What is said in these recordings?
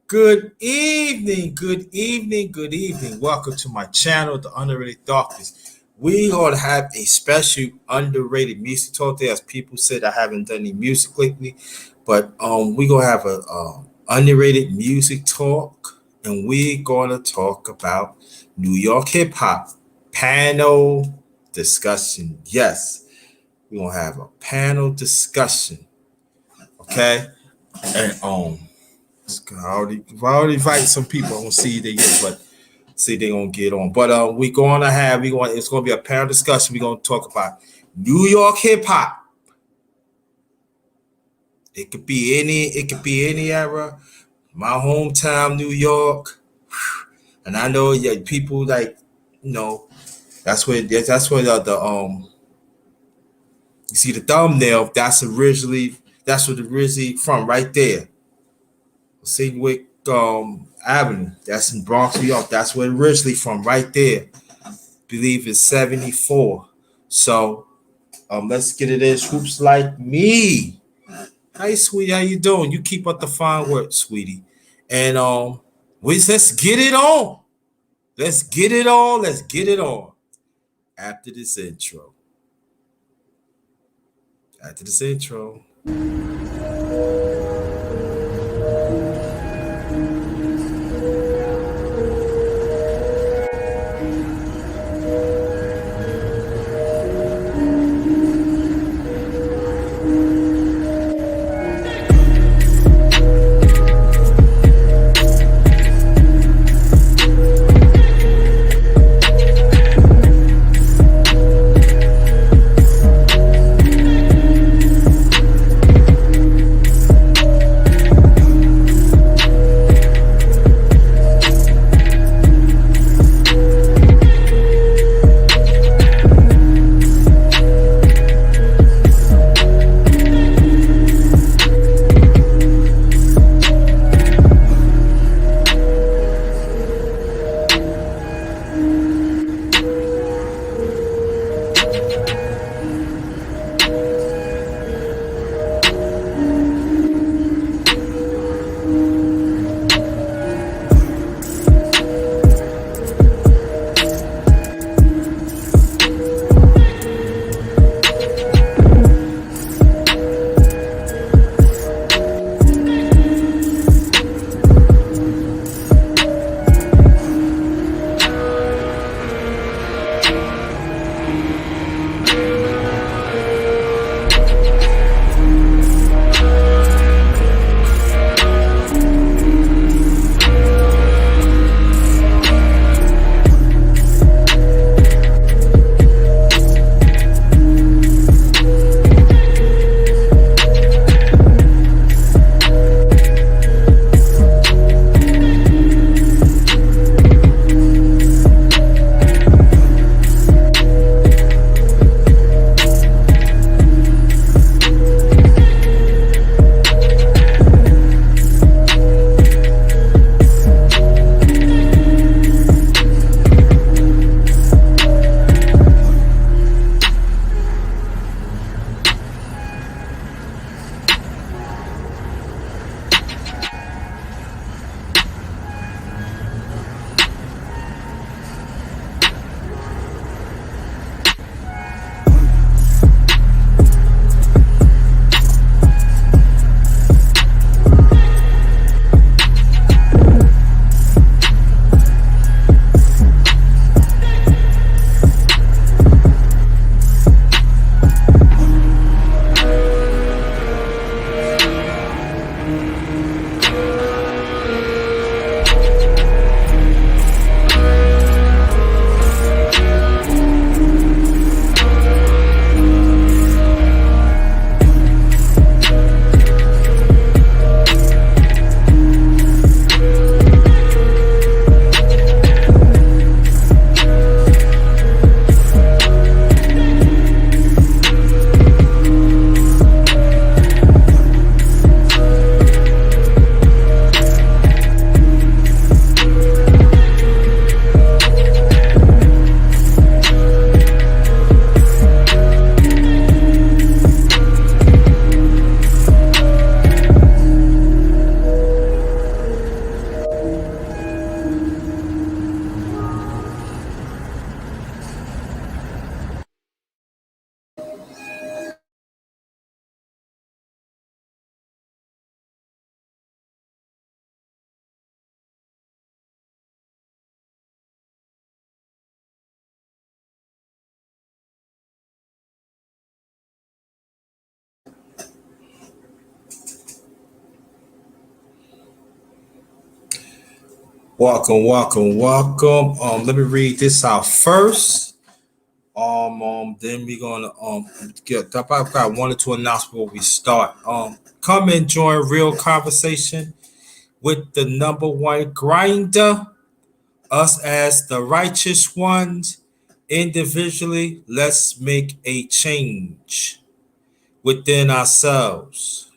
Good evening, good evening, good evening. Welcome to my channel, The Underrated Darkness. We gonna have a special underrated music talk there. As people said, I haven't done any music lately, but we gonna have a underrated music talk, and we gonna talk about New York hip hop panel discussion. Yes, we gonna have a panel discussion. Okay, and I already invited some people. I don't see they get, but see they gonna get on. But it's gonna be a panel discussion. We're gonna talk about New York hip hop. It could be any era. My hometown, New York, and I know yeah, people like you know that's where the you see the thumbnail. That's what originally from right there. Sedgwick Avenue. That's in Bronx, New York. That's where originally from, right there. Believe it's 74. So let's get it in. Swoops like me. Hi, sweetie. How you doing? You keep up the fine work, sweetie. And let's get it on. Let's get it on. Let's get it on. After this intro. After this intro. Welcome, welcome, welcome. Let me read this out first. Then we're gonna get. I've got one or two announcements before we start. Come and join real conversation with the number one grinder. Us as the righteous ones, individually. Let's make a change within ourselves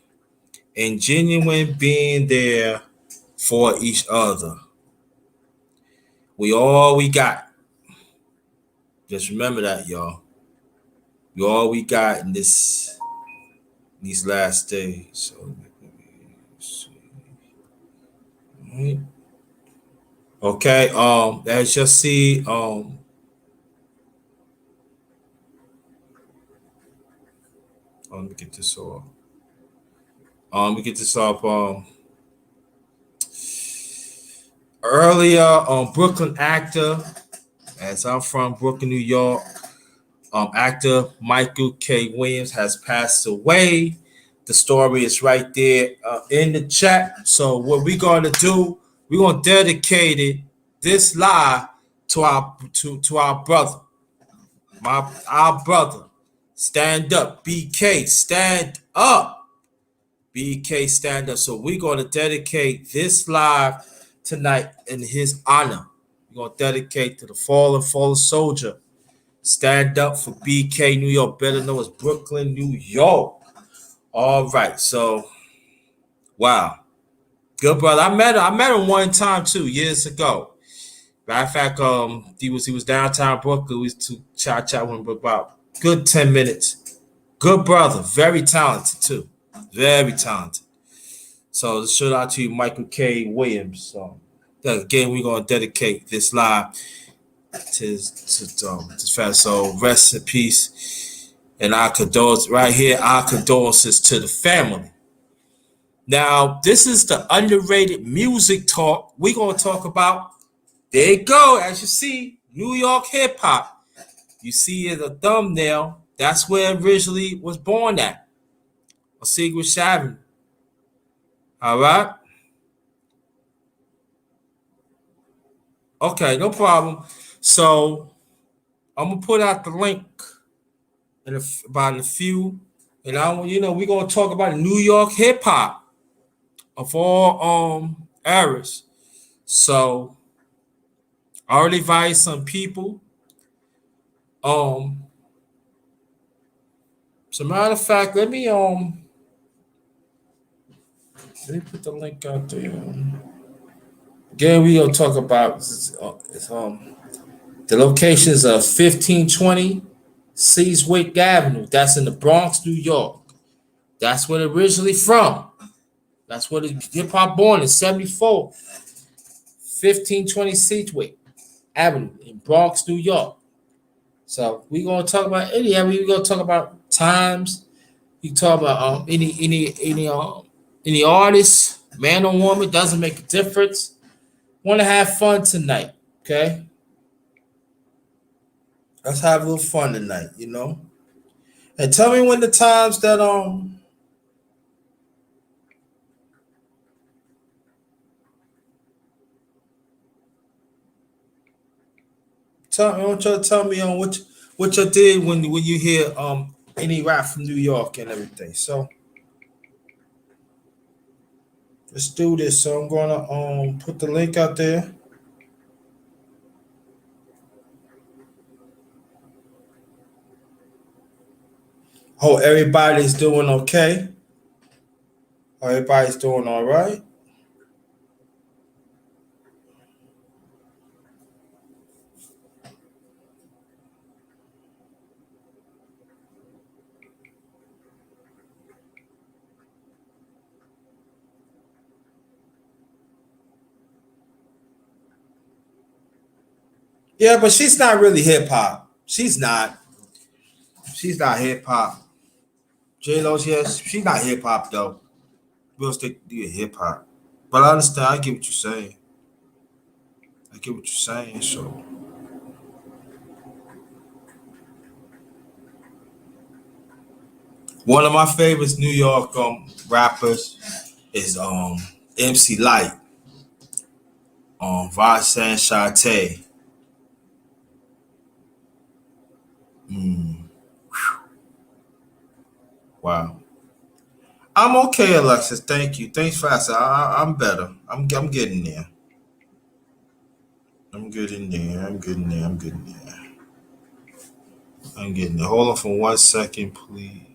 and genuine being there for each other. We all we got. Just remember that, y'all. We all we got in these last days. So right. Okay, as you see, let me get this off. Let me get this off. Earlier, Brooklyn actor, as I'm from Brooklyn, New York, actor Michael K. Williams has passed away. The story is right there in the chat. So what we're gonna do, we're gonna dedicate it this live to our brother, our brother. Stand up, BK, stand up, BK, stand up. So we're gonna dedicate this live tonight in his honor. We're gonna dedicate to the fallen soldier. Stand up for BK, New York, better known as Brooklyn, New York. All right, so wow, good brother. I met him one time too, years ago. Matter of fact, he was downtown Brooklyn. We used to chat with him for about good 10 minutes. Good brother, very talented too, very talented. So shout out to you, Michael K. Williams. So again, we're gonna dedicate this live to fast. So rest in peace, and our condolences right here. Our condolences to the family. Now, this is the underrated music talk. We're gonna talk about. There you go. As you see, New York hip hop. You see the thumbnail. That's where it originally was born at. A Secret Avenue. All right. Okay, no problem. So I'm gonna put out the link about a few, and we're gonna talk about New York hip hop of all eras. So I already invited some people. Um, as a matter of fact, let me put the link out there. Again, we gonna talk about the locations of 1520 Seaswick Avenue. That's in the Bronx, New York. That's where it originally from. That's where the hip hop born in '74. 1520 Seaswick Avenue in Bronx, New York. So we're gonna talk about we're gonna talk about times. We can talk about any artist, man or woman, doesn't make a difference. Want to have fun tonight, okay? Let's have a little fun tonight. And tell me when the times that I want you to tell me on what you did when you hear any rap from New York and everything. So let's do this. So I'm gonna put the link out there. Hope everybody's doing okay. Everybody's doing all right. Yeah, but she's not really hip hop. She's not. She's not hip hop. J Lo's yes, she's not hip hop though. We'll stick to hip hop. But I understand. I get what you're saying. I get what you're saying. So one of my favorites New York rappers is MC Light. Vasan Shate. Mm, wow. I'm okay, Alexis. Thank you. Thanks for asking. I'm better. I'm getting there. I'm getting there. I'm getting there. I'm getting there. I'm getting there. Hold on for 1 second, please.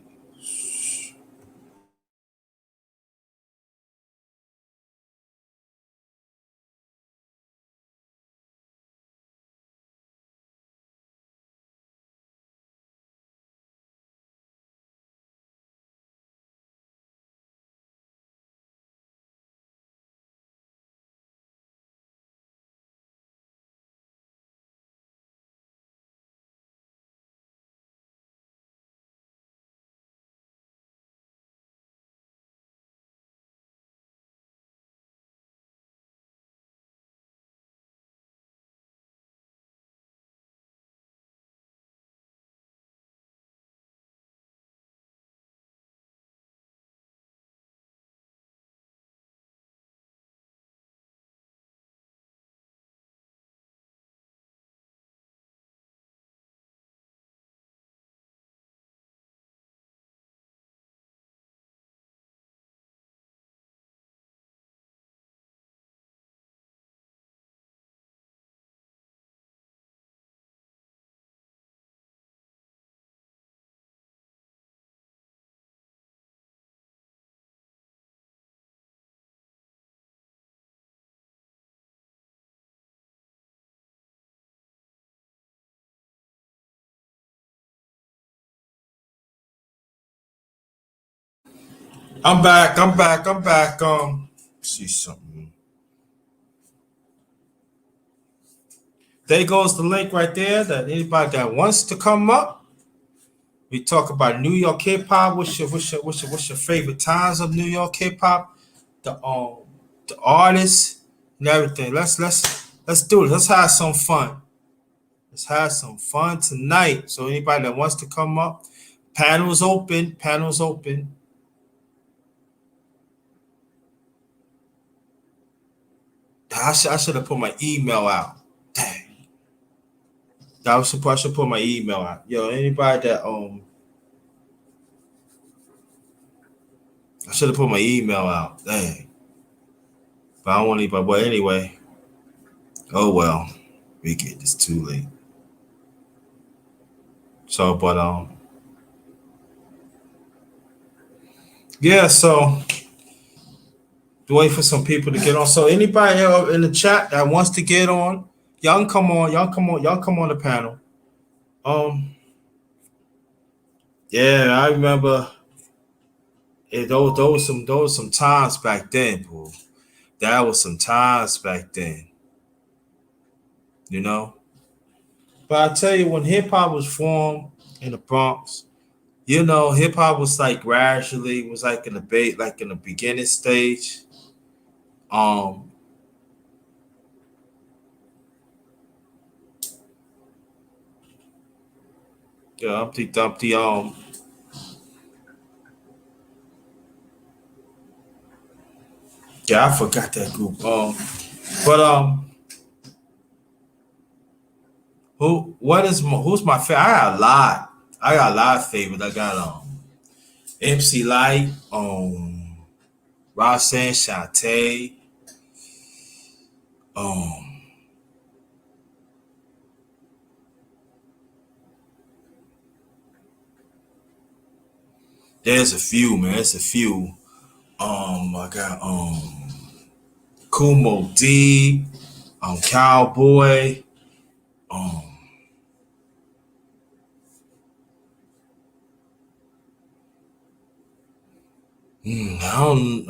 I'm back. I'm back. I'm back. See something. There goes the link right there. That anybody that wants to come up, we talk about New York hip hop. What's your favorite times of New York hip hop? The artists and everything. Let's do it. Let's have some fun. Let's have some fun tonight. So anybody that wants to come up, panels open. Panels open. I should have put my email out. Dang. I should put my email out. Yo, anybody that I should have put my email out. Dang. But I don't want anybody. But anyway, oh well. We get this too late. So, but yeah. So wait for some people to get on. So anybody here in the chat that wants to get on, y'all can come on. Y'all come on. Y'all come on the panel. Um, yeah, I remember. Those some times back then, bro. That was some times back then, you know. But I tell you, when hip hop was formed in the Bronx, hip hop was like gradually was like in the like in the beginning stage. Um, yeah, Humpty Dumpty. Yeah, I forgot that group. But who's my favorite? I got a lot. I got a lot of favorites. I got MC Light, Roxanne Shante, um, there's a few, man. There's a few. I got Kumo D, Cowboy, um, I don't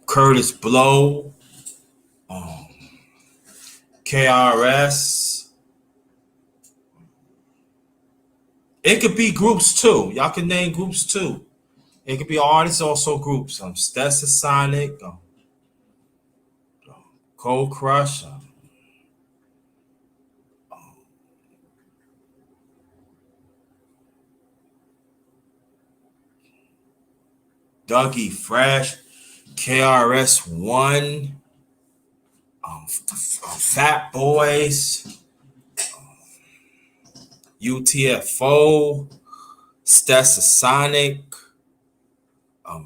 Curtis Blow, um, KRS. It could be groups too. Y'all can name groups too. It could be artists, also groups. Stessa Sonic, Cold Crush. Dougie Fresh, KRS-One, Fat Boys, UTFO, Sonic,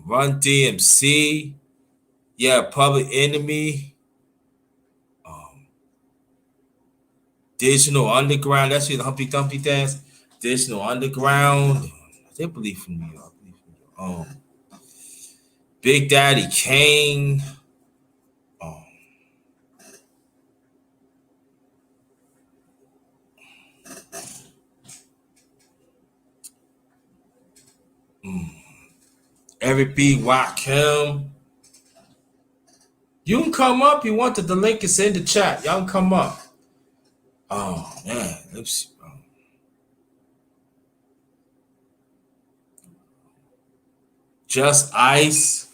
Run DMC, yeah, Public Enemy, um, Digital Underground. That's the Humpty Dumpty dance. Digital Underground. They believe from New York. Big Daddy Kane. Um, Eric B. Rakim. You can come up. You want the link is in the chat. Y'all can come up. Oh man, let's see. Just Ice.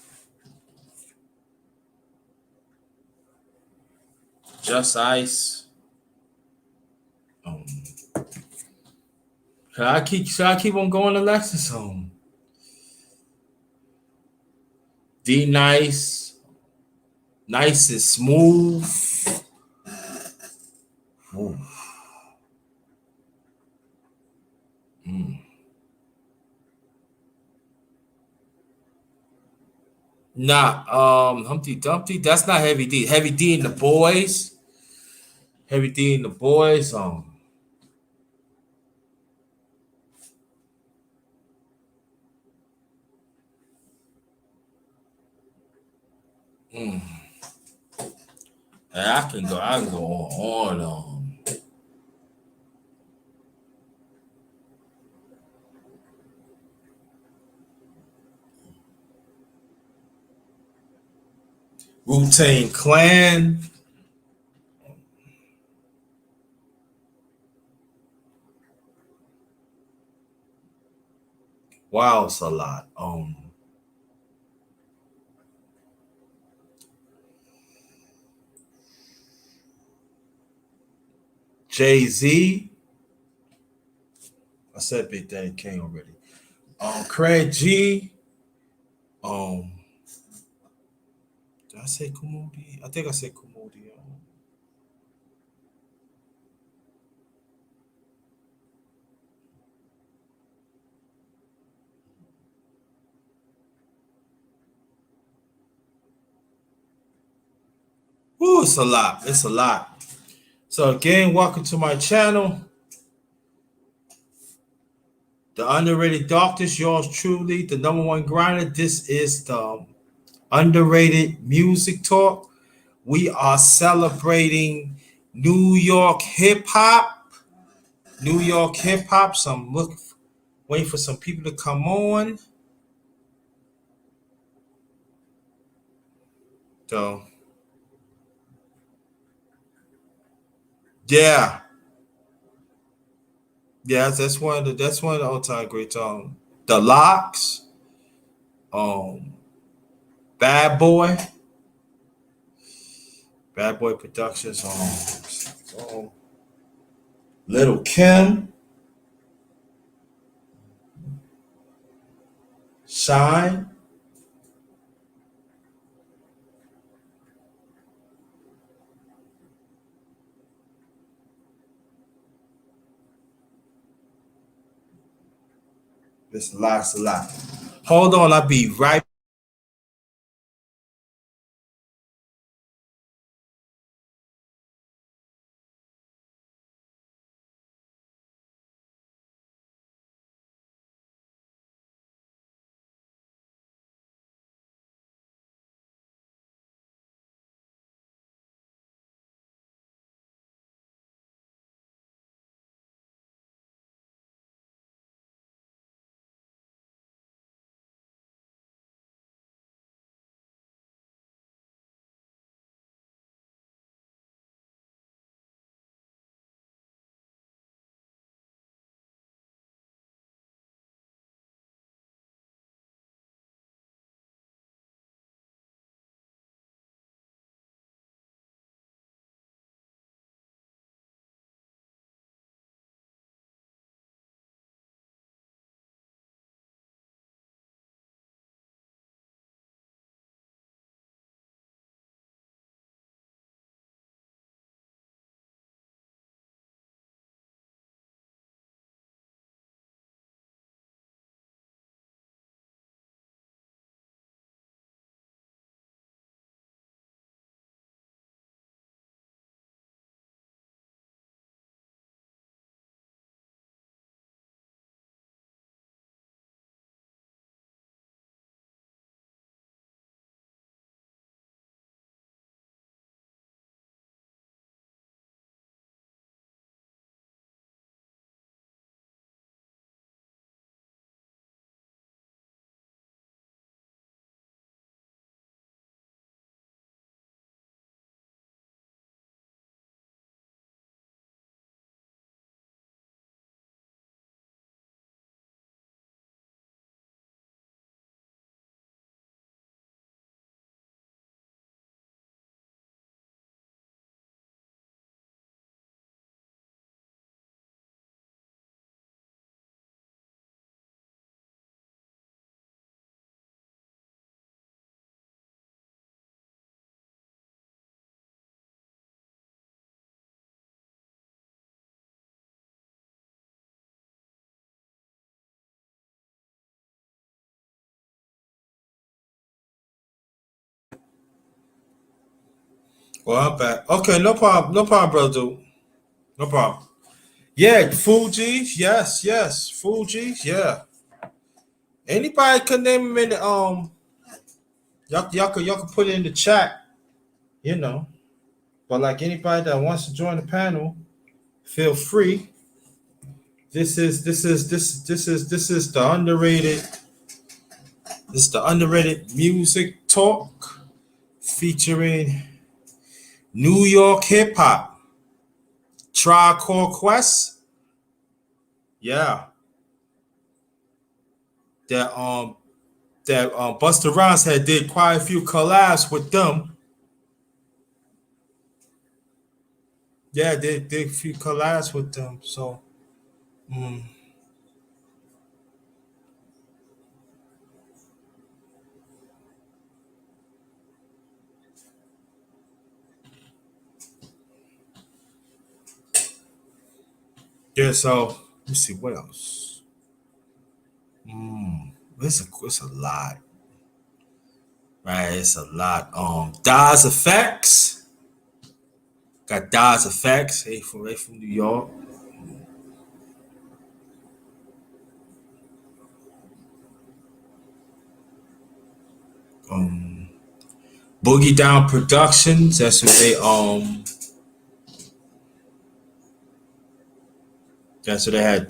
Just Ice. Um, should I keep on going, Alexis? D Nice. Nice and smooth. Ooh. Mm. Nah, Humpty Dumpty. That's not Heavy D. Heavy D and the Boys. Heavy D and the Boys. Mm. And I can go on. Wu-Tang Clan. Wow, it's a lot. Jay-Z. I said Big Daddy Kane already. Craig G. Um, did I say Kumudi? I think I said Kumudi. Ooh, it's a lot. It's a lot. So again, welcome to my channel, The Underrated Doctors. Yours truly, the number one grinder. This is the Underrated Music Talk. We are celebrating New York hip hop. New York hip hop. So I'm waiting for some people to come on. So yeah, yeah, that's one of the all time greats. The Locks, um, Bad Boy, Bad Boy Productions, Little Kim, Shine. This locks a lot. Hold on, I'll be right Well, I'm back. Okay, no problem. No problem, brother. Dude. No problem. Yeah, Fuji's. Yes, yes. Fuji's. Yeah. Anybody can name them in the y'all could put it in the chat, you know. But like anybody that wants to join the panel, feel free. This is the underrated. This is the underrated music talk featuring New York hip hop. Tribe Called Quest. Yeah. That Busta Rhymes had did quite a few collabs with them. Yeah, they did a few collabs with them. So mm, yeah, so let me see what else. It's a lot, right? It's a lot. Daz Effects got Daz Effects. Hey from New York. Um, Boogie Down Productions. That's what they That's what they had.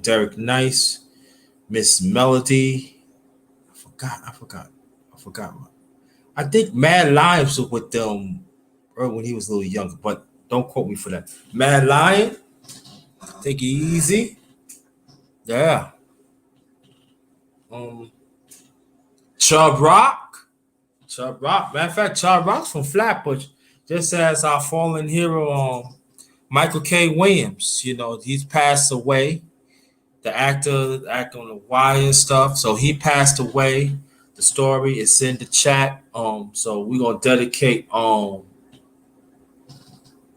Derek Nice, Miss Melody. I forgot. I think Mad Lions was with them early when he was a little younger, but don't quote me for that. Mad Lion, take it easy. Yeah. Um, Chubb Rock. Chubb Rock. Matter of fact, Chubb Rock's from Flatbush. Just as our fallen hero, Michael K. Williams. You know, he's passed away. The actor on the wire and stuff. So he passed away. The story is in the chat. So we're gonna dedicate we're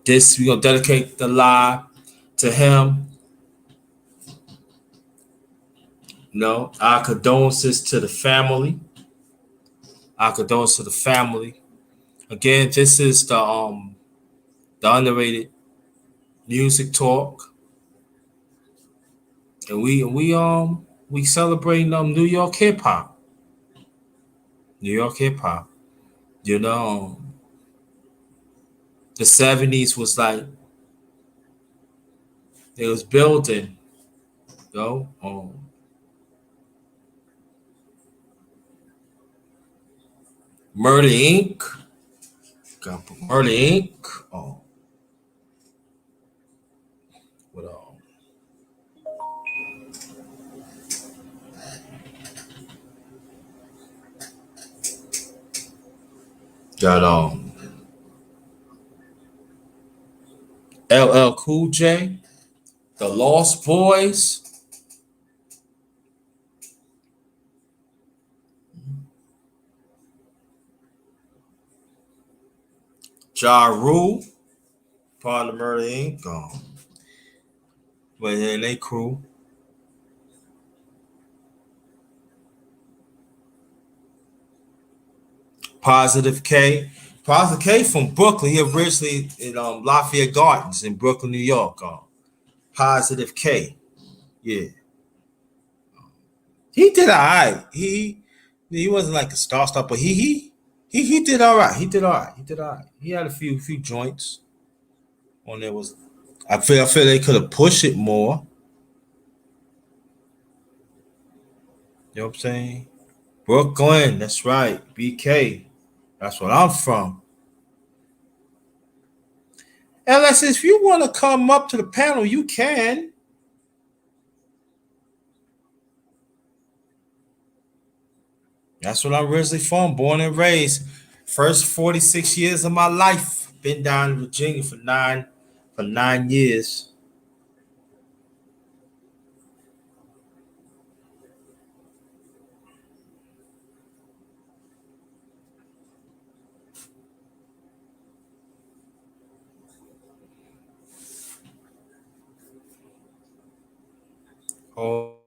gonna dedicate the live to him. No, our condolences to the family. Our condolences to the family. Again, this is the underrated music talk, and we celebrating New York hip hop. New York hip hop. You know, the '70s was like it was building. You know, Murder Inc. Got Murder Inc. Oh, what got LL Cool J, the Lost Boys, Ja Rule, part of Murder Inc. But yeah, they crew. Positive K. Positive K from Brooklyn. He originally in Lafayette Gardens in Brooklyn, New York. Positive K. Yeah. He did all right. He wasn't like a star, but he did all right. He did all right. He did all right. He had a few joints on there. Was I feel they could have pushed it more. You know what I'm saying? Brooklyn, that's right. BK. That's what I'm from. Unless if you want to come up to the panel, you can. That's what I'm originally from, born and raised. First 46 years of my life. Been down in Virginia for nine years. Oh,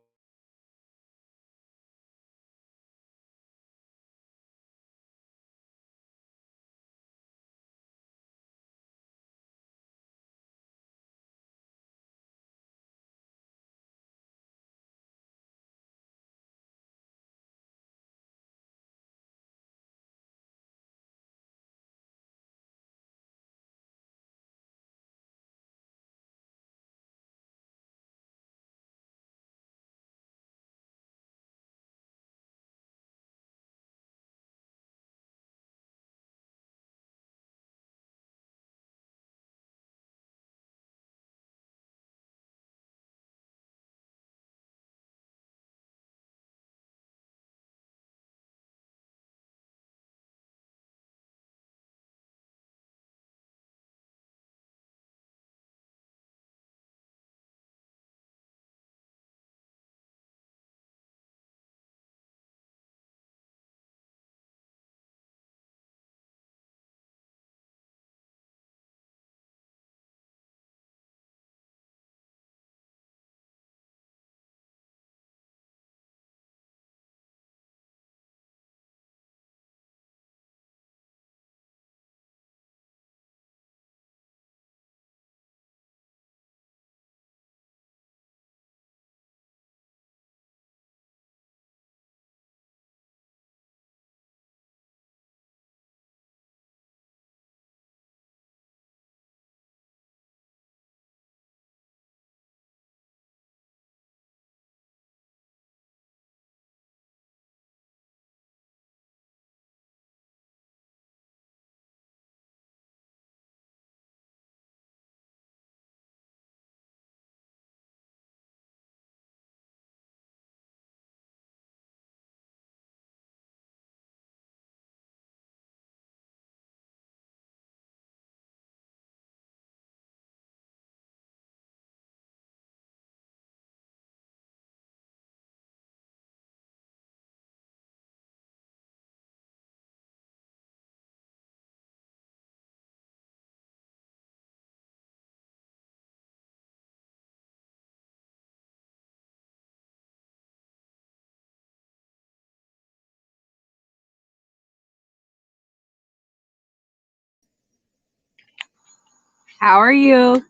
How are you?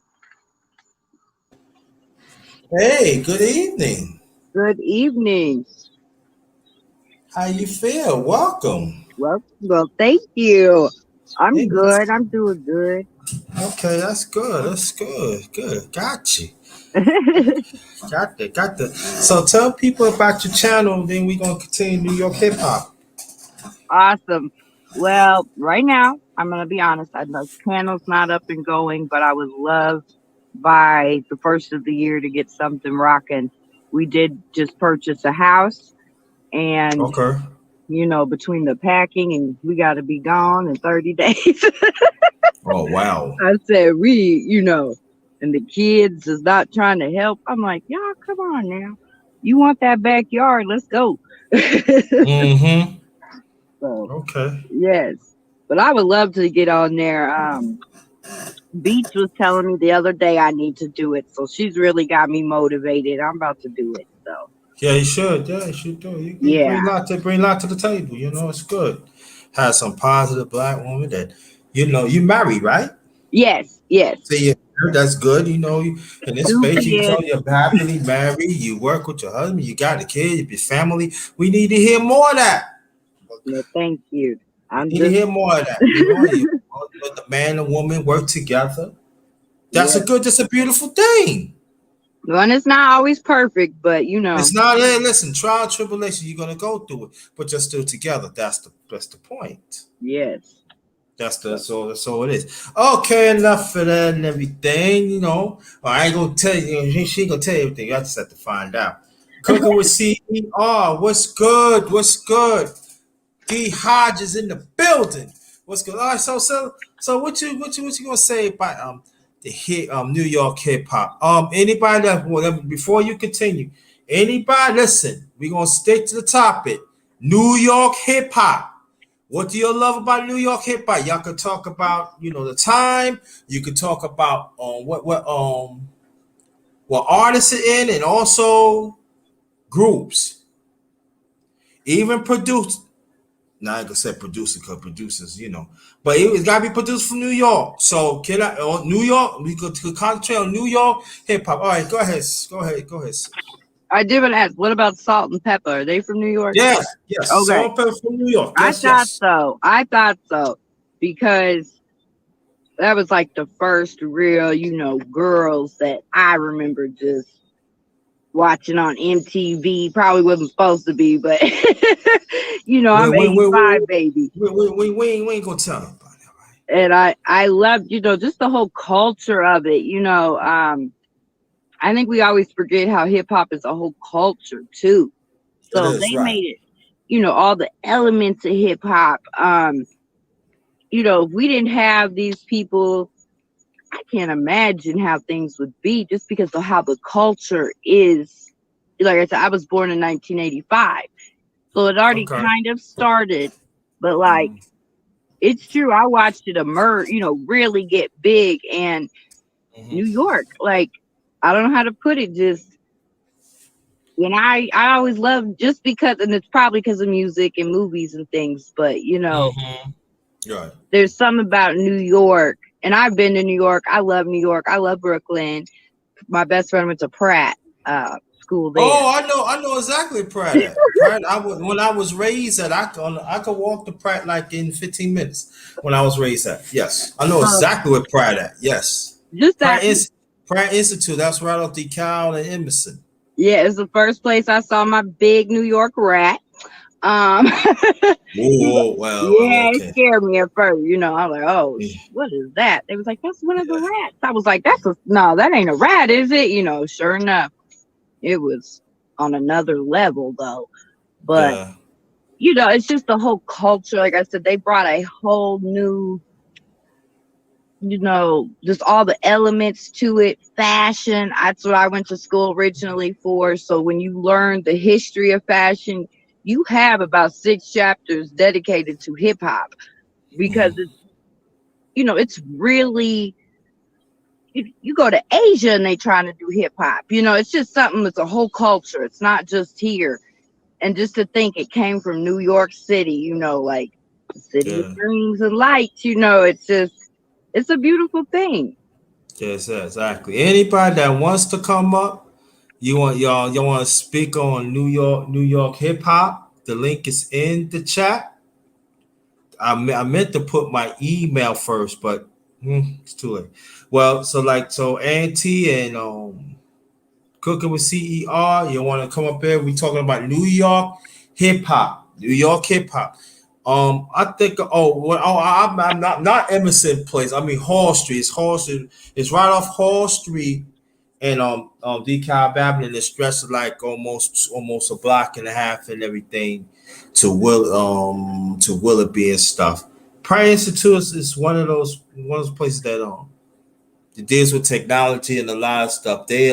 Hey, good evening. Good evening. How you feel? Welcome. Well, thank you. I'm Hey, good. I'm doing good. okay, that's good. That's good. Good. Got you. Got that. Got that. So tell people about your channel, then we're gonna continue New York hip hop. Awesome. Well, right now, I'm gonna be honest. I know channel's not up and going, but I would love by the first of the year to get something rocking. We did just purchase a house, and Okay. between the packing and we got to be gone in 30 days. Oh wow. I said, and the kids is not trying to help. I'm like, y'all, come on now. You want that backyard? Let's go. Mm-hmm. So, Okay. yes. But I would love to get on there. Beach was telling me the other day I need to do it. So she's really got me motivated. I'm about to do it. So, Yeah, you should. Yeah, you should do. You yeah. bring a lot to the table. It's good. Have some positive black woman that you married, right? Yes, yes. So yeah, that's good. In this Two space, kids. you're happily married. You work with your husband. You got a kid. Your family. We need to hear more of that. Well, thank you. We I'm need to just, hear more of that. When the man and woman work together. yeah. That's a beautiful thing. One is not always perfect, but It's not. Hey, listen, trial and tribulation. You're gonna go through it, but you're still together. That's the point. yes. So it is. Okay, enough of that and everything. I ain't gonna tell you. She ain't gonna tell you everything. You just have to find out. Cooking with CER. What's good? What's good? D Hodges in the building. What's good? All right. So what you gonna say about the hit New York hip hop? Anybody before you continue, anybody listen? We gonna stick to the topic. New York hip hop. What do you love about New York hip hop? Y'all could talk about the time. You could talk about what artists are in, and also groups, even produce. Now I ain't gonna say producer because producers, but it's gotta be produced from New York. So can I? New York, we could concentrate on New York hip hop. All right, go ahead. I did want to ask, what about Salt and Pepper? Are they from New York? Yes. Okay. Salt Pepper from New York. I Yes, thought yes. so. I thought so. Because that was like the first real, girls that I remember just watching on MTV. Probably wasn't supposed to be, but Wait, I'm wait, wait, wait, 85 wait. baby. We ain't gonna tell nobody, all right? And I loved, just the whole culture of it. I think we always forget how hip hop is a whole culture too. It So is they right. made it, all the elements of hip hop. If we didn't have these people, I can't imagine how things would be just because of how the culture is. Like I said, I was born in 1985. So it already Okay. kind of started, but like Mm-hmm. it's true. I watched it emerge, really get big. And New York, like, I don't know how to put it, just when I always loved just because, and it's probably because of music and movies and things, but Mm-hmm. Right. there's something about New York. And I've been to New York. I love New York. I love Brooklyn. My best friend went to Pratt school there. Oh, I know exactly Pratt at. Pratt, when I was raised at, I could walk to Pratt like in 15 minutes when I was raised at. Yes. I know So exactly where Pratt at. Yes. just that, Pratt is Pratt Institute, that's right off DeKalb and Emerson. yeah, it's the first place I saw my big New York rat. Um, Whoa, well, yeah, it okay. scared me at first. I was like, oh, Yeah, what is that? They was like, that's one of the yeah, rats. I was like, no, that ain't a rat, is it? Sure enough, it was on another level though. But yeah. it's just the whole culture. Like I said, they brought a whole new, just all the elements to it. Fashion. That's what I went to school originally for. So when you learn the history of fashion, you have about 6 chapters dedicated to hip hop because Mm-hmm. it's really, you go to Asia and they trying to do hip hop. It's just something that's a whole culture. It's not just here. And just to think it came from New York City, like the city of Yeah. dreams and lights, it's a beautiful thing. Yes, exactly. Anybody that wants to come up, y'all want to speak on New York hip hop? The link is in the chat. I meant to put my email first, but it's too late. Well, so Auntie and Cooking with CER, you want to come up here? We talking about New York hip hop, New York hip hop. I think I'm not Emerson Place. I mean Hall Street. It's Hall Street. It's right off Hall Street and DeKalb Avenue. And it stretches like almost a block and a half and everything to Willoughby and stuff. Prayer Institute is one of those places that it deals with technology and a lot of stuff. They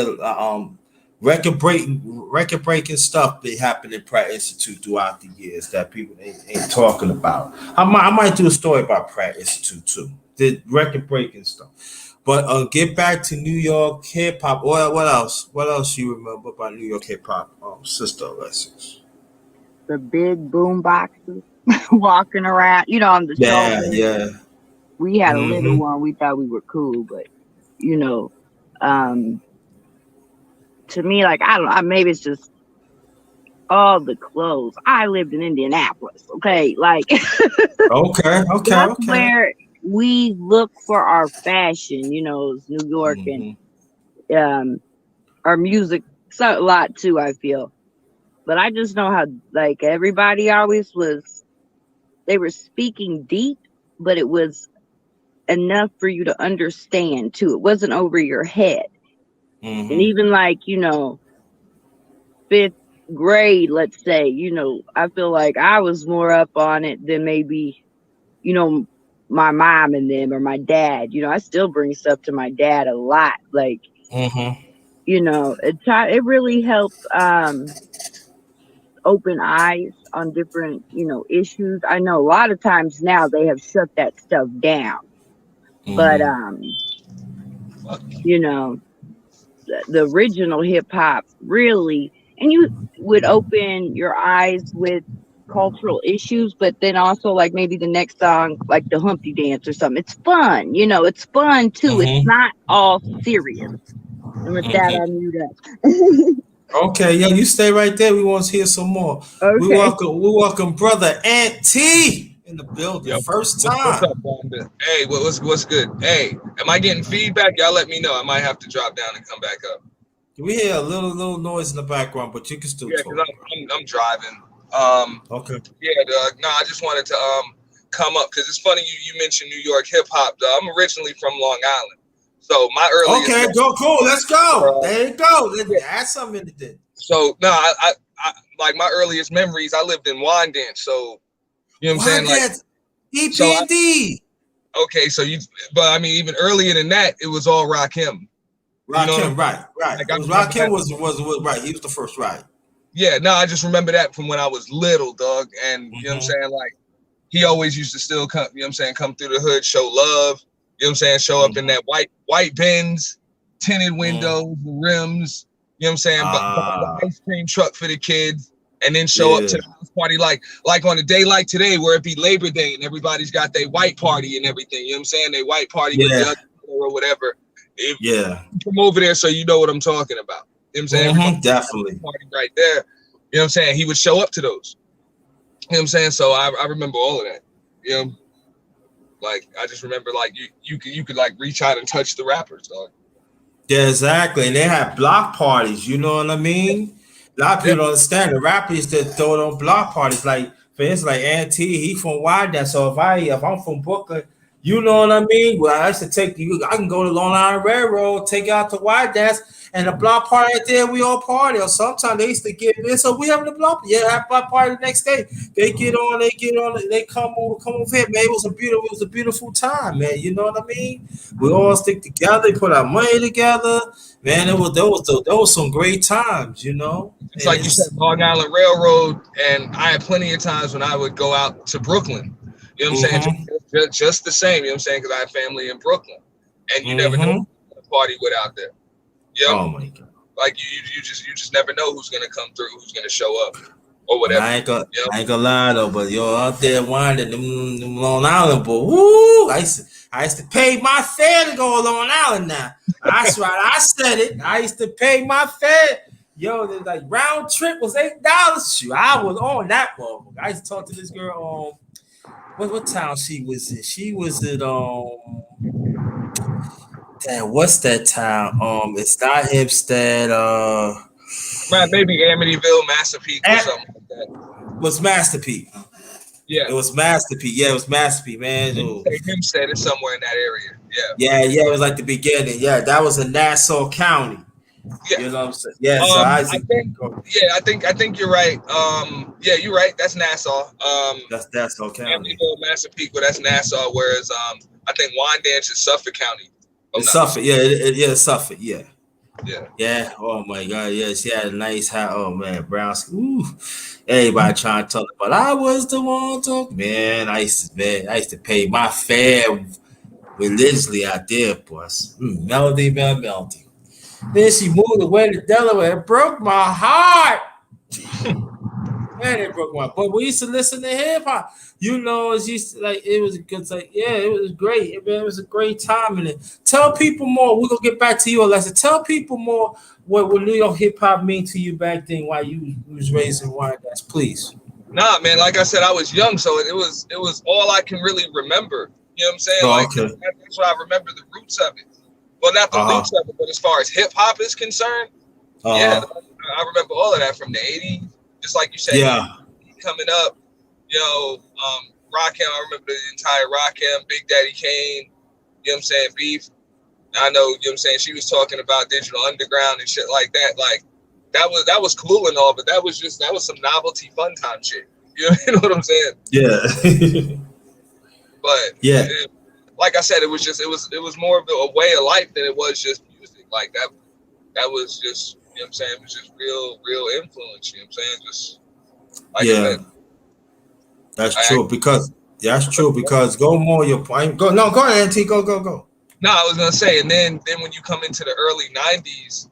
record breaking stuff be happening in Pratt Institute throughout the years that people ain't talking about. I might do a story about Pratt Institute too. The record breaking stuff. But get back to New York hip hop. What else? What else you remember about New York hip hop, Sister Alexis? The big boom boxes walking around, on the Yeah, shoulder. yeah. We had a little Mm-hmm. one. We thought we were cool, but you know, um, to me, like I don't know, maybe it's just all the clothes. I lived in Indianapolis, okay, like Okay, okay, that's okay. where we look for our fashion. It's New York and Mm-hmm. um our music so a lot too. I feel, but I just know how like everybody always was. They were speaking deep, but it was enough for you to understand too. It wasn't over your head. And Mm-hmm. even like, fifth grade, let's say, I feel like I was more up on it than maybe, you know, my mom and them or my dad. I still bring stuff to my dad a lot. Like, Mm-hmm. it really helped open eyes on different, issues. I know a lot of times now they have shut that stuff down. But Mm-hmm. you know, the original hip hop really, and you would open your eyes with cultural issues, but then also like maybe the next song, like the Humpty Dance or something. It's fun, it's fun too. It's Mm-hmm. not all serious. And with that, Mm-hmm. I'll mute up. Okay, yeah, you stay right there. We want to hear some more. Okay. We welcome brother Ant T in the building. Yo, First what's time. up, Wanda? Hey, what's good? Hey, am I getting feedback? Y'all let me know. I might have to drop down and come back up. We hear a little noise in the background, but you can still Yeah, because talk, bro. I'm driving. Um, Okay. yeah, Doug. No, I just wanted to come up because it's funny you mentioned New York hip hop. I'm originally from Long Island, so my earliest Okay, go cool. Let's go. uh, There you go. Let's yeah. add something in it. So no, I like my earliest memories. I lived in Wyandanch, so you know what I'm Why saying. Like, that so EPND? okay, but I mean, even earlier than that, it was all Rakim. You know what I'm Rakim, right. like? It I was remember Rakim that. was right. He was the first, right. Yeah, no, I just remember that from when I was little, dog. And you know what I'm Mm-hmm. saying? Like, he always used to still come, you know what I'm saying, come through the hood, show love, you know what I'm saying, show up in Mm-hmm. that white Benz, tinted Mm-hmm. windows, rims, you know what I'm saying, but buy the Ah, ice cream truck for the kids, and then show up yeah. to the house party like on a day like today, where it be Labor Day and everybody's got their white party and everything, you know what I'm saying? They white party with the Yeah. other or whatever. If Yeah. you come over there so you know what I'm talking about. You know what I'm saying? Everybody Mm-hmm. Definitely. party right there. You know what I'm saying? He would show up to those. You know what I'm saying? So I remember all of that. You know, like I just remember like you could like reach out and touch the rappers, dog. Yeah, exactly. And they have block parties, you know what I mean? A lot of Yeah. people don't understand the rappers that throw it on block parties. Like for instance, like Auntie, he from Wyandotte. So if I'm from Brooklyn, you know what I mean? Well, I used to take you, I can go to Long Island Railroad, take you out to Wyandotte, and the block party right there, we all party. Or sometimes they used to get this, so we having a block, yeah, have block party the next day. They get on, they come over here, man. It was a beautiful time, man. You know what I mean? We all stick together, put our money together. Man, there was some great times, you know. It's And like you said, it's Long Island Railroad, and I had plenty of times when I would go out to Brooklyn. You know what I'm saying? mm-hmm, Just the same. You know what I'm saying? Because I have family in Brooklyn, and you never know mm-hmm. who the party with out there. Yep. Oh my god. Like you just never know who's gonna come through, who's gonna show up, or But whatever. Yep. I ain't gonna lie though, but yo out there winding them Long Island boy, woo! I used to pay my fare to go to Long Island now. That's right. I said it. I used to pay my fare. Yo, the like round trip was $8. Shoot, I was on that one. I used to talk to this girl. What town she was in? She was at damn, what's that town? It's not Hempstead. Right, maybe Amityville, Massapequa, or something like that. Was Masterpiece. Yeah, it was Masterpiece. Yeah, it was Masterpiece, man. Hempstead is somewhere in that area. Yeah. It was like the beginning. Yeah, that was in Nassau County. Yeah. You know what I'm saying? Yeah, so I think you're right. Yeah, you're right. That's Nassau. That's Nassau County. Amityville, Massapequa, that's Nassau. Whereas I think Wyandanch is Suffolk County. It's Suffolk. Yeah, it's Suffolk. Yeah. Yeah. Yeah. Oh my God. Yeah, she had a nice house. Oh man, brown. Ooh. Everybody trying to tell her, but I was the one talking. Man, I used to pay my fare religiously out there, boys. Melody. Then she moved away to Delaware. It broke my heart. Man, it broke my heart. But we used to listen to hip hop. You know, it used to, like, it was good. Like, yeah, it was great. It was a great time. And tell people more. We're gonna get back to you, Alexa. Tell people more what New York hip hop mean to you back then while you was raised in Wyandanch, please. Nah, man. Like I said, I was young, so it was all I can really remember. You know what I'm saying? Okay. That's why I remember the roots of it. Well, not the roots of it, but as far as hip hop is concerned, yeah, I remember all of that from the '80s. Just like you said, coming up, Rakim. I remember the entire Rakim, Big Daddy Kane. You know what I'm saying? Beef. I know. You know what I'm saying? She was talking about Digital Underground and shit like that. Like that was cool and all, but that was some novelty fun time shit. You know what I'm saying? Yeah. But yeah. Like I said, it was more of a way of life than it was just music. Like that was just, you know what I'm saying, it was just real influence, you know what I'm saying? Just like that's true because go more your point. Go ahead, Auntie, go. No, I was gonna say, and then when you come into the early 90s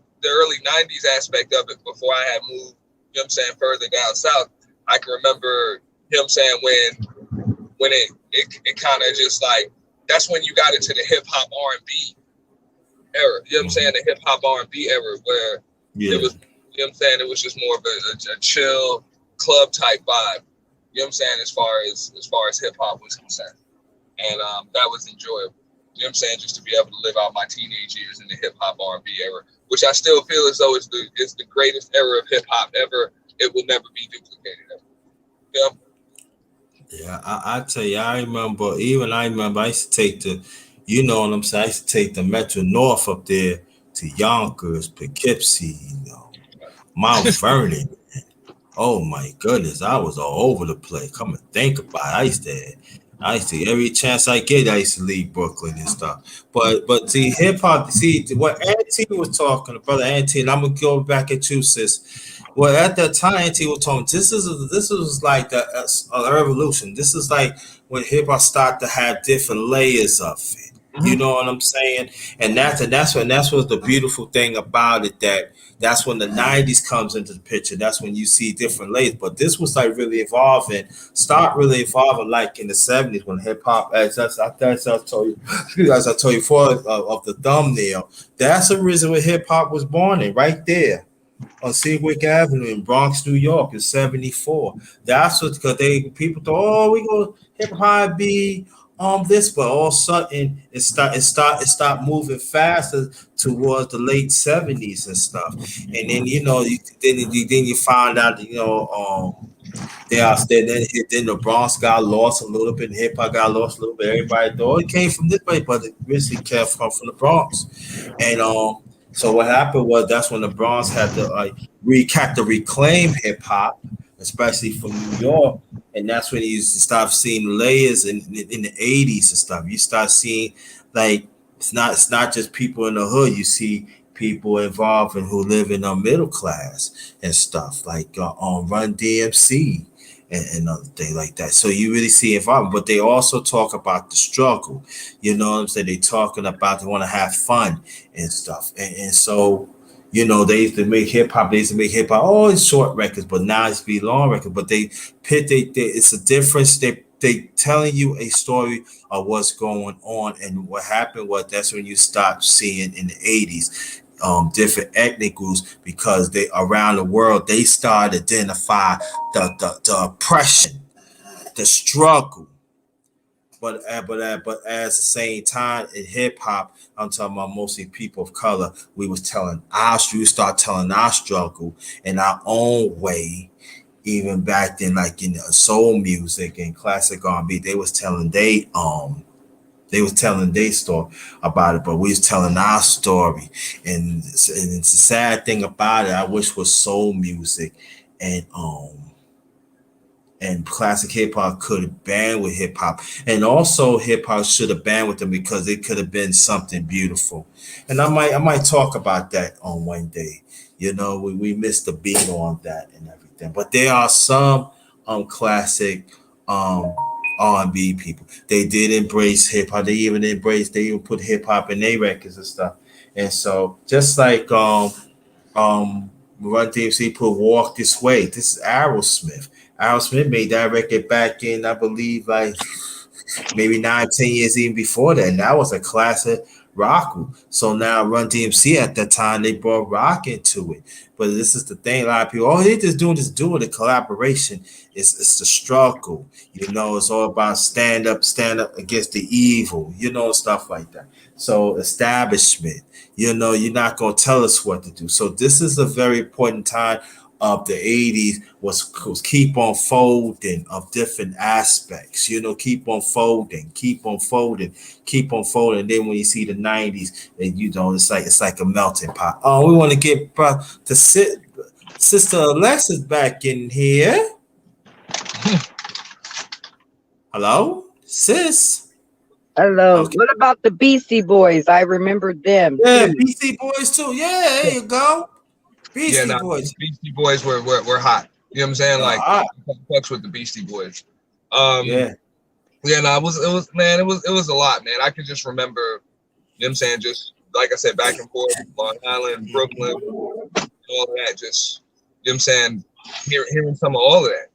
aspect of it, before I had moved, you know what I'm saying, further down south, I can remember, you know what I'm saying, when it kind of just like, that's when you got into the hip hop R&B era. You know what I'm saying? The hip hop R&B era where it was, you know what I'm saying? It was just more of a chill club type vibe. You know what I'm saying? As far as hip hop was concerned, and that was enjoyable. You know what I'm saying? Just to be able to live out my teenage years in the hip hop R&B era, which I still feel as though is the greatest era of hip hop ever. It will never be duplicated ever. You know? Yeah, I tell you, I remember I used to take you know what I'm saying, I used to take the Metro North up there to Yonkers, Poughkeepsie, Mount Vernon. Oh my goodness, I was all over the place. Come and think about it. I used to every chance I get, I used to leave Brooklyn and stuff. But see, hip hop, see what Auntie was talking, brother Auntie, and I'm gonna go back at you, sis. Well, at that time, Auntie was talking. This was like a revolution. This is like when hip hop started to have different layers of it. Mm-hmm. You know what I'm saying? And that's what's the beautiful thing about it. That's when the 90s comes into the picture. That's when you see different layers. But this was like really evolving like in the 70s when hip hop, as I told you before of the thumbnail. That's the reason where hip hop was born in, right there on Sedgwick Avenue in Bronx, New York in '74. That's what, because people thought, we go hip hop be this, but all of a sudden it stopped moving faster towards the late '70s and stuff. And then then you find out then the Bronx got lost a little bit, and hip hop got lost a little bit. Everybody thought it came from this way, but it really came from the Bronx. And so what happened was that's when the Bronx had to reclaim hip hop, especially from New York, and that's when you start seeing layers in the 80s and stuff. You start seeing like it's not just people in the hood. You see people involved and who live in the middle class and stuff like on Run DMC and other things like that. So you really see involvement, but they also talk about the struggle. You know what I'm saying? They talking about they want to have fun and stuff, and so. They used to make hip hop. All in short records, but now it's be long records. But it's a difference. they telling you a story of what's going on. And what happened was that's when you start seeing in the 80s different ethnic groups, because they around the world they started to identify the oppression, the struggle. But at the same time in hip hop, I'm talking about mostly people of color. We start telling our struggle in our own way. Even back then, like in soul music and classic R&B, they was telling their story about it, but we was telling our story. And it's a sad thing about it. I wish was soul music and classic hip hop could have banned with hip hop, and also hip hop should have banned with them because it could have been something beautiful. And I might talk about that on one day. We missed the beat on that and everything, but there are some classic um R&B people. They did embrace hip hop. They even put hip hop in their records and stuff. And so just like Run DMC put Walk This Way. This is Aerosmith. Aerosmith made that record back in, I believe, like maybe 9, 10 years even before that. And that was a classic rock group. So now Run DMC at that time they brought rock into it. But this is the thing, a lot of people, they just doing the collaboration. It's the struggle. It's all about stand up against the evil, stuff like that. So establishment, you're not gonna tell us what to do. So this is a very important time of the 80s was keep on folding of different aspects, keep on folding, keep on folding, keep on folding. And then when you see the 90s, and it's like a melting pot. Oh, we want to get to Sister Alexis back in here. Hello, sis. Hello. Okay. What about the Beastie Boys? I remember them. Yeah, Too. Beastie Boys too. Yeah, there you go. Yeah, Beastie Boys. Beastie Boys were hot. You know what I'm saying? Like, Ah, fucks with the Beastie Boys. Um, yeah. yeah, no, it was a lot, man. I can just remember, you know what I'm saying, just like I said, back and forth, Long Island, Brooklyn, all of that. Just, you know what I'm saying, hearing some of all of that.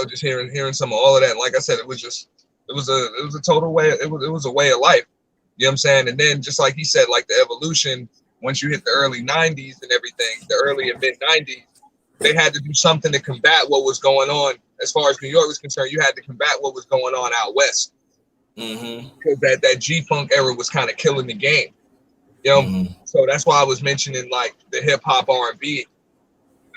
Just hearing some of all of that. And like I said, it was a total way. It was a way of life. You know what I'm saying? And then just like he said, like the evolution. Once you hit the early 90s and everything, the early and mid 90s, they had to do something to combat what was going on. As far as New York was concerned, you had to combat what was going on out west. Mm-hmm. Because that G-Funk era was kind of killing the game. Mm-hmm. So that's why I was mentioning like the hip hop R&B, you know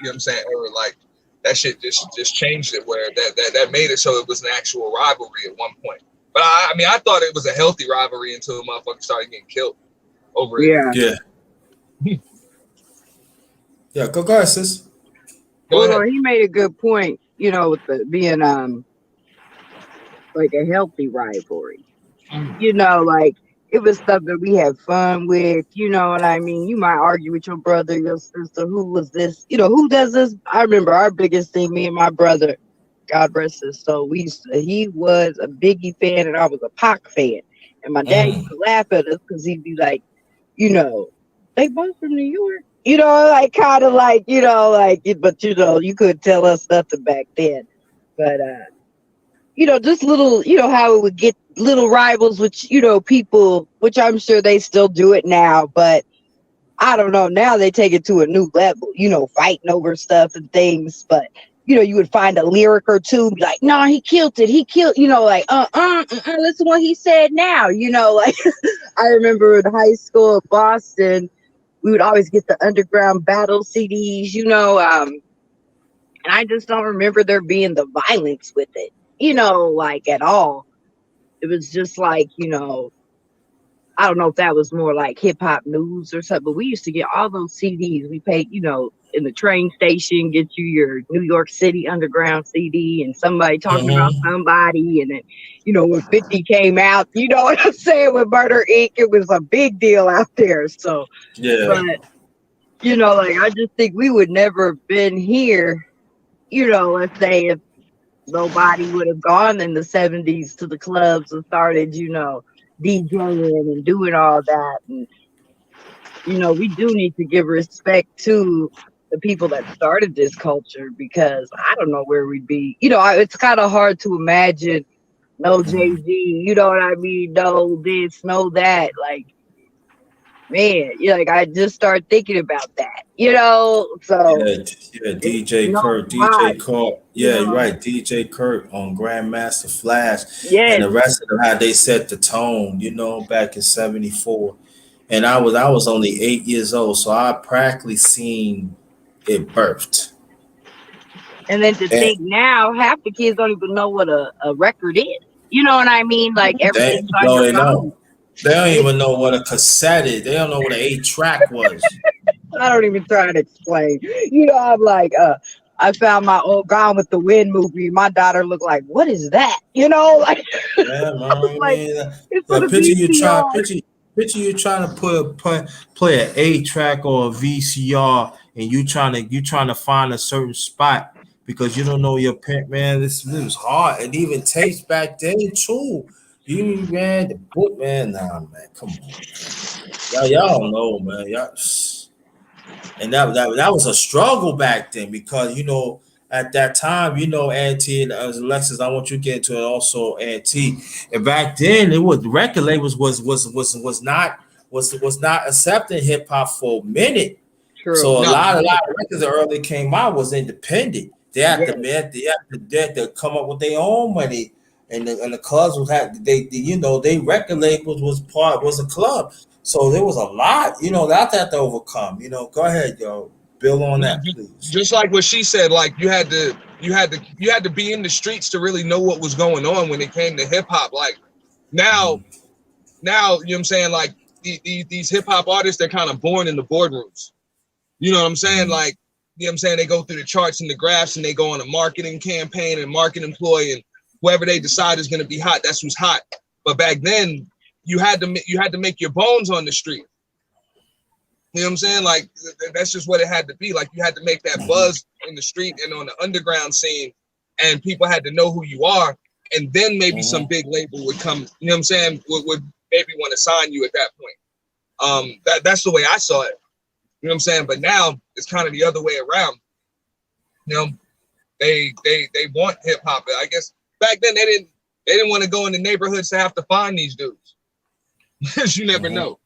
what I'm saying, era, like that shit just changed it, where that made it so it was an actual rivalry at one point. But I thought it was a healthy rivalry until motherfuckers started getting killed over it. Yeah. Yeah, go ahead, sis. Go ahead. Well, he made a good point, with the being like a healthy rivalry. Like it was stuff that we had fun with, you know what I mean? You might argue with your brother, your sister, who was this, who does this? I remember our biggest thing, me and my brother, God rest his soul, he was a Biggie fan and I was a Pac fan. And my dad used to laugh at us because he'd be like, they both from New York. Like kind of like, but you couldn't tell us nothing back then. But just little, how it would get little rivals, which, people, which I'm sure they still do it now, but I don't know. Now they take it to a new level, fighting over stuff and things. But, you would find a lyric or two, be like, no, he killed it. He killed, like, listen what he said now, like I remember in high school in Boston, we would always get the Underground Battle CDs, and I just don't remember there being the violence with it, like at all. It was just like, I don't know if that was more like hip hop news or something, but we used to get all those CDs. We paid, in the train station, get you your New York City Underground CD and somebody talking about somebody. And then, when 50 came out, you know what I'm saying, with Murder Inc., it was a big deal out there. So, Yeah. but, like, I just think we would never have been here, let's say if nobody would have gone in the 70s to the clubs and started, DJing and doing all that. And, we do need to give respect to the people that started this culture, because I don't know where we'd be. It's kind of hard to imagine no Jay-Z, you know what I mean? No this, no that. Like, man, like I just started thinking about that, so Yeah, yeah, it's DJ no Kurt, DJ surprise, Kurt. you Yeah, you're know. right. DJ Kurt on Grandmaster Flash, and Yes. the rest of them how they set the tone. Back in '74, and I was only 8 years old, so I practically seen it birthed. And then to And think now, half the kids don't even know what a record is. You know what I mean? Like they everything's on no, your they phone. don't. They don't It, even know what a cassette is. They don't know what an 8 track was. I don't even try to explain. I'm like, I found my old Gone with the Wind movie. My daughter looked like, what is that? Like Yeah, man. I was I like, mean, it's for the the picture, VCR. picture you trying to play an 8 track or a VCR, and you trying to find a certain spot because you don't know your parent. Man, this was hard, and even tapes back then too. You man, the book, man. Nah, man, come on, man. Y'all don't know, man. Y'all. And that was a struggle back then because at that time Auntie and Alexis, I want you to get into it also, Auntie. And back then it was record labels was not accepting hip hop for a minute. True. So a No, lot of records that early came out was independent. They had to Yes. man, they had to come up with their own money. And the clubs was had they record labels was a club. So there was a lot, that I had to overcome. Go ahead, yo. Build on no, that, please. just like what she said, like you had to be in the streets to really know what was going on when it came to hip hop. Like now, Mhm. now you know what I'm saying. Like these hip hop artists, they're kind of born in the boardrooms. You know what I'm saying? Mhm. Like you know what I'm saying. They go through the charts and the graphs, and they go on a marketing campaign and marketing employ, and whoever they decide is going to be hot, that's who's hot. But back then, you had to make your bones on the street. You know what I'm saying? Like that's just what it had to be. Like you had to make that Mhm. buzz in the street and on the underground scene, and people had to know who you are. And then maybe some Mhm. big label would come. You know what I'm saying? Would maybe want to sign you at that point. That's the way I saw it. You know what I'm saying? But now it's kind of the other way around. You know, they want hip hop. I guess back then they didn't want to go in the neighborhoods to have to find these dudes because you never Mhm. know.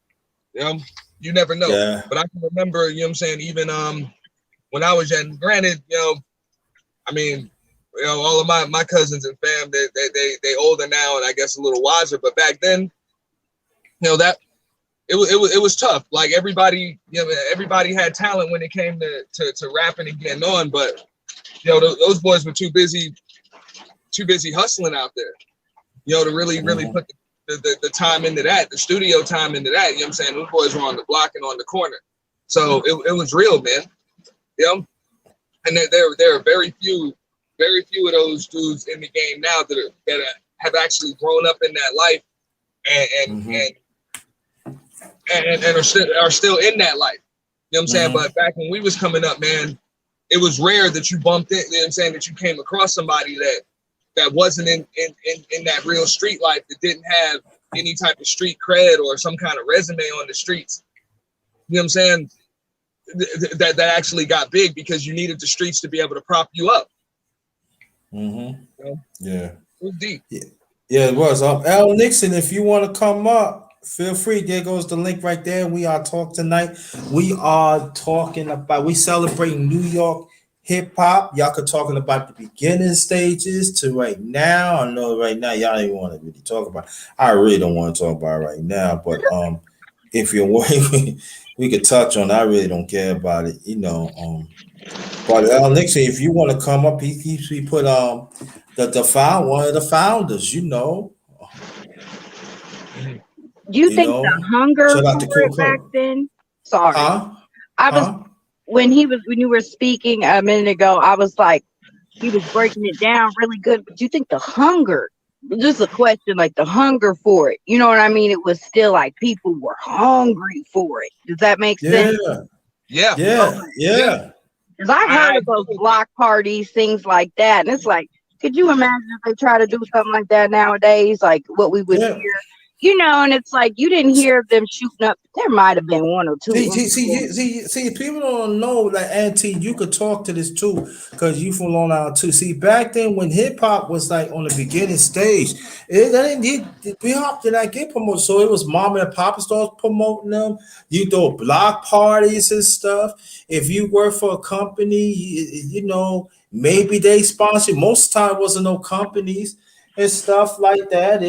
You know, you never know. Yeah. But I can remember, you know what I'm saying, even when I was young, granted, I mean, all of my cousins and fam, they older now and I guess a little wiser. But back then, that it was tough. Like everybody had talent when it came to rapping and getting on, but those boys were too busy hustling out there, to really Mhm. put the time into that, the studio time into that. You know what I'm saying? Those boys were on the block and on the corner. So it was real, man. And there are very few of those dudes in the game now that have actually grown up in that life and and Mhm. and and are still in that life. You know what I'm saying? Mhm. But back when we was coming up, man, it was rare that you bumped in, you know what I'm saying, that you came across somebody that wasn't in that real street life, that didn't have any type of street cred or some kind of resume on the streets. You know what I'm saying? That actually got big because you needed the streets to be able to prop you up. Mhm. You know? Yeah. It was deep. Yeah. Yeah, it was. Al Nixon, if you want to come up, feel free. There goes the link right there. We are talking tonight. We are talking about, we celebrating New York hip hop. Y'all could talking about the beginning stages to right now. I know right now y'all don't even want to really talk about it. I really don't want to talk about it right now, but if you're worried, we could touch on it. I really don't care about it, but Al Nixon, if you want to come up, he put one of the founders, Do you think the hunger shout out for to Cool it back Cool. then? Sorry. Huh? I was Huh? when you were speaking a minute ago, I was like, he was breaking it down really good. But do you think the hunger, just a question, like the hunger for it, you know what I mean? It was still like people were hungry for it. Does that make sense? Yeah, Yeah, yeah, Okay. yeah. yeah. Because I've I heard of those block parties, things like that. And it's like, could you imagine if they try to do something like that nowadays? Like what we would Yeah. hear? you know, and it's like you didn't hear them shooting up. There might have been one or two. See, people don't know like Auntie, you could talk to this too, because you from Long Island too. See, back then when hip hop was like on the beginning stage, hip hop did not get promoted. So it was mom and pop stores promoting them. You throw block parties and stuff. If you work for a company, you know, maybe they sponsor. Most of the time, it wasn't no companies and stuff like that.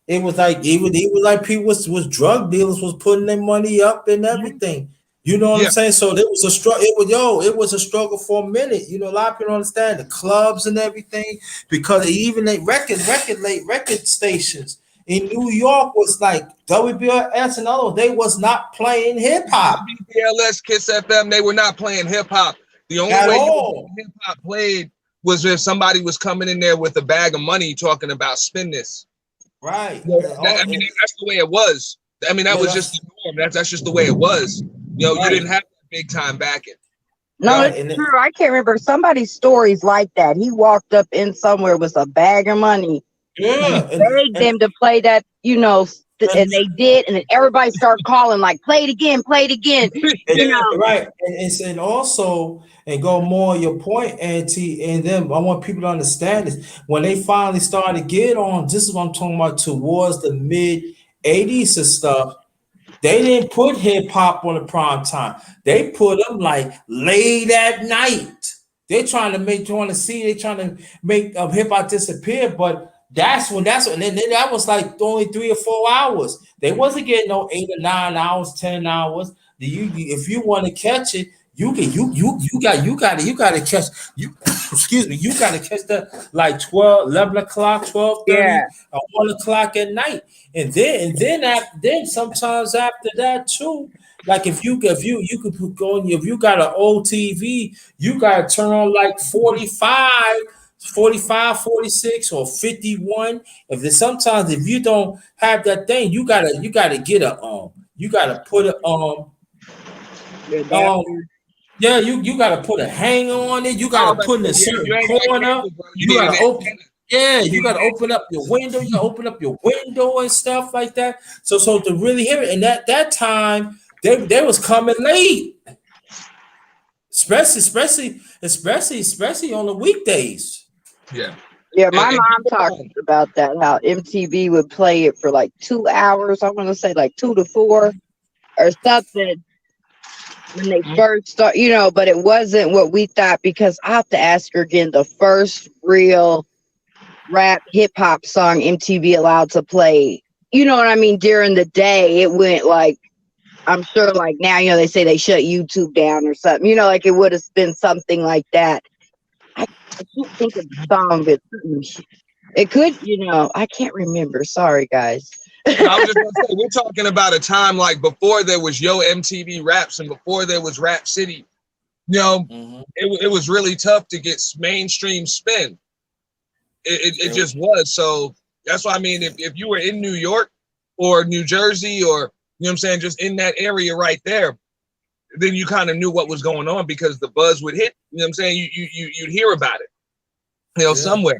It was like it was like people was drug dealers was putting their money up and everything. You know what I'm Yeah, saying? So there was a struggle. It was a struggle for a minute. You know, a lot of people don't understand the clubs and everything because even they record stations in New York was like WBLS and others. They was not playing hip hop BLS, Kiss FM, they were not playing hip hop. The only at way all. hip hop played was if somebody was coming in there with a bag of money talking about spin this. Right. I mean, that's the way it was. I mean, that was just the norm. That's just the way it was. You know, you didn't have that big time backing. No, it's true. I can't remember somebody's stories like that. He walked up in somewhere with a bag of money. Yeah, Begged them to play that, you know, and they did, and then everybody started calling like, "Play it again, play it again." You know, right, and also and go more on your point, Auntie, and then I want people to understand this. When they finally started get on, this is what I'm talking about towards the mid '80s and stuff. They didn't put hip hop on the prime time. They put them like late at night. They're trying to they're trying to make hip hop disappear, but and then that was like only 3 or 4 hours. They wasn't getting no 8 or 9 hours, 10 hours. If you want to catch it, you got to catch you. Excuse me, you got to catch that like 11 o'clock, 12:30, yeah, 1 o'clock at night, and then sometimes after that too. Like if you could go in, if you got an old TV, you got to turn on like 45, 46 or 51. If there's sometimes if you don't have that thing, you gotta get you gotta put it um yeah, you gotta put a hanger on it, you gotta put in a certain corner, you gotta open you gotta open up your window, you gotta open up your window and stuff like that. So to really hear it, and that time they was coming late, especially on the weekdays. Yeah. yeah. My mom talks about that, how MTV would play it for like 2 hours. I want to say like 2 to 4 or something when they first start, you know. But it wasn't what we thought, because I have to ask her again. The first real rap hip hop song MTV allowed to play, you know what I mean, during the day, it went like, I'm sure like now, you know, they say they shut YouTube down or something, you know, like it would have been something like that. I can't think of the song, but it could, you know, I can't remember. Sorry, guys. I was just gonna say, we're talking about a time like before there was Yo MTV Raps and before there was Rap City. You know, it was really tough to get mainstream spin. It just was. So that's why I mean, if you were in New York or New Jersey or, you know what I'm saying, just in that area right there, then you kind of knew what was going on because the buzz would hit. You know what I'm saying? You'd hear about it, you know, somewhere.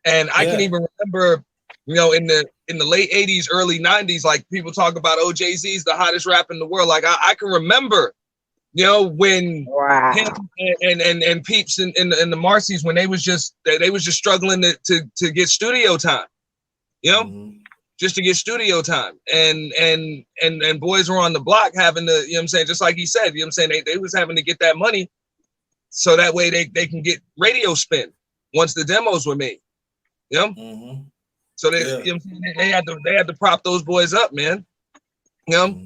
And I can even remember, you know, in the late 80s, early 90s, like people talk about, oh, Jay-Z's the hottest rap in the world. Like I can remember, you know, when him and Peeps and the Marcy's, when they was just struggling to get studio time, you know, just to get studio time, and boys were on the block having to, you know what I'm saying, just like he said, you know what I'm saying, they was having to get that money so that way they can get radio spin once the demos were made, you know. So they, you know, they had to prop those boys up, man, you know.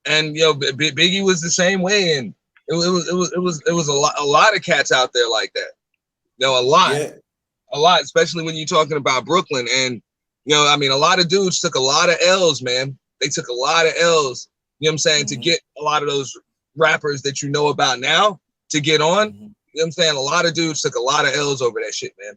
And you know, Biggie was the same way, and it was a lot of cats out there like that. You know, a lot, especially when you're talking about Brooklyn. And you know, I mean, a lot of dudes took a lot of L's, man. They took a lot of L's. You know what I'm saying, to get a lot of those rappers that you know about now to get on. You know what I'm saying? A lot of dudes took a lot of L's over that shit, man.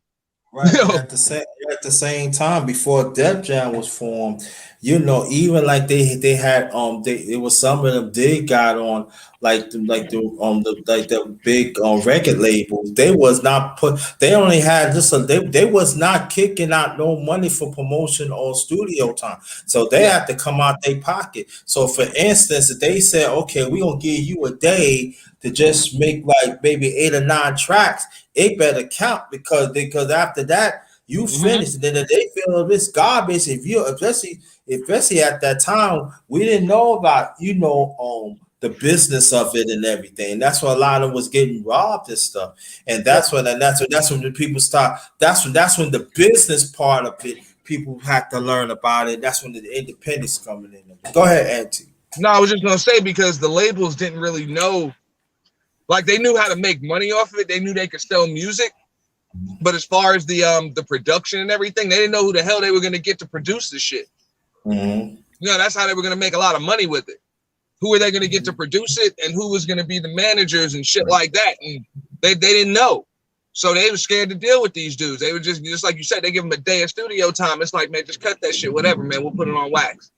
Right. At the same time, before Def Jam was formed, even like they had it was some of them did got on the big record labels. They was not put. They only had just they was not kicking out no money for promotion or studio time. So they Yeah. had to come out their pocket. So for instance, if they said, okay, we gonna give you a day to just make like maybe 8 or 9 tracks, it better count because after that you Hmm. finish. And then if they feel this garbage, if you especially at that time, we didn't know about the business of it and everything. That's why a lot of them was getting robbed and stuff. And Yeah. that's when the people start. That's when the business part of it people have to learn about it. That's when the independence coming in. Go ahead, Auntie. No, I was just gonna say because the labels didn't really know, like they knew how to make money off of it. They knew they could sell music, but as far as the production and everything, they didn't know who the hell they were gonna get to produce the shit. Mm-hmm. That's how they were gonna make a lot of money with it. Who were they gonna get to produce it, and who was gonna be the managers and shit like that? And they didn't know, so they were scared to deal with these dudes. They were just like you said, they give them a day of studio time. It's like, man, just cut that shit, whatever, man. We'll put it on wax.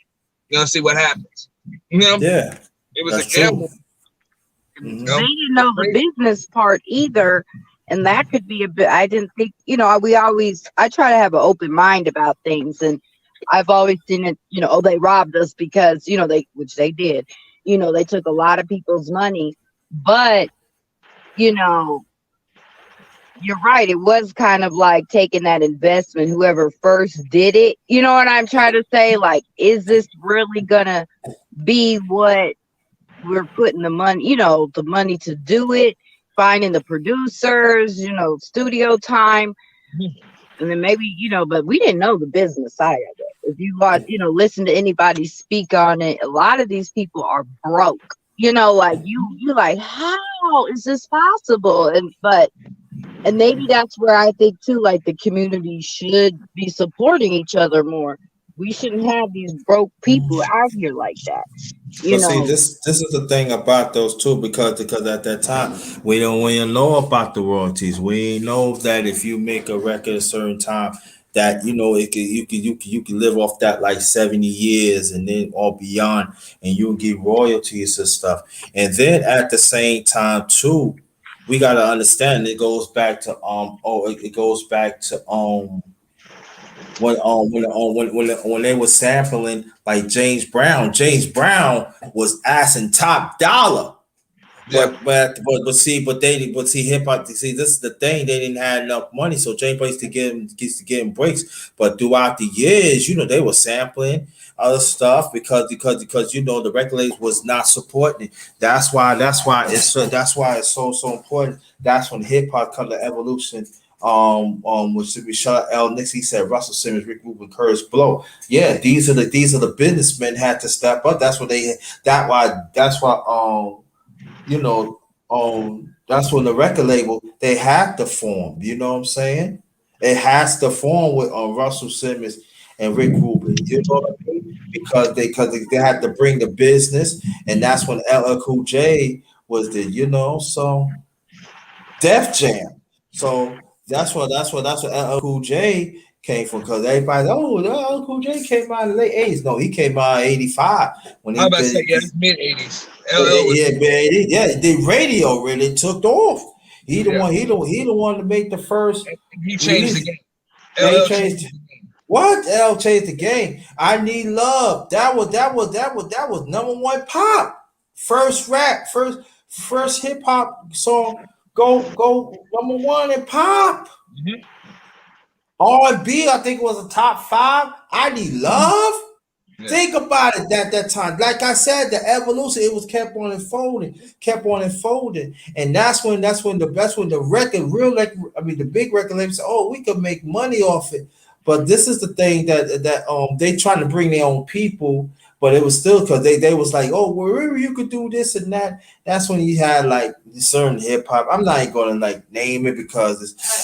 See what happens. Yeah, It was a that's true. gamble. They didn't know the business part either. And that could be a bit, I didn't think, I try to have an open mind about things. And I've always seen it, oh, they robbed us because, which they did, they took a lot of people's money. But, you know, you're right. It was kind of like taking that investment, whoever first did it. You know what I'm trying to say? Like, is this really going to be what we're putting the money, the money to do it, finding the producers, studio time. And then maybe, but we didn't know the business side of it. If you watch, listen to anybody speak on it, a lot of these people are broke. Like you like, how is this possible? And maybe that's where I think too, like the community should be supporting each other more. We shouldn't have these broke people out here like that. You But see, know, this is the thing about those two because at that time we don't know about the royalties. We know that if you make a record a certain time, that you can live off that like 70 years and then or beyond, and you'll get royalties and stuff. And then at the same time too, we gotta understand it goes back to it goes back to when they were sampling like James Brown. James Brown was asking top dollar. Yeah. But see hip hop. See, this is the thing. They didn't have enough money, so James Brown used to get him breaks. But throughout the years, they were sampling other stuff because the regulators was not supporting it. That's why it's so important. That's when hip hop come to evolution. Which we shot L. Nixie said Russell Simmons, Rick Rubin, Curtis Blow. Yeah, these are the businessmen had to step up. That's why that's when the record label they have to form. You know what I'm saying? It has to form with Russell Simmons and Rick Rubin. You know what I mean? Because they had to bring the business, and that's when LL Cool J was the so Def Jam. So that's what LL Cool J came from because everybody LL Cool J came out in the late 80s. No, he came out in 85 when I was he about to say, did yeah, he, it's mid 80s. yeah, LL was, yeah, man. Yeah, the radio really took off. He the yeah, one. He the one to make the first he changed the release. game. Yeah, he LL changed changed. the game. What? L changed the game. I need love. That was number one pop. First rap. First hip hop song. Go number one in pop. Mhm. R&B. I think it was a top five. I need love. Yeah. Think about it that time. Like I said, the evolution, it was kept on unfolding. And that's when the record, the big record labels said, oh, we could make money off it. But this is the thing that they trying to bring their own people, but it was still because they was like, oh, wherever you could do this and that. That's when you had like certain hip hop. I'm not even gonna like name it because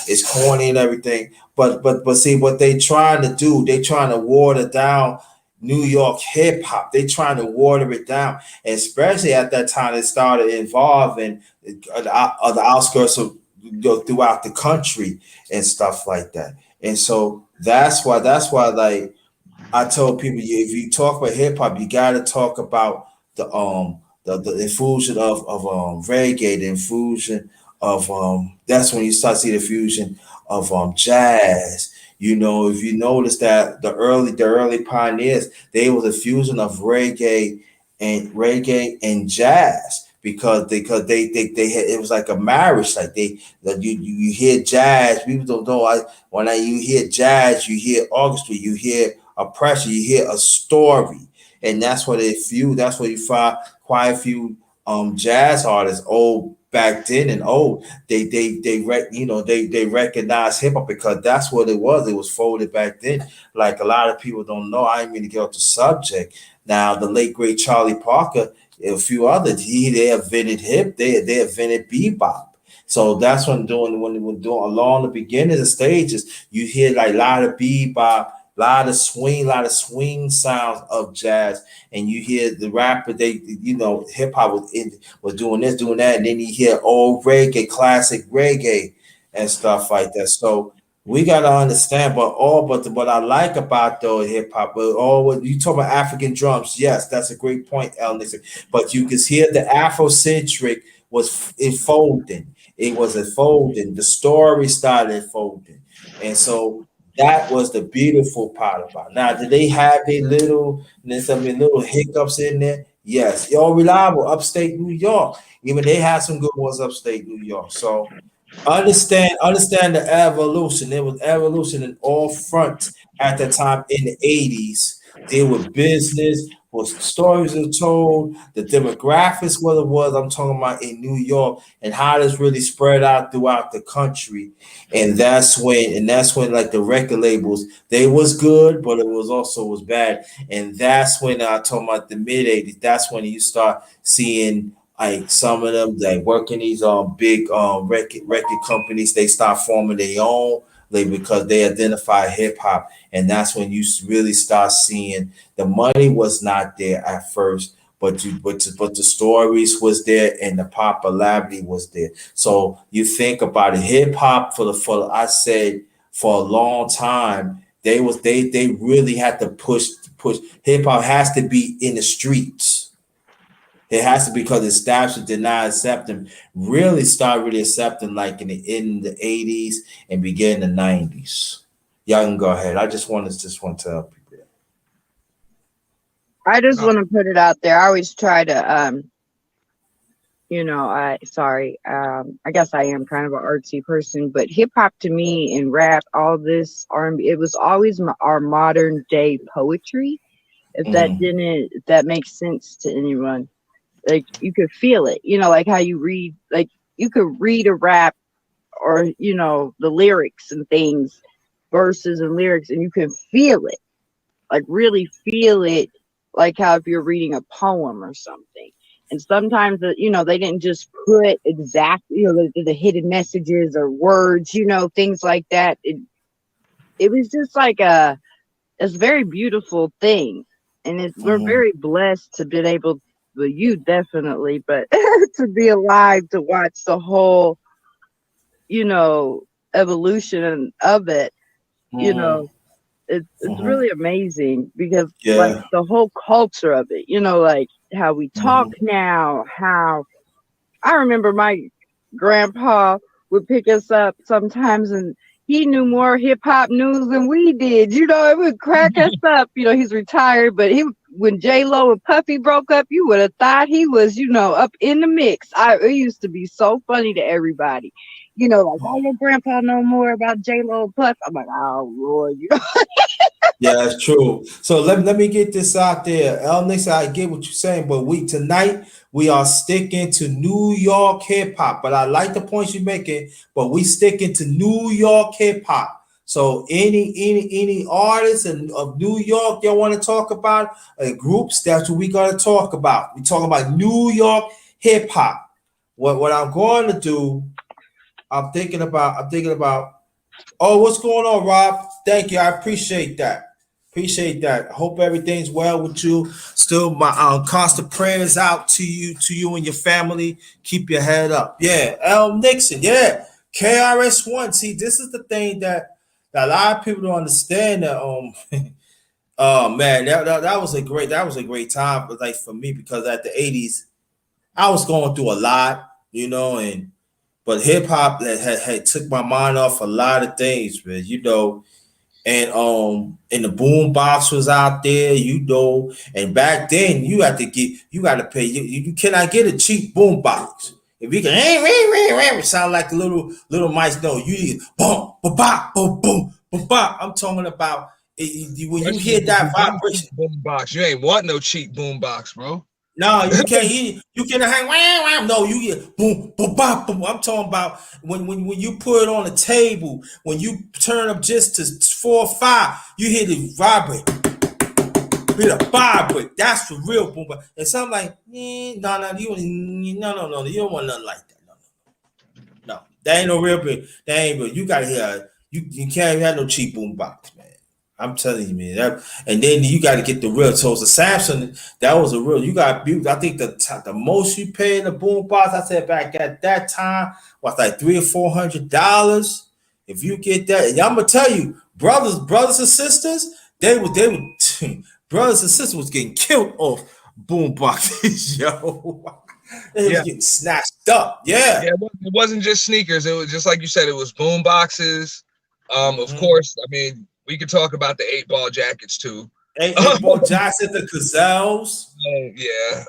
it's corny and everything. But see what they trying to do, they trying to water down New York hip hop. They trying to water it down, especially at that time it started involving the outskirts of throughout the country and stuff like that. And so that's why like I told people, if you talk about hip hop, you got to talk about the infusion of reggae, the infusion of that's when you start to see the fusion of jazz. You know, if you notice that the early pioneers, they was a fusion of reggae and jazz, because they had, it was like a marriage. Like you hear jazz, people don't know. You hear jazz, you hear orchestra, you hear a pressure, you hear a story, and that's what they feel. That's what you find quite a few jazz artists, old back then and old. They recognize hip hop because that's what it was. It was folded back then. Like a lot of people don't know. I didn't mean to get off the subject. Now the late great Charlie Parker, a few others, they invented they invented bebop. So that's when we're doing along the beginnings of stages, you hear like a lot of bebop, lot of swing sounds of jazz, and you hear the rapper. Hip hop was doing this, doing that, and then you hear old reggae, classic reggae, and stuff like that. So we gotta understand, but what I like about though hip hop, but all what you talk about African drums, yes, that's a great point, El Nixon. But you can hear the Afrocentric was enfolding. It was unfolding. The story started unfolding, and so that was the beautiful part about it. Now, did they have some little hiccups in there? Yes, all reliable. Upstate New York, even they had some good ones upstate New York. So understand the evolution. There was evolution in all fronts at the time in the 80s. There were business, was stories were told, the demographics, what it was. I'm talking about in New York and how this really spread out throughout the country. And that's when like the record labels, they was good, but it was also was bad. And that's when I talking about the mid 80s. That's when you start seeing like some of them like working these big record companies. They start forming their own label because they identify hip hop, and that's when you really start seeing the money was not there at first, but the stories was there and the popularity was there. So you think about it, hip hop for I said for a long time they really had to push. Hip hop has to be in the streets. It has to, because the establishment did not accept them. Really start really accepting like in the 80s and begin the 90s. Y'all can go ahead. I just want to tell people that. I just want to put it out there. I always try to I guess I am kind of an artsy person, but hip hop to me and rap, all this R&B, it was always our modern day poetry. Mm-hmm. If that makes sense to anyone, like you could feel it, like how you read, like you could read a rap or the lyrics and things, verses and lyrics, and you can feel it, like really feel it, like how if you're reading a poem or something. And sometimes they didn't just put exactly the hidden messages or words, things like that. It was just like it's a very beautiful thing, and we're Mm-hmm. very blessed to be able, well, you definitely, but to be alive to watch the whole you know evolution of it. you Mm-hmm. know it's Mm-hmm. really amazing, because like Yeah. the whole culture of it, like how we talk Mm-hmm. now, how I remember my grandpa would pick us up sometimes, and he knew more hip hop news than we did. It would crack us up. He's retired, but when J Lo and Puffy broke up, you would have thought he was, up in the mix. It used to be so funny to everybody. Like, oh, your grandpa know more about J Lo and Puff. I'm like, oh Lord, Yeah, that's true. So let me get this out there. El Nixon, I get what you're saying, but tonight we are sticking to New York hip hop. But I like the points you're making, but we sticking to New York hip hop. So any artists of New York y'all want to talk about, groups, that's what we gonna talk about. We talking about New York hip hop. What I'm going to do, I'm thinking about. Oh, what's going on, Rob? Thank you. I appreciate that. Appreciate that. Hope everything's well with you. Still, my constant prayers out to you and your family. Keep your head up. Yeah, L. Nixon. Yeah, KRS One. See, this is the thing that a lot of people don't understand. That Oh man, that was a great time, but like for me because at the '80s I was going through a lot, you know, and but hip hop that had took my mind off a lot of things, man, you know, and the boom box was out there, you know, and back then you got to pay you cannot get a cheap boom box. If you can sound like the little mice, no, you need boom, boom, boom, boom, boom, boom. I'm talking about when you Especially hear if that you got a vibration. cheap boom box. You ain't want no cheap boom box, bro. No, you can't hear. You can hang. Wham, wham. No, you get boom, boom, bop, boom. I'm talking about when you put it on the table. When you turn up just to 4 or 5, you hear the vibrate. Hear the vibrate. That's the real boom. And so I'm like, no, no, no, you don't want nothing like that. No, no, that ain't no real big. That ain't real. You gotta hear. You can't have no cheap boom box, man. I'm telling you, man. And then you got to get the real. So the Samsung, that was a real. You got. I think the most you pay in the boom box, I said back at that time was like $300 or $400. If you get that, and I'm gonna tell you, brothers and sisters, they would, brothers and sisters was getting killed off boom boxes, yo. They was Yeah. getting snatched up. Yeah. Yeah, it wasn't just sneakers. It was just like you said, it was boom boxes. Of Mm-hmm. course, I mean, we could talk about the 8-ball jackets too. Eight ball Jackson, the gazelles. Yeah.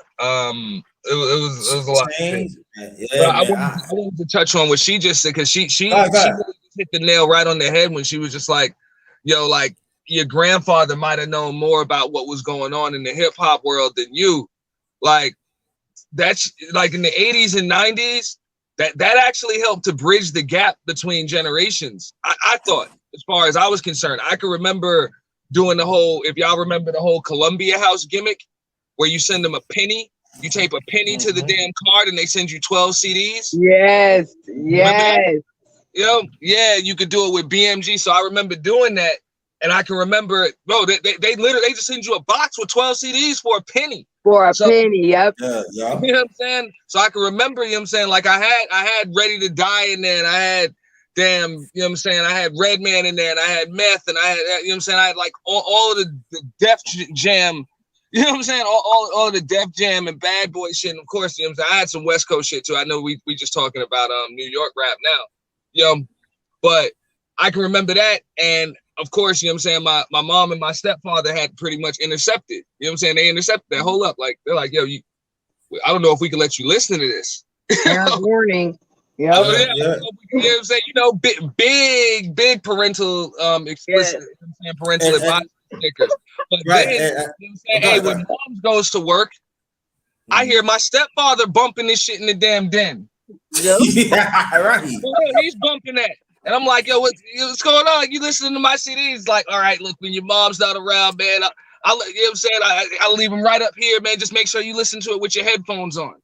It was a lot of shit. Change, man. But Yeah, man. I wanted to touch on what she just said because Go ahead, go she ahead. really just hit the nail right on the head when she was just like, yo, like your grandfather might have known more about what was going on in the hip hop world than you. Like that's like in the 80s and 90s, that actually helped to bridge the gap between generations. I thought, as far as I was concerned, I could remember doing the whole, if y'all remember the whole Columbia House gimmick, where you send them a penny, you tape a penny to the Mm-hmm. damn card, and they send you 12 CDs. Yes, Remember that? yes. Yeah, you could do it with BMG. So I remember doing that, and I can remember, bro, they literally they just send you a box with 12 CDs for a penny. For a So penny, yep. Yeah, yeah. you know what I'm saying? So I can remember, you know what I'm saying? Like I had Ready to Die in there, and I had damn, you know what I'm saying? I had Redman in there, and I had Meth, and I had, you know what I'm saying? I had like all of the Def Jam, you know what I'm saying? All the Def Jam and Bad Boy shit. And of course, you know what I'm saying? I had some West Coast shit too. I know we just talking about New York rap now. But I can remember that, and of course, you know what I'm saying, my mom and my stepfather had pretty much intercepted. You know what I'm saying? They intercepted that. Hold up, like they're like, yo, I don't know if we can let you listen to this. Parent warning. Oh Yep. yeah, Yeah. you know what I'm saying? You know, big parental explicit, you know what I'm saying, parental And, advice stickers. But right. then, you know what I'm saying, Go hey, ahead, go when ahead. mom goes to work, I hear my stepfather bumping this shit in the damn den. Yep. Yeah, right. He's bumping that. And I'm like, yo, what's going on? You listening to my CDs? Like, all right, look, when your mom's not around, man, I'll you know what I'm saying? I'll leave them right up here, man. Just make sure you listen to it with your headphones on.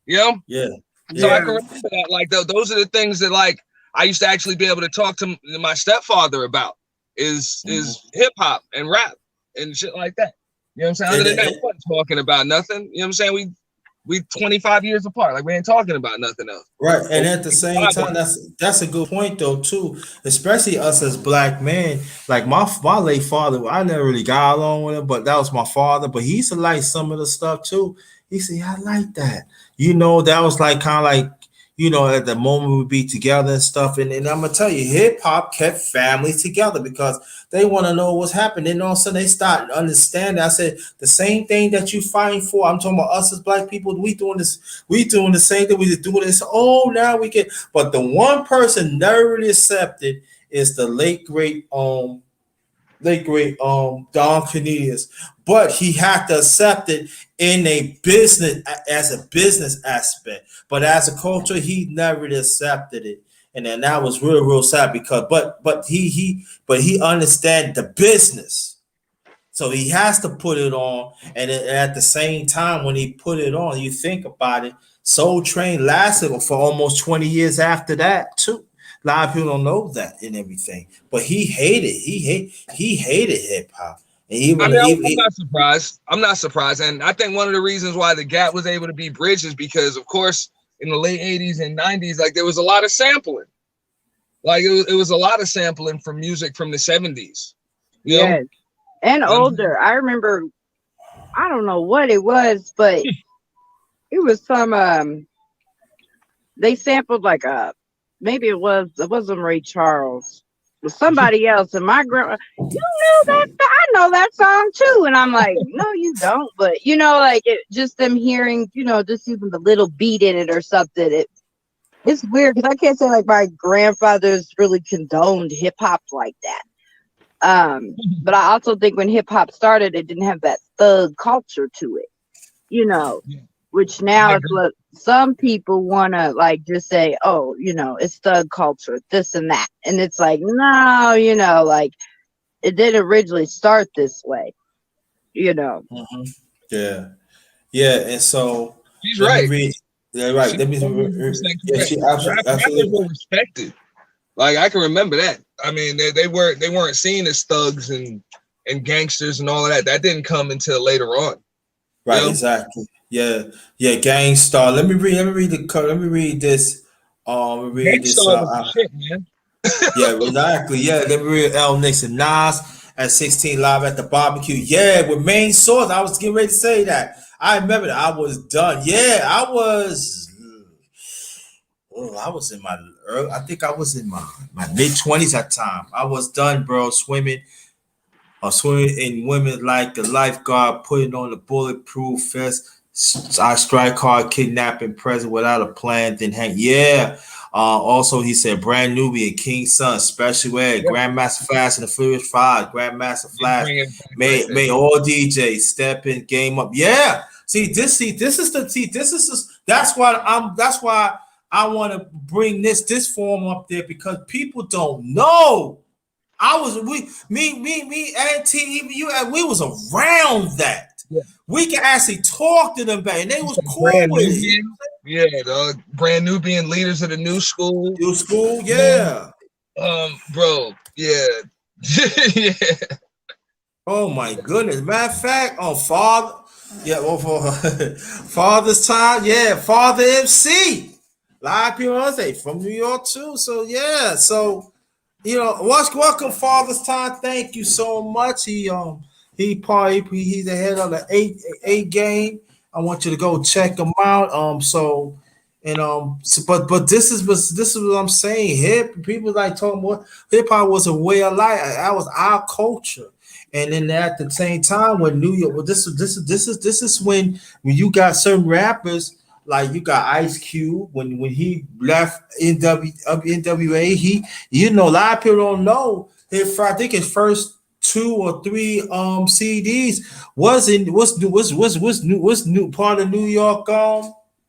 You know? Yeah. So I Yeah. can remember that. Like, those are the things that, like, I used to actually be able to talk to my stepfather about is hip hop and rap and shit like that. You know what I'm saying? Other than that, we wasn't talking about nothing. You know what I'm saying? We 25 years apart. Like, we ain't talking about nothing else. Right, and at the same time, Vibing. that's a good point though too. Especially us as black men. Like my late father, I never really got along with him, but that was my father. But he used to like some of the stuff too. He said, "Yeah, I like that." You know, that was like kind of like at the moment we'd be together and stuff. And I'm gonna tell you, hip hop kept families together because they want to know what's happening. And all of a sudden they start understanding. I said the same thing that you fighting for. I'm talking about us as black people. We doing this. We doing the same thing. We just doing this. Oh, now we get. But the one person never really accepted is the late great Don Cornelius, but he had to accept it in a business as a business aspect. But as a culture, he never accepted it, and then that was real sad because but he understand the business. So he has to put it on, and at the same time, when he put it on, you think about it. Soul Train lasted for almost 20 years after that too. A lot of people don't know that and everything, but he hated hip hop, and I mean, I'm not surprised. I'm not surprised. And I think one of the reasons why the gap was able to be bridged is because, of course, in the late 80s and 90s, like there was a lot of sampling. Like it was a lot of sampling from music from the 70s. You know? Yes. and You know what I'm saying? older. I remember, I don't know what it was, but it was some they sampled like a, maybe it wasn't Ray Charles, it was somebody else, and my grandma, you know that, I know that song too, and I'm like, no, you don't, but like it, just them hearing, just even the little beat in it or something. It's weird because I can't say like my grandfather's really condoned hip hop like that. But I also think when hip hop started, it didn't have that thug culture to it, you know, Yeah, which I now it's agree. what some people want to like just say, oh, it's thug culture, this and that. And it's like, no, like it didn't originally start this way, you know. Mhm. Yeah, yeah, and so She's let me right. read. Yeah, right. She's Let me. 100% Yeah, correct. she absolutely, Rappers absolutely. were respected. Like I can remember that. I mean, they weren't seen as thugs and gangsters and all of that. That didn't come until later on. You Right, know, exactly. Yeah, yeah. Gang Star. Let me read. Let me read the. Let me read this. Let me read this. Gangstar was the shit, man. Yeah, exactly. Yeah, let me read L Nixon Nas at 16 live at the barbecue. Yeah, with main source. I was getting ready to say that. I remember that. I was done. Yeah, I was. Oh, I was in my early. I think I was in my mid 20s at the time. I was done, bro. Swimming in women like the lifeguard, putting on the bulletproof vest. I strike hard, kidnapping present without a plan, then hang. Yeah. Also, he said brand newbie and King Son, special ed, Yep, Grandmaster Flash and the Furious Five, Grandmaster he's Flash, bringing it back right there. may all DJs step in, game up. Yeah. See, this is the see, this is that's why I want to bring this form up there because people don't know. I was me, Auntie, even you, and we was around that. Yeah, We can actually talk to them back, and they you was said cool brand with it. Nubian. Yeah, the brand Nubian leaders of the new school. New school, Man, yeah. bro, yeah, yeah, Oh my goodness. Matter of fact, on Father, yeah, well, for Father's time, yeah, Father MC. A lot of people want to say from New York too. So yeah, so welcome Father's time. Thank you so much. He's the head of the eight game. I want you to go check him out. But this is what I'm saying. Hip people like talking about hip hop was a way of life. That was our culture. And then at the same time, when New York, well, this is when you got certain rappers like you got Ice Cube when he left NWA, a lot of people don't know if I think his first two or three CDs was new part of New yeah.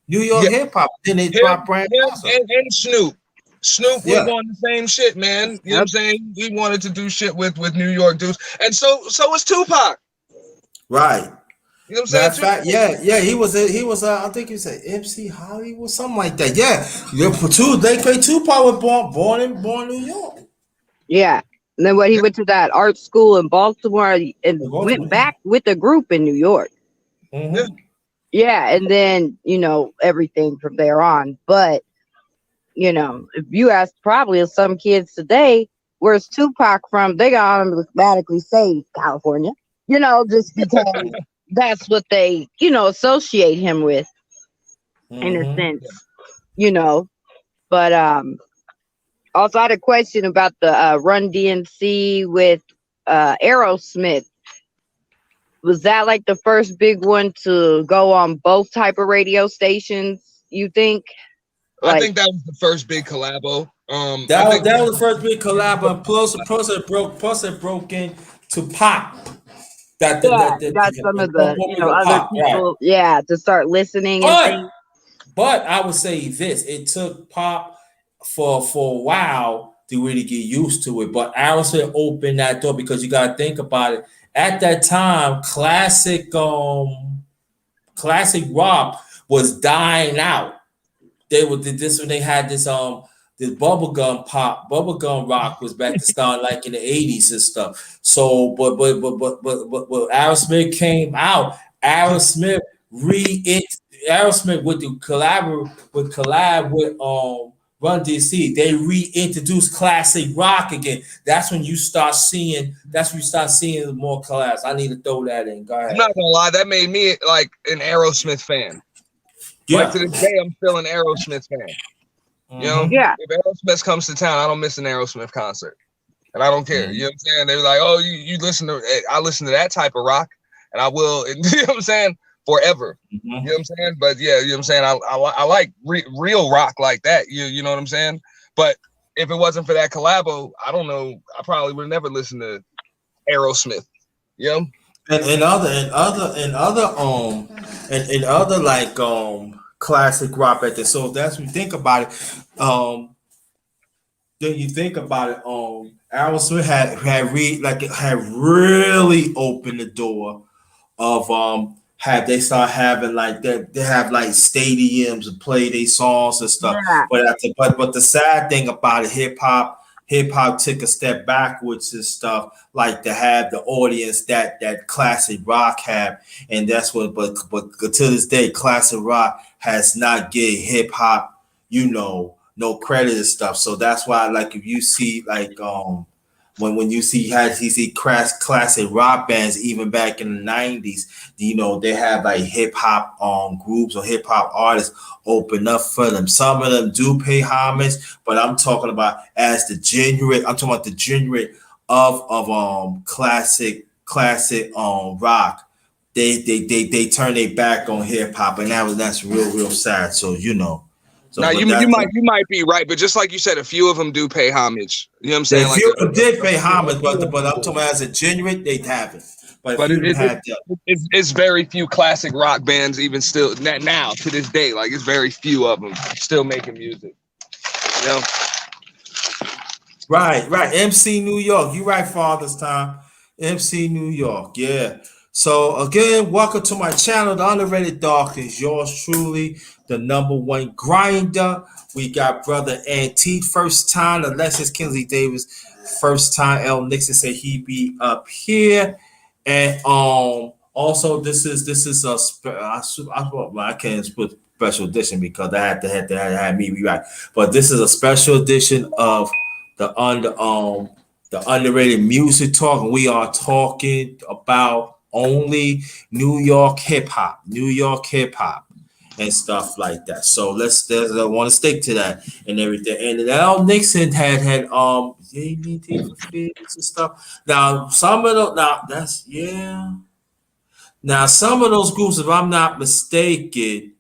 York hip hop. Then they Him, dropped Brand him, Casa. and Snoop. Snoop was Yeah, on the same shit, man. You know what Yep. I'm saying? He wanted to do shit with New York dudes, and so was Tupac. right. You know what I'm Matter saying? of fact, Tupac. yeah, I think he said MC Hollywood, something like that. Yeah, for two, they play Tupac was born in New York. Yeah. And then when he Yeah, went to that art school in Baltimore and went back with a group in New York. yeah. Mm-hmm. Yeah, and then everything from there on. But if you ask probably some kids today, where's Tupac from? They got automatically say California. Just because that's what they associate him with in a Mm-hmm. sense. You know, but also I had a question about the Run DMC with Aerosmith. Was that like the first big one to go on both type of radio stations? You think? I Like, think that was the first big collabo. I That was think that was the first big collab, and plus it broke into pop. yeah, got some of It broke the into other pop, right? people, yeah, to start listening and But things. but I would say this: it took pop for a while to really get used to it. But Aerosmith opened that door because you got to think about it. At that time, classic rock was dying out. They were this when they had this bubblegum rock was back to start like in the 80s and stuff. So but Aerosmith came out. Aerosmith re Aerosmith would collab with Run DC, they reintroduced classic rock again. That's when you start seeing. That's when you start seeing more collabs. I need to throw that in. Go I'm ahead. not gonna lie, that made me like an Aerosmith fan. Like Yeah. to this day, I'm still an Aerosmith fan. You know, Mhm. Yeah. if Aerosmith comes to town, I don't miss an Aerosmith concert, and I don't care. Mhm. You know what I'm saying? They're like, oh, you listen to, I listen to that type of rock, and I will. And, you know what I'm saying? Forever. You know Mhm. what I'm saying? But yeah, you know what I'm saying? I like real rock like that. You know what I'm saying? But if it wasn't for that collabo, I don't know. I probably would never listen to Aerosmith. You know? And other like classic rock back there. So that's when you think about it. Then you think about it. Aerosmith had really opened the door of have they start having like that, they have like stadiums and play their songs and stuff. Yeah. But the sad thing about it, hip hop took a step backwards and stuff, like to have the audience that classic rock had. And that's what but to this day classic rock has not given hip hop, no credit and stuff. So that's why, like, if you see like when you see classic rock bands even back in the 90s, they have like hip hop groups or hip hop artists open up for them. Some of them do pay homage, but I'm talking about the genre of classic rock. They turn their back on hip hop, and that's real sad. So Now but you that's might be right, but just like you said, a few of them do pay homage. You know what I'm they saying? Like few of them did pay a homage, few but of them I'm do. talking about as a genre, they haven't. But a But few of them had it's very few classic rock bands even still now to this day. Like it's very few of them still making music. You know? Right. MC New York. You right, Father's Time. MC New York. Yeah. So again, welcome to my channel, The Underrated Darkness. Yours truly, the number one grinder. We got brother Antique first time, Alexis Kinsley Davis first time. L Nixon said he be up here, and also this is I can't put special edition because I had to have me rewrite, but this is a special edition of the underrated music talk, and we are talking about only New York hip hop, and stuff like that. So I want to stick to that and everything. And Al Nixon had JBT for Fears and stuff. Now some of the now that's yeah. Now some of those groups, if I'm not mistaken,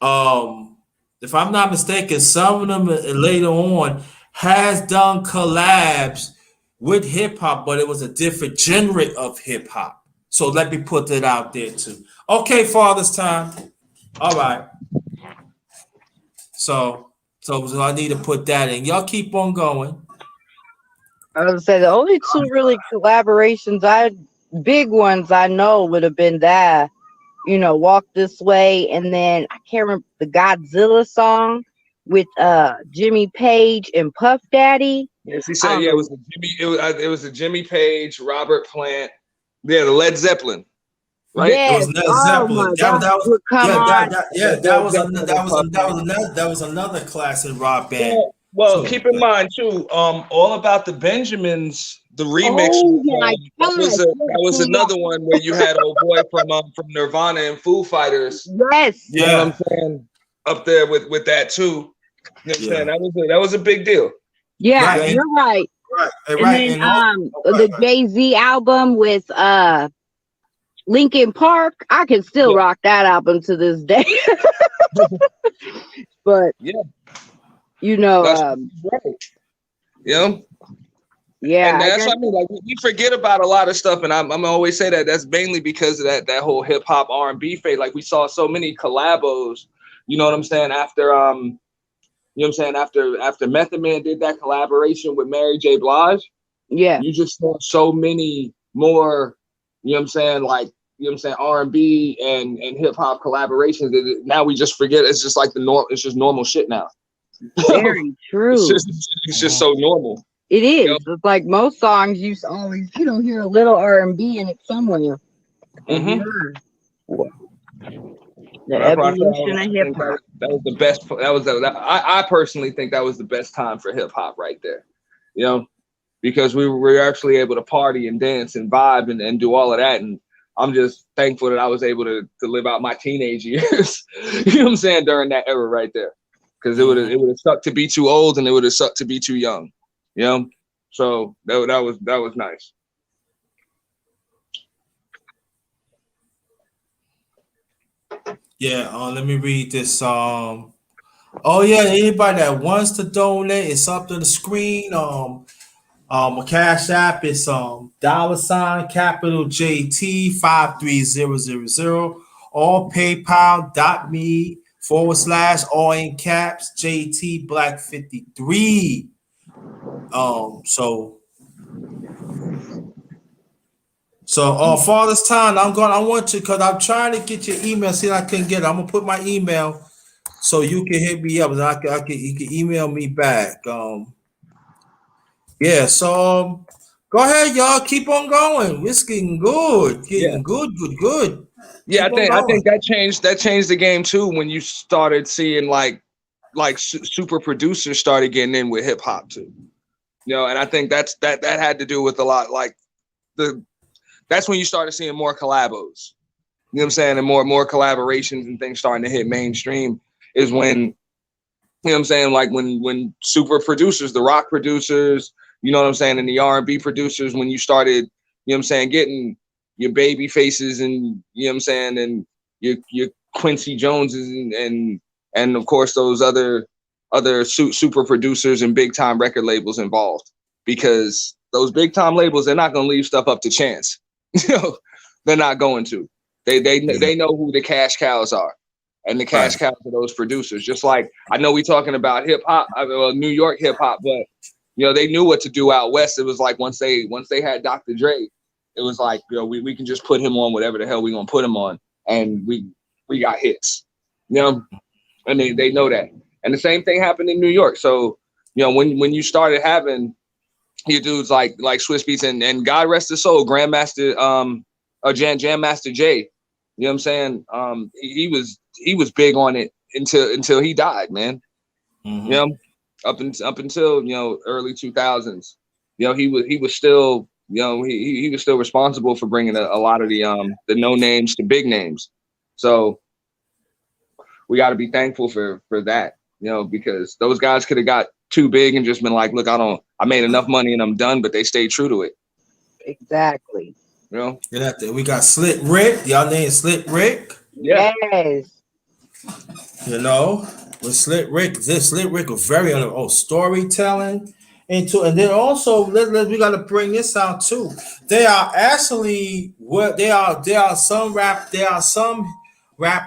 um, if I'm not mistaken, some of them later on has done collabs with hip hop, but it was a different genre of hip hop. So let me put that out there too. Okay, Father's Time. All right. So I need to put that in. Y'all keep on going. I was gonna say the only two really collaborations big ones I know would have been that, Walk This Way, and then I can't remember the Godzilla song with Jimmy Page and Puff Daddy. Yes, he said, yeah, it was a Jimmy Page, Robert Plant, yeah, the Led Zeppelin, right? It Yes. was Led Oh Zeppelin. my God. Come on. That was another classic rock band Well, too. keep in mind too, All About the Benjamins, the remix Oh was, my gosh. that was another one where you had old boy from Nirvana and Foo Fighters. Yes. You know what I'm Yeah. saying? Up there with that too. You know what I'm Yeah. saying? That was a big deal. Yeah, Right. you're right. And And then the Jay-Z album with Linkin Park, I can still rock that album to this day. But yeah, right. Yeah. Yeah. And that's what I mean. Like we forget about a lot of stuff, and I'm always say that that's mainly because of that whole hip hop R&B phase. Like we saw so many collabos. You know what I'm saying? After you know what I'm saying? After Method Man did that collaboration with Mary J. Blige, Yeah. you just saw so many more, you know what I'm saying, like, you know what I'm saying, R&B and hip hop collaborations. Now we just forget it's just like it's just normal shit now. Very true. It's just so normal. It is. It's like most songs you always, hear a little R&B in it somewhere. Mm-hmm. The That's why I said evolution of I hip think hop. that was the best. I personally think that was the best time for hip hop right there. You know, because we were actually able to party and dance and vibe and do all of that. And I'm just thankful that I was able to live out my teenage years. You know what I'm saying, during that era right there, because it would have sucked to be too old and it would have sucked to be too young. You know, so that was nice. Yeah, let me read this. Oh yeah, anybody that wants to donate, it's up to the screen. A cash app is $ capital JT 53000 or PayPal.me/ all in caps JT Black 53. Father's time. I want you because I'm trying to get your email. See, I couldn't get it. I'm gonna put my email so you can hit me up and you can email me back. Yeah, go ahead, y'all. Keep on going. It's getting good. Yeah, Getting good, good, good. yeah. Keep on I going. think that changed the game too when you started seeing like super producers started getting in with hip hop too. You know, and I think that had to do with a lot like the that's when you started seeing more collabos. You know what I'm saying? And more collaborations and things starting to hit mainstream is when, you know what I'm saying, like when super producers, the rock producers, you know what I'm saying, and the R&B producers, when you started, you know what I'm saying, getting your baby faces and, you know what I'm saying, and your Quincy Joneses and of course those other super producers and big time record labels involved, because those big time labels, they're not going to leave stuff up to chance. You know, they're not going to. They know who the cash cows are, and the cash Right. cows are those producers. Just like I know we talking about hip hop, well, New York hip hop, but you know they knew what to do out west. It was like once they had Dr. Dre, it was like, you know, we can just put him on whatever the hell we gonna put him on, and we got hits, you know, and they know that. And the same thing happened in New York. So you know when you started having your dudes like Swiss Beats and God rest his soul, Grandmaster Jam Master Jay. You know what I'm saying? He was big on it until he died, man. Mm-hmm. You know, up until you know early 2000s. You know, he was still, you know, he was still responsible for bringing a lot of the no names to big names. So we got to be thankful for that, you know, because those guys could have got too big and just been like, look, I made enough money and I'm done, but they stayed true to it. Exactly. You know? We got Slick Rick. Y'all name Slick Rick. Yeah. Yes. You know, with Slick Rick, this Slick Rick was very on storytelling and then also we got to bring this out too. They are actually what there are some rap,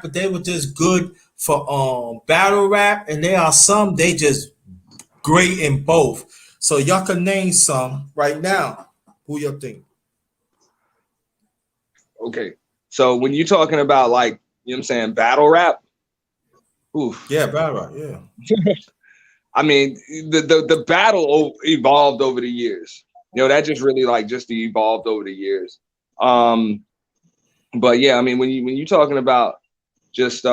but they were just good for battle rap, and there are some they just great in both. So y'all can name some right now. Who you think? Okay. So when you're talking about like, you know what I'm saying, battle rap, oof. Yeah, battle rap. Yeah. I mean, the battle evolved over the years. You know, that just really like just evolved over the years. But yeah, I mean, when you talking about just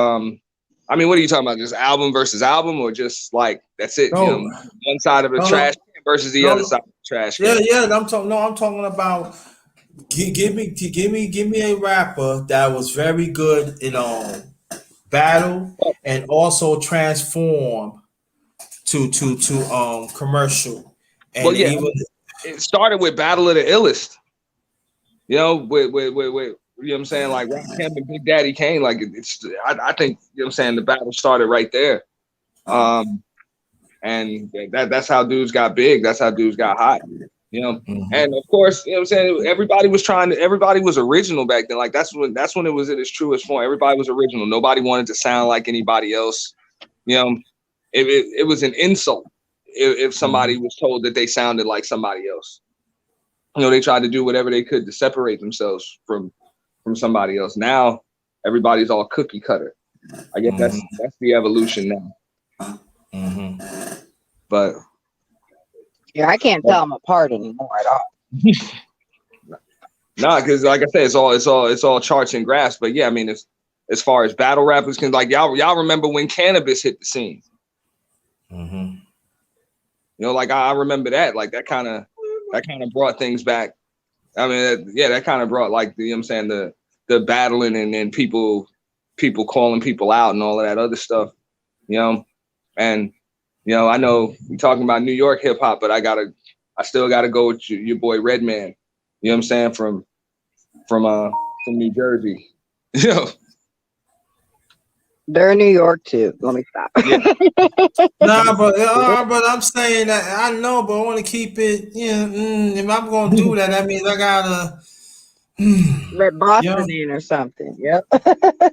I mean, what are you talking about? Just album versus album, or just like that's it? You No, know, one side of a no, trash no, can versus the other no. side of the trash Yeah, can. yeah. I'm talking. No, I'm talking about. Give me a rapper that was very good in battle and also transform to commercial Well, and yeah, I even mean, it started with Battle of the Illest. You know, with you know what I'm saying, like Rakim and Big Daddy Kane. Like I think, you know what I'm saying, the battle started right there. And that's how dudes got big. That's how dudes got hot. You know, and of course, you know what I'm saying, everybody was original back then. Like that's when it was at its truest form. Everybody was original. Nobody wanted to sound like anybody else. You know, it was an insult if somebody was told that they sounded like somebody else. You know, they tried to do whatever they could to separate themselves from somebody else. Now everybody's all cookie cutter. I guess that's the evolution now. But Yeah, I can't tell them apart anymore at all. nah, because like I said, it's all charts and graphs. But yeah, I mean, as far as battle rappers can, like y'all remember when Cannabis hit the scene. Mm-hmm. You know, like I remember that. Like that kind of brought things back. I mean, yeah, that kind of brought like you know what I'm saying, the battling and then people calling people out and all of that other stuff. You know, and you know, I know we're talking about New York hip hop, but I still gotta go with your boy Redman. You know what I'm saying, from New Jersey. You know. They're in New York too. Let me stop. Yeah. but I'm saying that I know, but I want to keep it. Yeah, if I'm gonna do that, that means I gotta. Let Yeah, Boston in or something. Yep.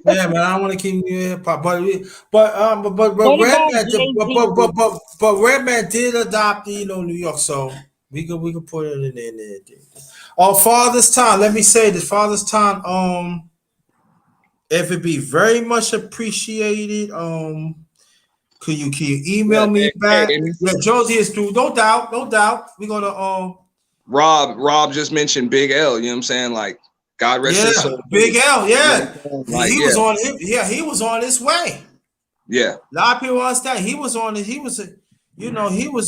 yeah, man. I want to keep hip hop, but What about Redman, Jay-Z? but Redman did adopt, New York, so we could put it in there. Oh, Father's Time. Let me say this, Father's Time. If it be very much appreciated, can you email me back? And Yeah, Josie is through. No doubt, no doubt. We're gonna Rob just mentioned Big L. You know what I'm saying? Like, God rest yeah, his soul. Big L. Yeah, You know he, like, he was on. He was on his way. yeah. A lot of people understand he was on it. He was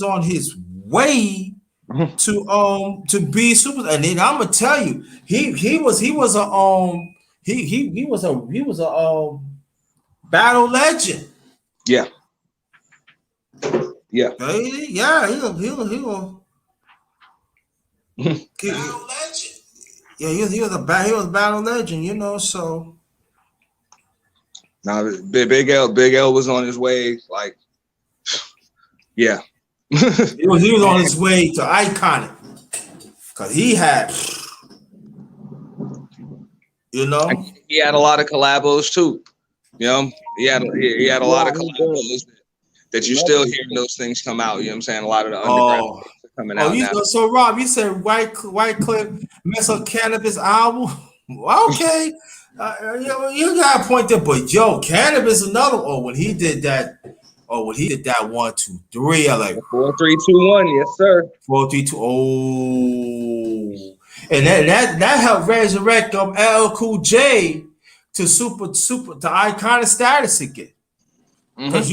on his way to be super. And then I'm gonna tell you, he was a battle legend. Yeah. Yeah. Yeah, he'll battle legend. Yeah, he was a battle legend. So Now Big L was on his way. Like, yeah. he was on his way to iconic because he had, And he had a lot of collabos too. You know, he had a lot of collabos that you're still hearing those things come out. You know what I'm saying? A lot of the underground things are coming out now. So Rob, you said White Cliff mess up Cannabis album. Okay, you got a point there, but Cannabis another. When he did that. When he did that 1, 2, 3, I like 4, 3, 2, 1. Yes, sir. 4, 3, 2. Oh, and that helped resurrect LL Cool J to super to iconic status again. Because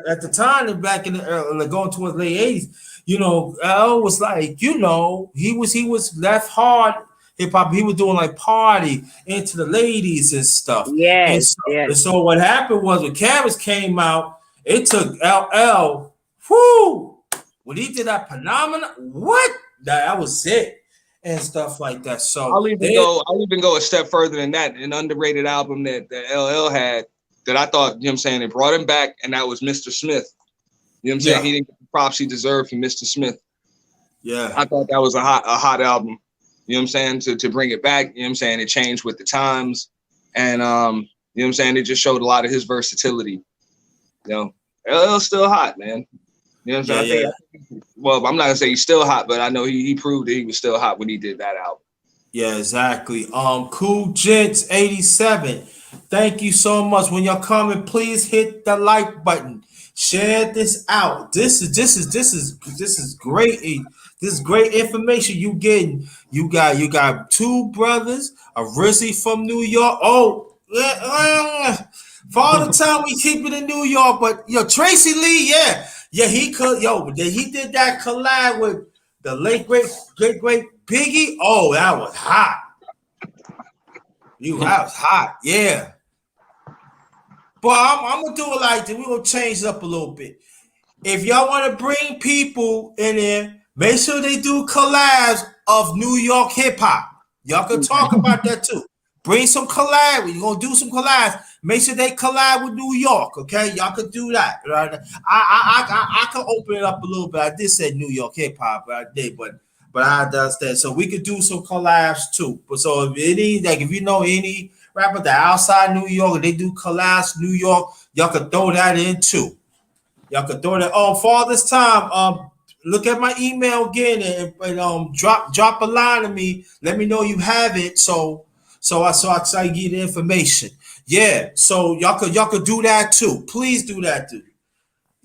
at the time, back in the going towards late '80s, L was like, he was left hard hip hop. He was doing like party into the ladies and stuff. And Yes, so, yes. and so what happened was when Canvas came out, it took LL. Whoo! When he did that Phenomena, what? That was it and stuff like that. So I'll even go a step further than that. An underrated album that LL had that I thought, you know what I'm saying, it brought him back, and that was Mr. Smith. You know what I'm saying? He didn't get the props he deserved from Mr. Smith. Yeah. I thought that was a hot album. You know what I'm saying? To bring it back, you know what I'm saying? It changed with the times. And you know what I'm saying? It just showed a lot of his versatility. LL's still hot, man. You know what I'm saying? Well, I'm not gonna say he's still hot, but I know he proved that he was still hot when he did that album. Yeah, exactly. Cool Gents 87. Thank you so much. When y'all coming, please hit the like button. Share this out. This is great. This is great information you getting. You got two brothers, a Rizzy from New York. Oh, for all the time we keep it in New York, but Tracy Lee, yeah, he could. He did that collab with the late great Biggie. Oh, that was hot. That was hot. Yeah. But I'm gonna do it like this. We're gonna change it up a little bit. If y'all want to bring people in there, make sure they do collabs of New York hip hop. Y'all can talk about that too. Bring some collab. You're gonna do some collabs. Make sure they collab with New York. Okay, y'all can do that. Right? I can open it up a little bit. I did say New York hip hop, but I did, but I understand. So we could do some collabs too. But so if you know any rapper that outside New York, they do collabs New York, y'all could throw that in too. Y'all could throw that. For this time, look at my email again and drop a line to me. Let me know you have it. So I give you the information. Yeah. So y'all could do that too. Please do that too.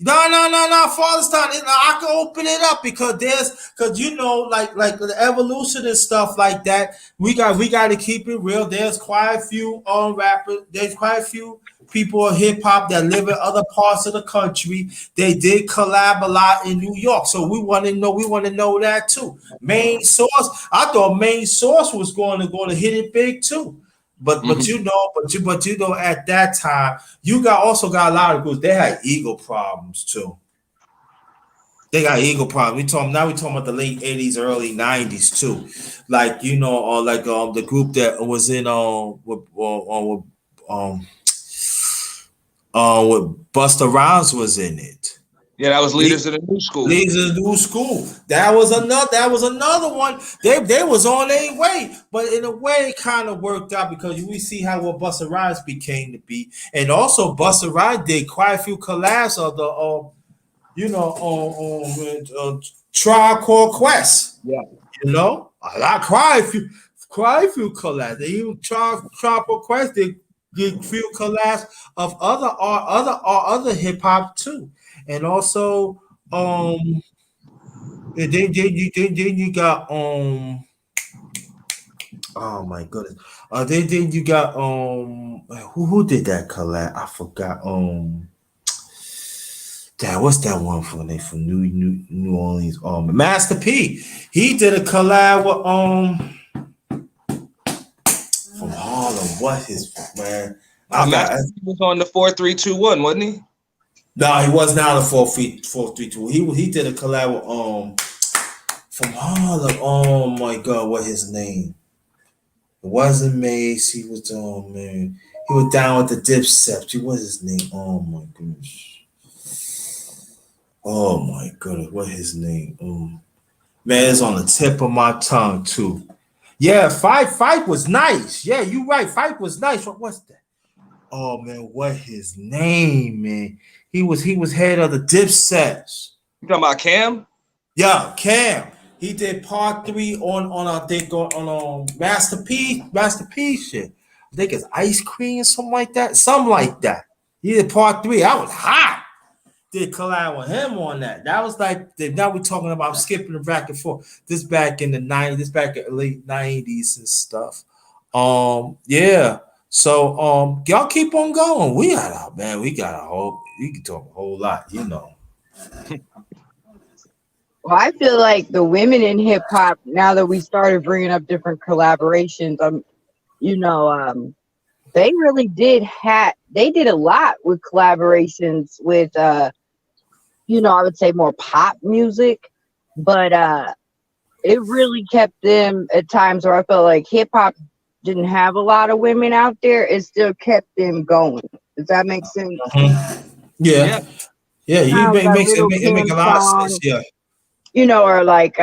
No. Father's time. I can open it up because you know, like the evolution and stuff like that. We got to keep it real. There's quite a few rappers. There's quite a few people in hip hop that live in other parts of the country. They did collab a lot in New York, so we want to know. We want to know that too. Main Source. I thought Main Source was going to hit it big too. But you know, but you know, at that time, you also got a lot of groups. They had ego problems too. They got ego problems. We talking about the late '80s, early '90s too. Like you know, or like the group that was in um with Busta Rhymes was in it. Yeah, that was Leaders of the New School. Leaders of the New School. That was another one. They was on their way, but in a way, it kind of worked out because we see how what Busta Rhymes became to be, and also Busta Rhymes did quite a few collabs of the Tribe Called Quest. Yeah. You know, I like quite a few collabs. They even Tribe Called Quest did few collabs of other hip hop too. And also, then you got oh my goodness, then you got who did that collab? I forgot. What's that one from New Orleans? Master P. He did a collab with from Harlem. What his man? He was on the 4-3-2-1, wasn't he? No, he was not a 4-3-2. He did a collab with from Harlem. Oh my God, what his name? It wasn't Mace. He was man. He was down with the Dipset. What's his name? Oh my goodness. Oh my goodness, what his name? Man, it's on the tip of my tongue too. Yeah, Fight was nice. Yeah, you right. Fight was nice. What's that? Oh man, what his name, man? He was head of the Dipsets. You talking about Cam? Yeah, Cam. He did part 3 on I think on Master P shit. I think it's Ice Cream or something like that. Something like that. He did part 3. I was hot. Did collab with him on that. That was like now we're talking about skipping the back and forth. This back in the 90s, this back in the late 90s and stuff. Yeah. So y'all keep on going. We can talk a whole lot, you know. Well, I feel like the women in hip hop, now that we started bringing up different collaborations, they really did they did a lot with collaborations with I would say more pop music, but it really kept them at times where I felt like hip hop didn't have a lot of women out there. It still kept them going. Does that make sense? Yeah. It make a lot of sense. Yeah. Or like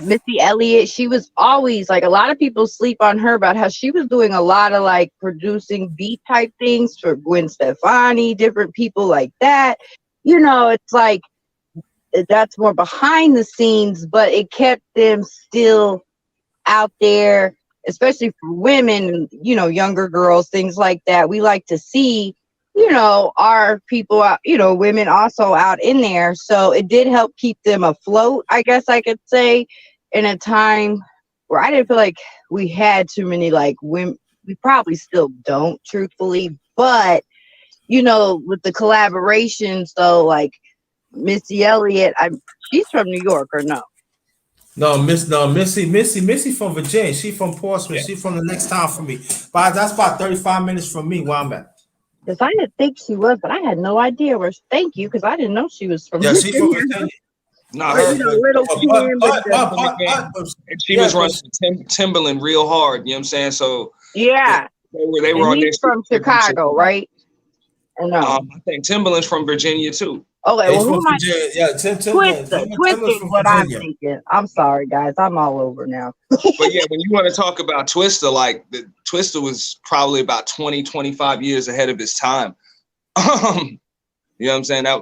Missy Elliott, she was always like, a lot of people sleep on her about how she was doing a lot of like producing beat type things for Gwen Stefani, different people like that. It's like that's more behind the scenes, but it kept them still out there, especially for women, younger girls, things like that. We like to see our people out, women also out in there. So it did help keep them afloat, I guess I could say, in a time where I didn't feel like we had too many like women. We probably still don't, truthfully, but with the collaborations though, like Missy Elliott, she's from New York or no? Missy from Virginia. She from Portsmouth. Yeah. She from the next town from me. But that's about 35 minutes from me where I'm at. Because I didn't think she was, but I had no idea where. Thank you, because I didn't know she was from. Yeah, she's from Virginia. No, she was running Timberland real hard. You know what I'm saying? So yeah, they were on this from Chicago, right? Or no? I think Timberland's from Virginia too. Okay, well, who am I? Yeah, Twisted what I'm thinking. I'm sorry, guys. I'm all over now. But yeah, when you want to talk about Twister, like Twister was probably about 20, 25 years ahead of his time. You know what I'm saying? That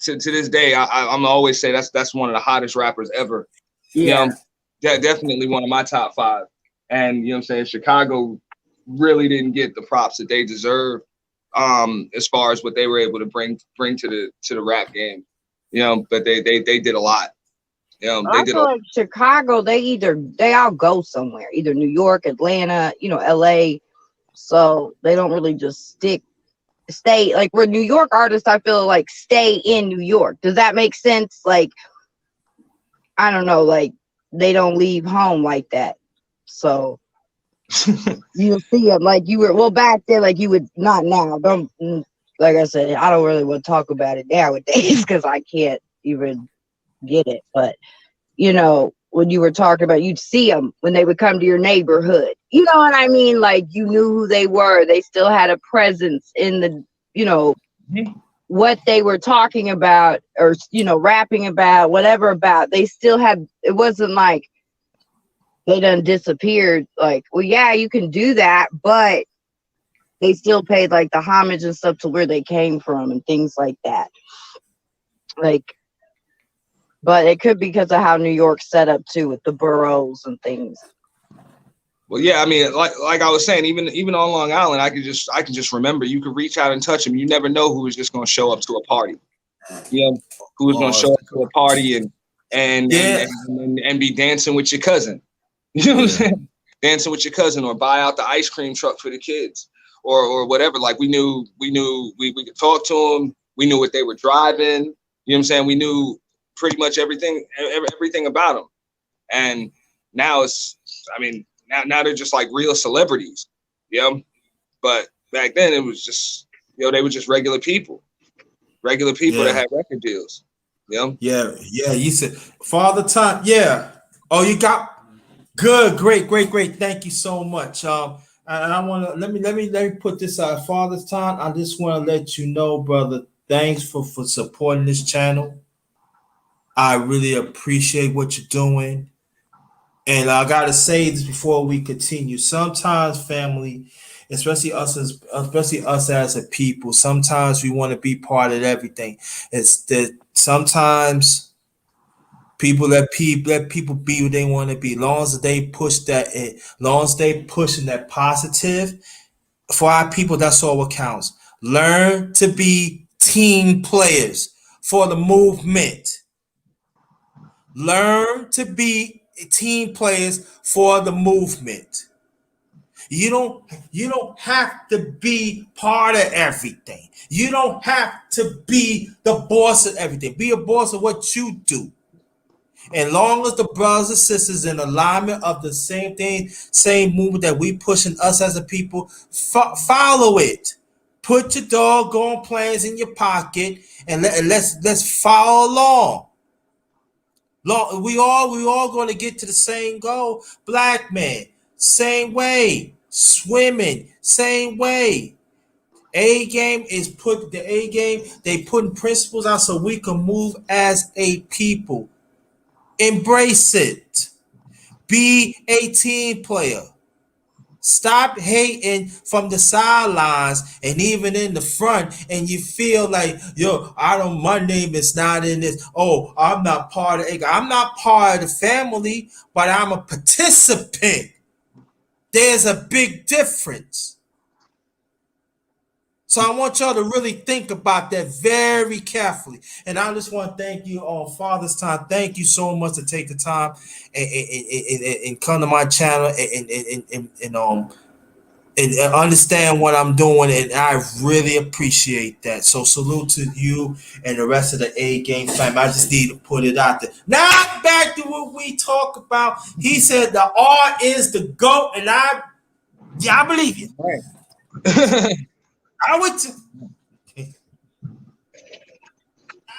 to this day, I'm always say that's one of the hottest rappers ever. Yeah, definitely one of my top 5. And you know what I'm saying? Chicago really didn't get the props that they deserve. as far as what they were able to bring to the rap game, you know. But they did a lot. You know, I feel like Chicago, they all go somewhere, either New York, Atlanta, you know, LA. So they don't really just stay like we're New York artists. I feel like stay in New York. Does that make sense? Like, I don't know, like they don't leave home like that. So you'll see them like you were, well, back then, like you would not now. Don't, like I said, I don't really want to talk about it nowadays because I can't even get it. But you know, when you were talking about, you'd see them when they would come to your neighborhood. You know what I mean? Like you knew who they were. They still had a presence in the, you know, what they were talking about or, you know, rapping about, whatever about. They still had, it wasn't like they done disappeared. Like, well, yeah, you can do that, but they still paid like the homage and stuff to where they came from and things like that. Like, but it could be because of how New York's set up too, with the boroughs and things. Well, yeah, I mean, like I was saying, even on Long Island, I can just remember you could reach out and touch them. You never know who is just going to show up to a party. You know, who is going to show up to a party and be dancing with your cousin. You know what I'm saying? Dancing with your cousin, or buy out the ice cream truck for the kids, or whatever. Like we could talk to them. We knew what they were driving. You know what I'm saying? We knew pretty much everything about them. And now now they're just like real celebrities, you know. But back then it was just, you know, they were just regular people that had record deals, you know. Yeah. You said Father Time. Yeah. Oh, you got good, great. Thank you so much. And I want to let me put this out. Father Time, I just want to let you know, brother. Thanks for supporting this channel. I really appreciate what you're doing. And I gotta say this before we continue. Sometimes, family, especially us as a people, sometimes we want to be part of everything. It's that sometimes people let people be what they want to be. Long as they push that, long as they pushing that positive for our people, that's all what counts. Learn to be team players for the movement. Learn to be team players for the movement. You don't have to be part of everything. You don't have to be the boss of everything. Be a boss of what you do. And long as the brothers and sisters in alignment of the same thing, same movement that we pushing us as a people, follow it. Put your doggone plans in your pocket and let's follow along. We all going to get to the same goal. Black man, same way. Swimming, same way. A game. They putting principles out so we can move as a people. Embrace it. Be a team player. Stop hating from the sidelines and even in the front, and you feel like, yo, my name is not in this. Oh, I'm not part of it. I'm not part of the family, but I'm a participant. There's a big difference. So I want y'all to really think about that very carefully. And I just want to thank you on Father's Time. Thank you so much to take the time and come to my channel and understand what I'm doing. And I really appreciate that. So salute to you and the rest of the A Game fam. I just need to put it out there. Now back to what we talk about. He said the R is the GOAT, and I believe you. Right. I would.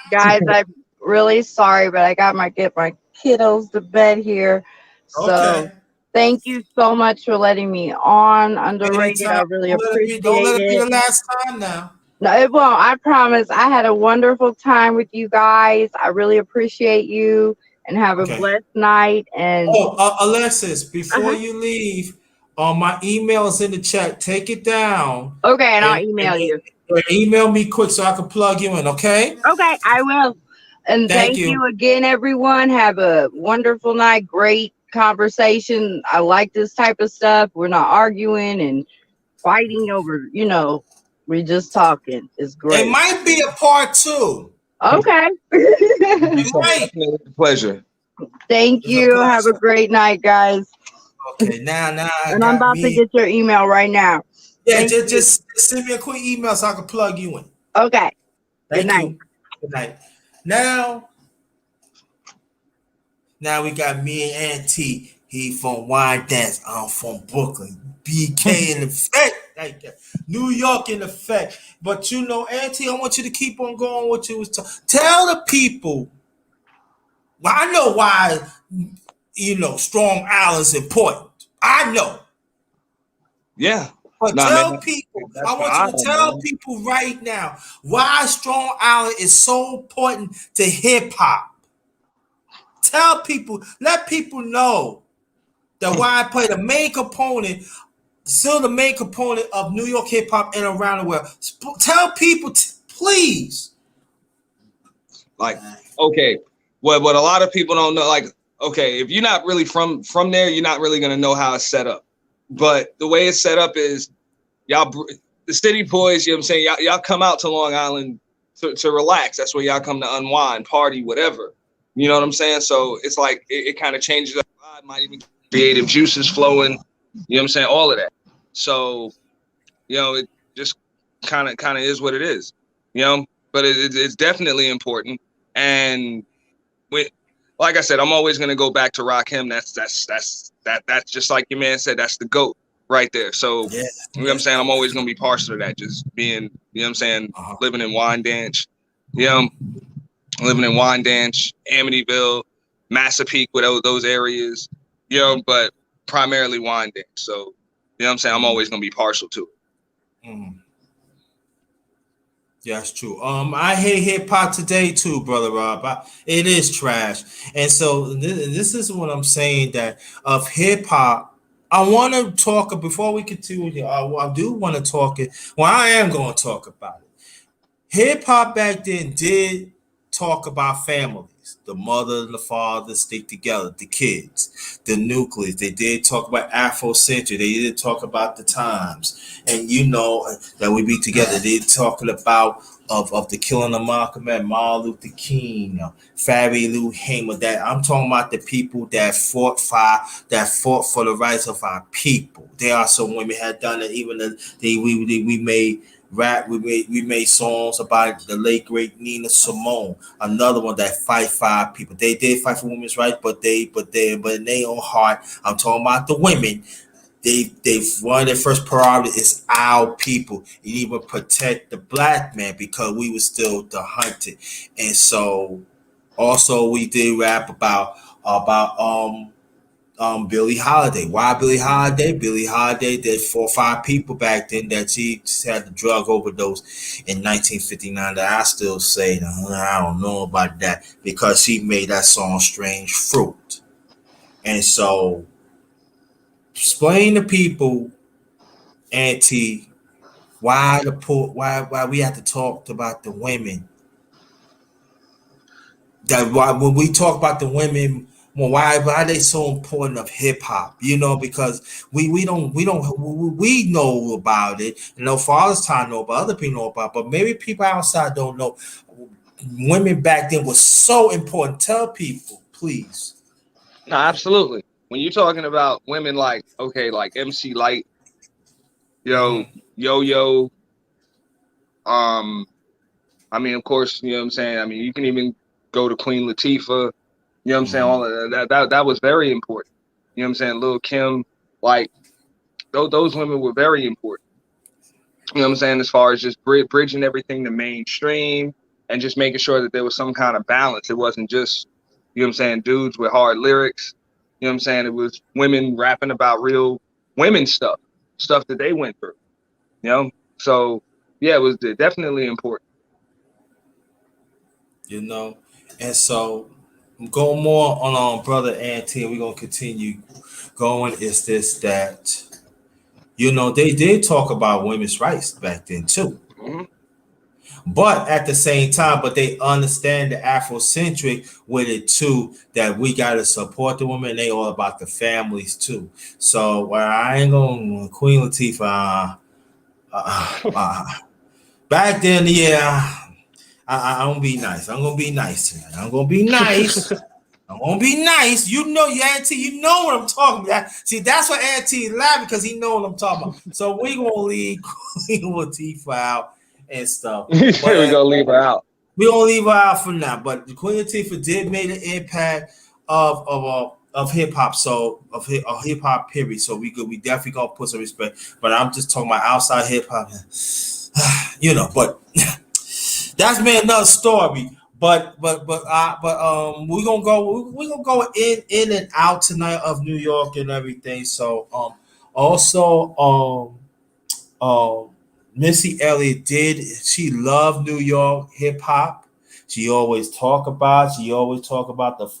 Guys, I'm really sorry, but I got get my kiddos to bed here. So thank you so much for letting me on. Underrated. Anytime. I really appreciate it. Don't let it be the last time now. No, it won't. I promise. I had a wonderful time with you guys. I really appreciate you, and have a blessed night. And Alexis, before you leave, my email is in the chat. Take it down. Okay, and I'll email you. Email me quick so I can plug you in. Okay. Okay, I will. And thank you again, everyone. Have a wonderful night. Great conversation. I like this type of stuff. We're not arguing and fighting over, We just talking. It's great. It might be a part two. Okay. It might. Definitely a pleasure. Thank It's a you. Have a pleasure. great night, guys. Okay, now I And I'm got about to me. get your email right now. Yeah, Thank just you. just send me a quick email so I can plug you in. Okay. Good Thank night. you. Good night. Now, now we got me and Auntie. He from Wine Dance. I'm from Brooklyn. BK in effect. Like that. New York in effect. But you know, Auntie, I want you to keep on going what you was talking. Tell the people. Well, I know why, Strong Island's important. I know. Yeah. But Nah, man. tell people, That's I the want you to island, tell man. people right now why Strong Island is so important to hip hop. Tell people, let people know that why I play the main component, still the main component of New York hip hop and around the world. Tell people, please. Like, okay, what a lot of people don't know, like, okay, if you're not really from there, you're not really gonna know how it's set up. But the way it's set up is y'all, the city boys, you know what I'm saying? Y'all come out to Long Island to relax. That's where y'all come to unwind, party, whatever. You know what I'm saying? So it's like it kind of changes up. It might even get creative juices flowing. You know what I'm saying? All of that. So it just kind of is what it is. But it's definitely important. And when, like I said, I'm always gonna go back to Rakim. That's just like your man said. That's the GOAT right there. So Yeah, you know what I'm saying? I'm always gonna be partial to that. Just being, you know what I'm saying, uh-huh. living in Wyandanch, you know, living in Wyandanch, Amityville, Massapequa, with those areas, but primarily Wyandanch. So you know what I'm saying? I'm always gonna be partial to it. Mm. Yeah, that's true. I hate hip hop today too, brother Rob. It is trash, and so this is what I'm saying that of hip hop. I want to talk before we continue. I do want to talk it. Well, I am going to talk about it. Hip hop back then did talk about families, the mother and the father stick together, the kids, the nucleus. They did talk about Afrocentric. They did talk about the times, and that we be together. They talking about of the killing of Malcolm X, Martin Luther King, Fabi Lou Hamer. That I'm talking about the people that fought for the rights of our people. There are some women had done it. Even we made rap. We made songs about the late great Nina Simone, another one that fight for people. They did fight for women's rights, but in their own heart, I'm talking about the women. They've one of their first priority is our people, and even protect the black man because we were still the hunted. And so also we did rap about Billie Holiday. Why Billie Holiday? Billie Holiday did 4 or 5 people back then that she had the drug overdose in 1959. That I still say I don't know about that because she made that song "Strange Fruit." And so, explain to people, Auntie, why we have to talk about the women that why when we talk about the women, well, why are they so important of hip hop? Because we know about it. Father's time know about, other people know about, but maybe people outside don't know. Women back then was so important. Tell people, please. No, absolutely. When you're talking about women like, okay, like MC Light, Mm-hmm. Yo Yo, um, I mean, of course, you know what I'm saying? I mean, you can even go to Queen Latifah, you know what I'm saying? Mm-hmm. All of that was very important. You know what I'm saying? Lil Kim, like those women were very important. You know what I'm saying? As far as just bridging everything to mainstream and just making sure that there was some kind of balance. It wasn't just, you know what I'm saying, dudes with hard lyrics. You know what I'm saying? It was women rapping about real women stuff that they went through. You know? So yeah, it was definitely important. you know. And so go more on brother Auntie. We're gonna continue going. Is this that they did talk about women's rights back then too. Mm-hmm. But at the same time, but they understand the Afrocentric with it too, that we gotta support the women. They all about the families too. So I ain't gonna Queen Latifah. Uh, uh, Back then, yeah. I'm gonna be nice. I'm gonna be nice tonight. I'm gonna be nice. I'm gonna be nice. You know, your auntie, you know what I'm talking about. See, that's what auntie is laughing because he know what I'm talking about. So we gonna leave Queen Latifah out and stuff. But We're gonna leave her out. we gonna leave her out for now. But Queen Latifah did make an impact of hip hop, so of hip hop period. So we definitely gonna put some respect. But I'm just talking about outside hip hop, you know. But that's been another story. But we gonna go in and out tonight of New York and everything. So also Missy Elliott she loved New York hip hop. She always talk about the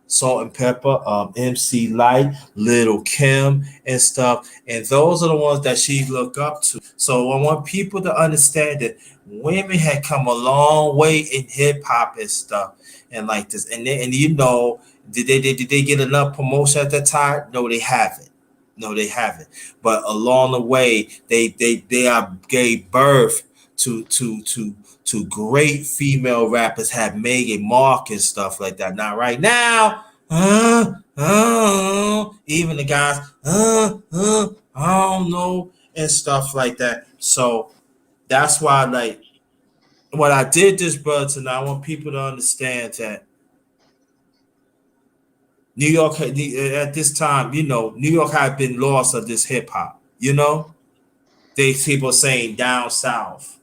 Salt and Pepper, MC Light, Little Kim, and stuff. And those are the ones that she looked up to. So I want people to understand that women had come a long way in hip hop and stuff, and like this. And you know, did they get enough promotion at that time? No, they haven't. No, they haven't. But along the way, they have gave birth to great female rappers, have made a mark and stuff like that. Now, right now, even the guys, I don't know, and stuff like that. So that's why, like, what I did this, brother, tonight, I want people to understand that New York, at this time, you know, New York had been lost of this hip hop, you know? They people saying down south,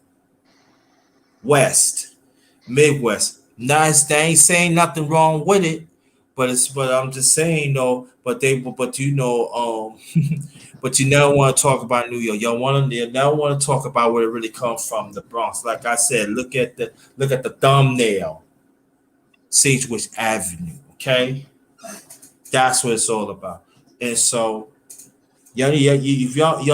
west, Midwest. Nice, they ain't saying nothing wrong with it, but I'm just saying though. But you know but you never want to talk about New York. You never want to talk about where it really comes from, the Bronx. Like I said, look at the thumbnail, Sagebrush Avenue. Okay, that's what it's all about. And so y'all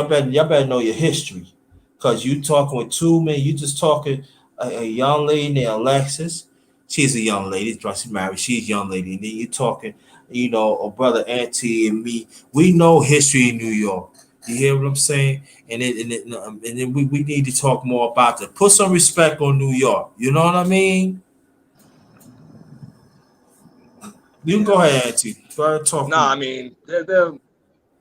better know your history, cause you talking with two men. You just talking a young lady named Alexis. She's a young lady. She's married. She's a young lady. And then you talking, you know, a brother, auntie, and me. We know history in New York. You hear what I'm saying? And then we need to talk more about that. Put some respect on New York. You know what I mean? You can go ahead, auntie. Go ahead and talk. No, I mean,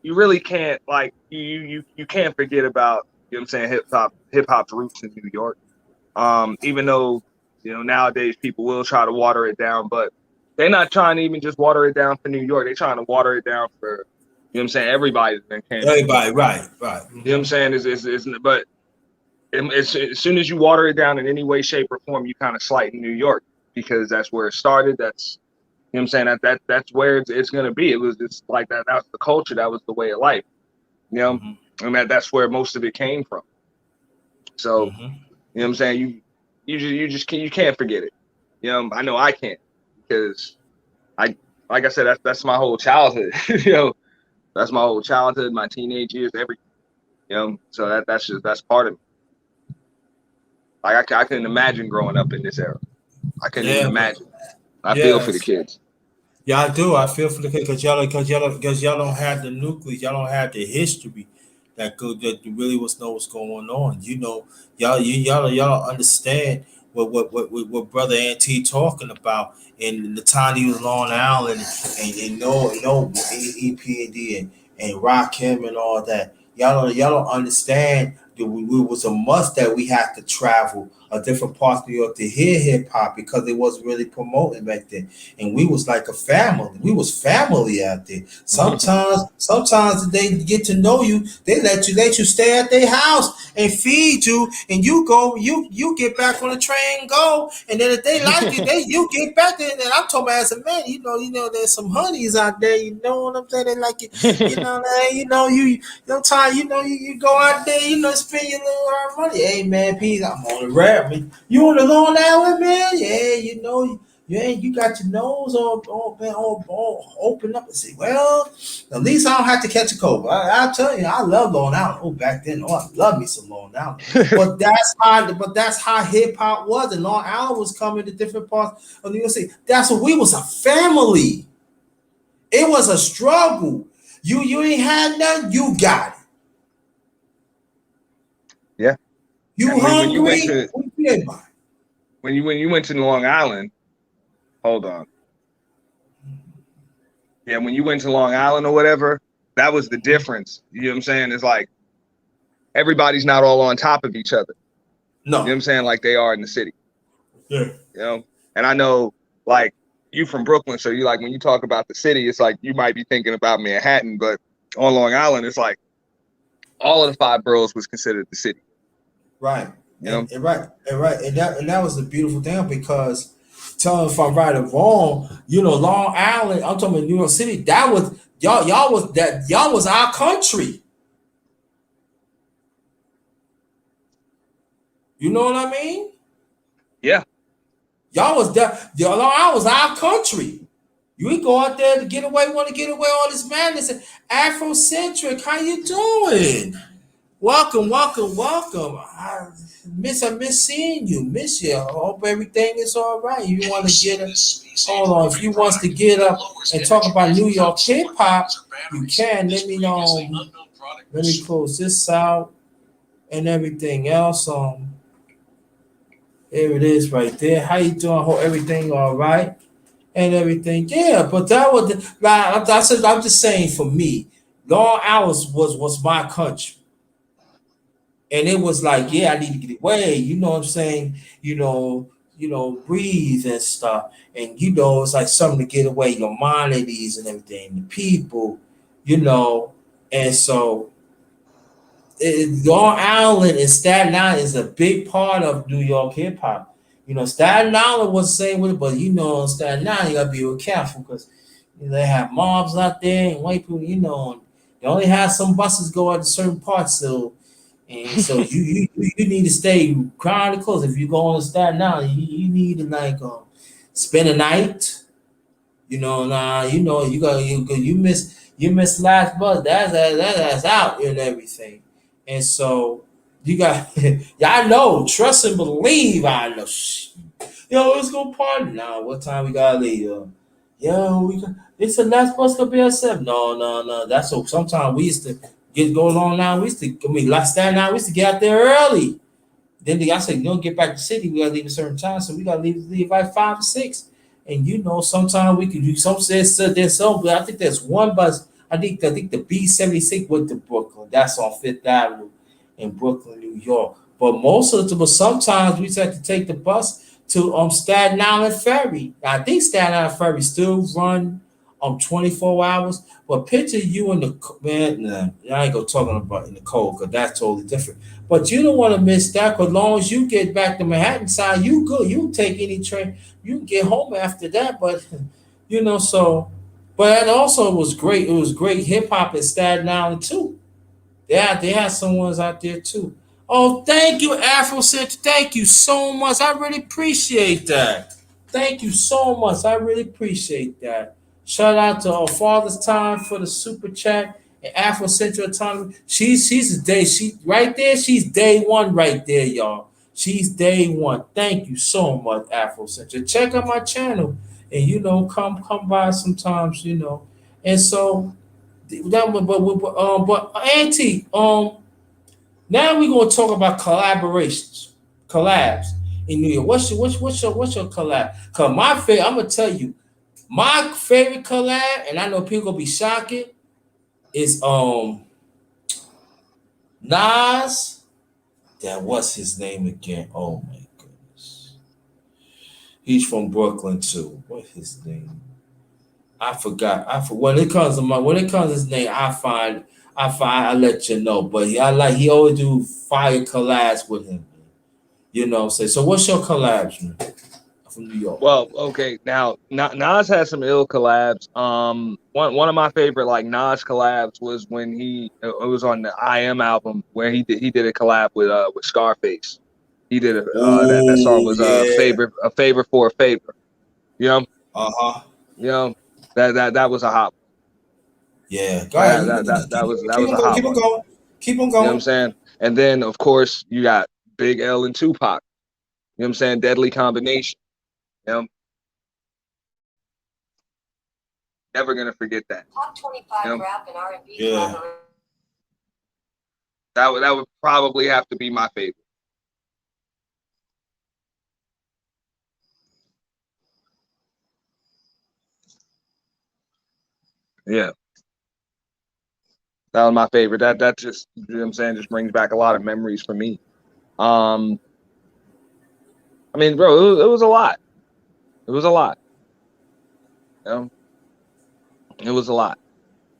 you really can't, like, you can't forget about, you know what I'm saying, hip hop's roots in New York. Even though, you know, nowadays people will try to water it down, but they're not trying to even just water it down for New York. They're trying to water it down for, you know what I'm saying, everybody that came. Everybody, right. Mm-hmm. You know what I'm saying? But as soon as you water it down in any way, shape, or form, you kind of slight New York, because that's where it started. That's, you know what I'm saying, that's where it's gonna be. It was just like that. That was the culture. That was the way of life. You know, and that's where most of it came from. So, you know what I'm saying, you can't forget it. You know, I know I can't, because like I said, that's my whole childhood. You know, that's my whole childhood, my teenage years, everything. You know, so that's part of me. Like I couldn't imagine growing up in this era. I couldn't even imagine. I feel for the kids. Yeah, I do. I feel for the kids because y'all don't have the nucleus. Y'all don't have the history that you really know what's going on. You know, y'all don't understand what brother Auntie talking about in the time he was Long Island and know EPD and Rakim and all that. Y'all don't understand that we was a must that we had to travel a different parts of New York to hear hip hop because it wasn't really promoted back then. And we was like a family. We was family out there. Sometimes they get to know you. They let you stay at their house and feed you, and you go. You get back on the train and go. And then if they like you, you get back there. And I'm talking about as a man. You know, there's some honeys out there. You know what I'm saying? They like it. You know, sometimes you go out there. You know, spend your little money. Hey man, peace. I'm on the rap. You on the Long Island, man? Yeah, you got your nose all open up and say, well, at least I don't have to catch a cold. I'll tell you, I love Long Island. Oh, back then, I love me some Long Island. But that's how hip hop was, and Long Island was coming to different parts of New York City. That's what we was, a family. It was a struggle. You ain't had nothing, you got it. You And when you went hungry? to What you think about? when you went to Long Island, hold on. Yeah, when you went to Long Island or whatever, that was the difference. You know what I'm saying? It's like everybody's not all on top of each other. You know what No. I'm saying? Like they are in the city. Yeah. You know? And I know like you from Brooklyn, so you like when you talk about the city, it's like you might be thinking about Manhattan, but on Long Island, it's like all of the 5 boroughs was considered the city. Right. You know? And that was the beautiful thing because tell me if I'm right or wrong, Long Island, I'm talking about New York City, that was y'all was our country. You know what I mean? Yeah. Y'all was that Long Island was our country. You go out there to get away, want to get away all this madness. Afrocentric, how you doing? Welcome, welcome, welcome. I miss seeing you. Miss you. I hope everything is all right. You want to get up? Hold on. If you wants to get up and talk about New York hip hop, you can. Let me know. Let me close this out and everything else. There it is right there. How you doing? Hope everything all right and everything. Yeah, but that was like I said. I'm just saying for me, Long Island was my country. And it was like, yeah, I need to get away. You know what I'm saying? Breathe and stuff. And it's like something to get away, your mind at ease and everything, the people, you know. And so Long Island and Staten Island is a big part of New York hip hop. Staten Island was the same with it, but Staten Island, you gotta be real careful because they have mobs out there and white people, and they only have some buses go out to certain parts, so and so you need to stay kind of close. If you go on to Staten Island, you need to like spend a night. You miss last bus. That's out and everything. And so you got y'all know, trust and believe. I know. Yo, let's go party now. What time we gotta leave? Yo, it's the last bus gonna be at 7. No, no, no. That's so. Sometimes we used to get going on now. We used to. Last time now we used to get out there early. Then I said, get back to the city. We gotta leave a certain time, so we gotta leave like 5 or 6. And sometimes we could do some says there's some, but I think there's one bus. I think the B-76 went to Brooklyn. That's on Fifth Avenue in Brooklyn, New York. But sometimes we just have to take the bus to Staten Island Ferry. I think Staten Island Ferry still run 24 hours. But picture you in the man. Nah, I ain't gonna talking about in the cold because that's totally different. But you don't want to miss that. Cause as long as you get back to Manhattan side, you good. You can take any train. You can get home after that. But so. But it also was great. It was great hip hop in Staten Island too. Yeah, they had some ones out there too. Oh, thank you, Afrocentric. Thank you so much. I really appreciate that. Thank you so much. I really appreciate that. Shout out to Father's Time for the super chat and Afrocentric Time. She's a day. She right there. She's day one right there, y'all. She's day one. Thank you so much, Afrocentric. Check out my channel and come by sometimes. And so that but Auntie, now we're gonna talk about collabs in New York. What's your collab? Cause my favorite, I'm gonna tell you, my favorite collab, and I know people gonna be shocking, is Nas. That what's his name again? Oh my goodness, he's from Brooklyn too. What's his name? I forgot. When it comes to his name, I let you know. But he always do fire collabs with him. So what's your collabs, man, from New York? Well, okay. Now, Nas has some ill collabs. One of my favorite like Nas collabs was when it was on the I Am album where he did a collab with Scarface. He did that song Oh was yeah. a favor for a favor. You know, Uh-huh. you know that was a hot Yeah. Go one. ahead. That You that can that, just that keep, was that keep was on a going. hot Keep on one. going. Keep on You know what I'm going. saying? And then of course you got Big L and Tupac. You know what I'm saying? Deadly combination. You know, never gonna forget that. Top 25 you know? Rap and R&B. Yeah. That would probably have to be my favorite. Yeah. That was my favorite. That just, you know what I'm saying, just brings back a lot of memories for me. I mean, bro, it was a lot. It was a lot. You know, it was a lot.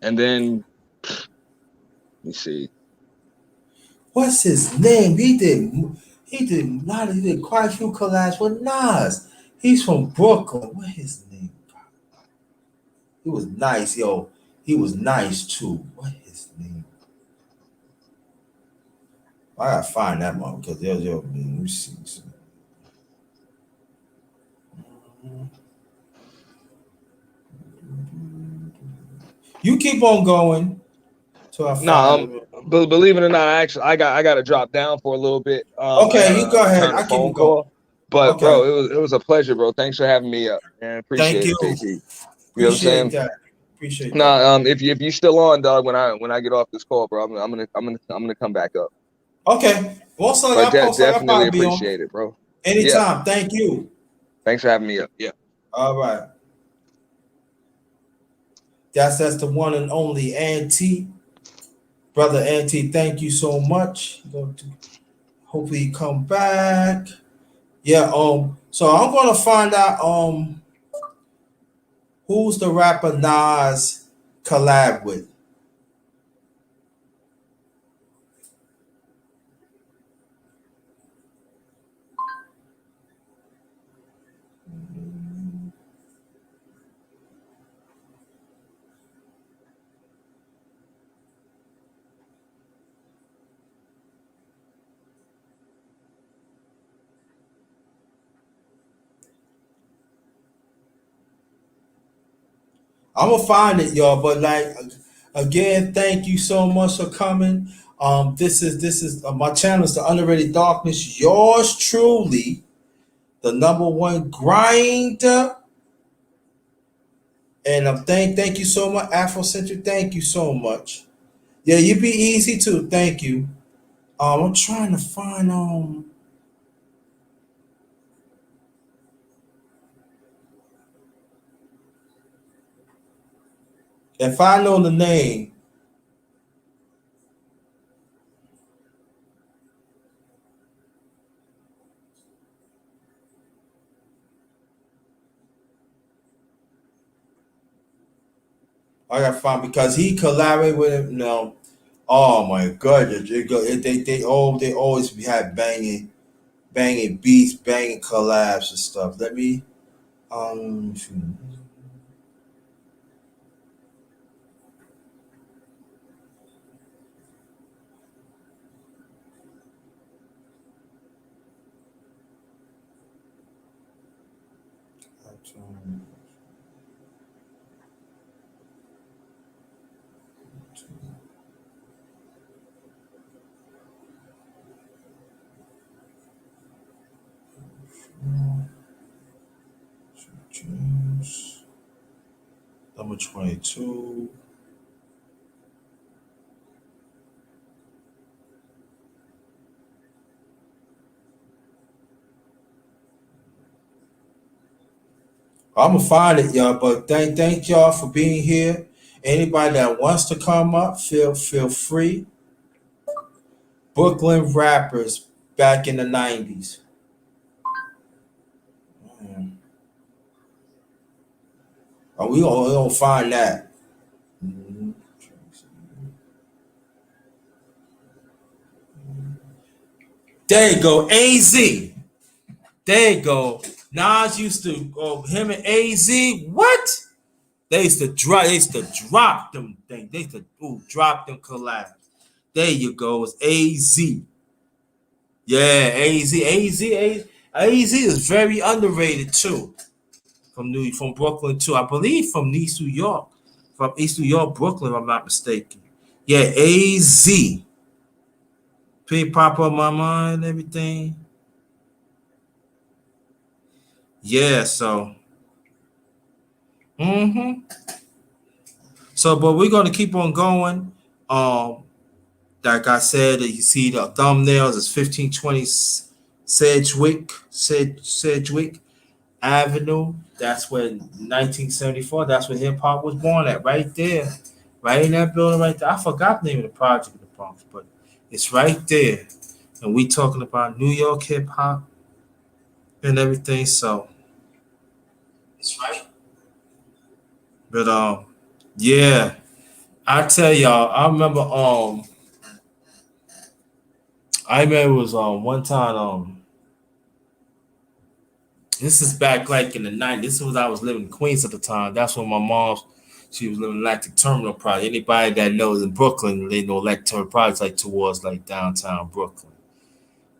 And then let me see. What's his name? He did quite a few collabs with Nas. He's from Brooklyn. What his name? He was nice, yo. He was nice too. What his name? I gotta find that one because yo, man, let me see. You keep on going till I No, find it. but believe it or not, I got to drop down for a little bit. I Okay, you gotta go ahead. return a I keep phone it going. call. But Okay. bro, it was a pleasure, bro. Thanks for having me up, man. Thank Appreciate you. it, JT. You know what I'm Appreciate saying? that. Appreciate that. Nah, if you still on, dog, when I get off this call, bro, I'm gonna come back up. Okay. Once But I post, I'll definitely probably be on. appreciate it, bro. Yeah, Anytime. Thank you. thanks for having me up. Yeah. All right. That's the one and only Auntie. Brother Auntie, thank you so much. Hopefully you come back. Yeah, so I'm gonna find out who's the rapper Nas collab with. I'm gonna find it, y'all. But like again, thank you so much for coming. This is my channel is the Underrated Darkness. Yours truly, the number one grinder. And thank you so much, Afrocentric. Thank you so much. Yeah, you be easy too. Thank you. I'm trying to find if I know the name. I gotta find because he collaborated with him. No, oh my god, they always had banging beats, banging collabs and stuff. Let me um. James, number 22. I'm gonna find it, y'all. But thank y'all for being here. Anybody that wants to come up, feel free. Brooklyn rappers back in the '90s. Mm. Oh, we gonna find that. Mhm. There you go, AZ. There you go. Nas used to him and AZ. What? They used to drop them things. They used to drop them collabs. There you go. It's AZ. Yeah, AZ is very underrated too. From Brooklyn too. I believe from East New York. From East New York, Brooklyn, if I'm not mistaken. Yeah, AZ. Pretty pop on my mind, everything. Yeah, so but we're gonna keep on going. Um, like I said, you see the thumbnails is 1520 Sedgwick. Avenue. That's where 1974. That's where hip hop was born at, right there, right in that building right there. I forgot the name of the project in the Bronx, but it's right there. And we talking about New York hip hop and everything. So it's right. But yeah, I tell y'all, I remember it was one time this is back like in the 90s. This was I was living in Queens at the time. That's when my mom, she was living in Atlantic Terminal Project. Anybody that knows in Brooklyn, they know Atlantic Terminal Project like towards like downtown Brooklyn.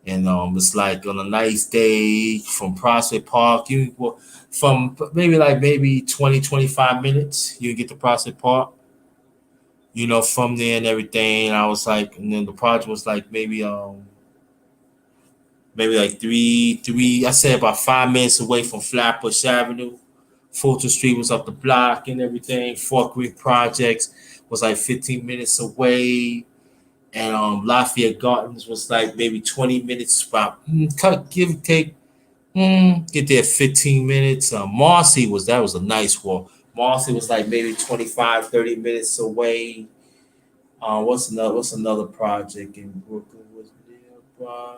And it's like on a nice day from Prospect Park, you well, from maybe 20, 25 minutes, you get to Prospect Park. From there and everything. I was like, and then the project was like maybe like three. I said about 5 minutes away from Flatbush Avenue. Fulton Street was up the block and everything. Fort Greek Projects was like 15 minutes away. And Lafayette Gardens was like maybe 20 minutes, about give or take, get there 15 minutes. Marcy that was a nice walk. Marcy was like maybe 25, 30 minutes away. What's another project in Brooklyn was nearby?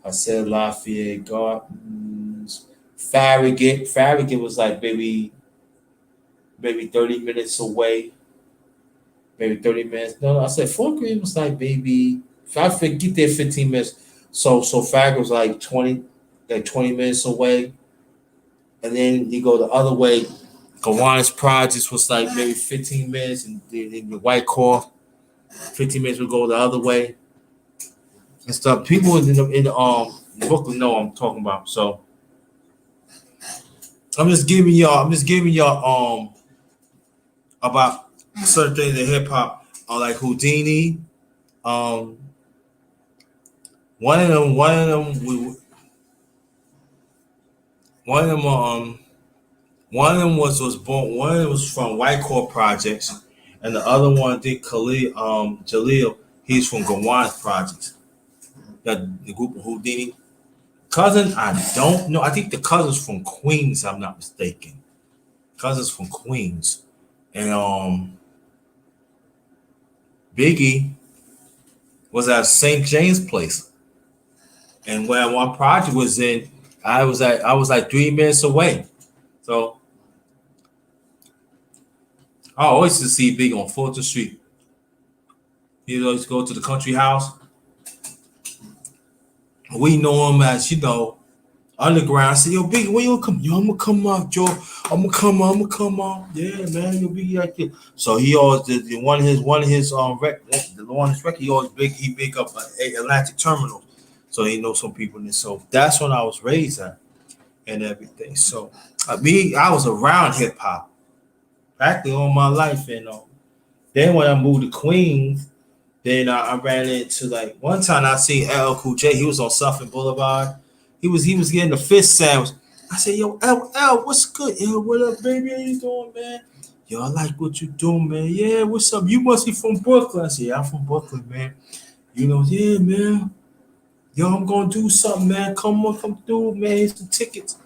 I said Lafayette Gardens. Farragut was like maybe 30 minutes away. Maybe 30 minutes. No, I said Fort Greene was like maybe if I get there 15 minutes. So Farragut was like 20 minutes away. And then you go the other way. Kiwanis Projects was like maybe 15 minutes, and the White Core, 15 minutes would go the other way and stuff. People in Brooklyn know what I'm talking about. So I'm just giving y'all about certain things in hip hop, like Houdini. Um, one of them, one of them, one of them was born. One of them was from White Core Projects, and the other one, I think Jaleel, he's from Gawan's Projects. The group of Houdini. Cousin, I don't know. I think the cousin's from Queens, if I'm not mistaken. Cousins from Queens. And Biggie was at St. James Place. And when one project was in, I was like 3 minutes away. So I always used to see Big on Fulton Street. He always go to the country house. We know him as, underground. I said, yo, Big, when you gonna come? Yo, I'm gonna come out, Joe. I'm gonna come out. Yeah, man, you'll be like this. So he always did one of his record, he big up Atlantic Terminal. So he knows some people in this. So that's when I was raised at and everything. So I was around hip hop practically all my life, and then when I moved to Queens, then I ran into like one time I seen LL Cool J. He was on Suffolk Boulevard. He was getting a fish sandwich. I said, yo, LL, what's good? Yo, what up, baby? How you doing, man? Yo, I like what you doing, man. Yeah, what's up? You must be from Brooklyn. I said, yeah, I'm from Brooklyn, man. Yeah, man. Yo, I'm gonna do something, man. Come through, man. Here's some tickets.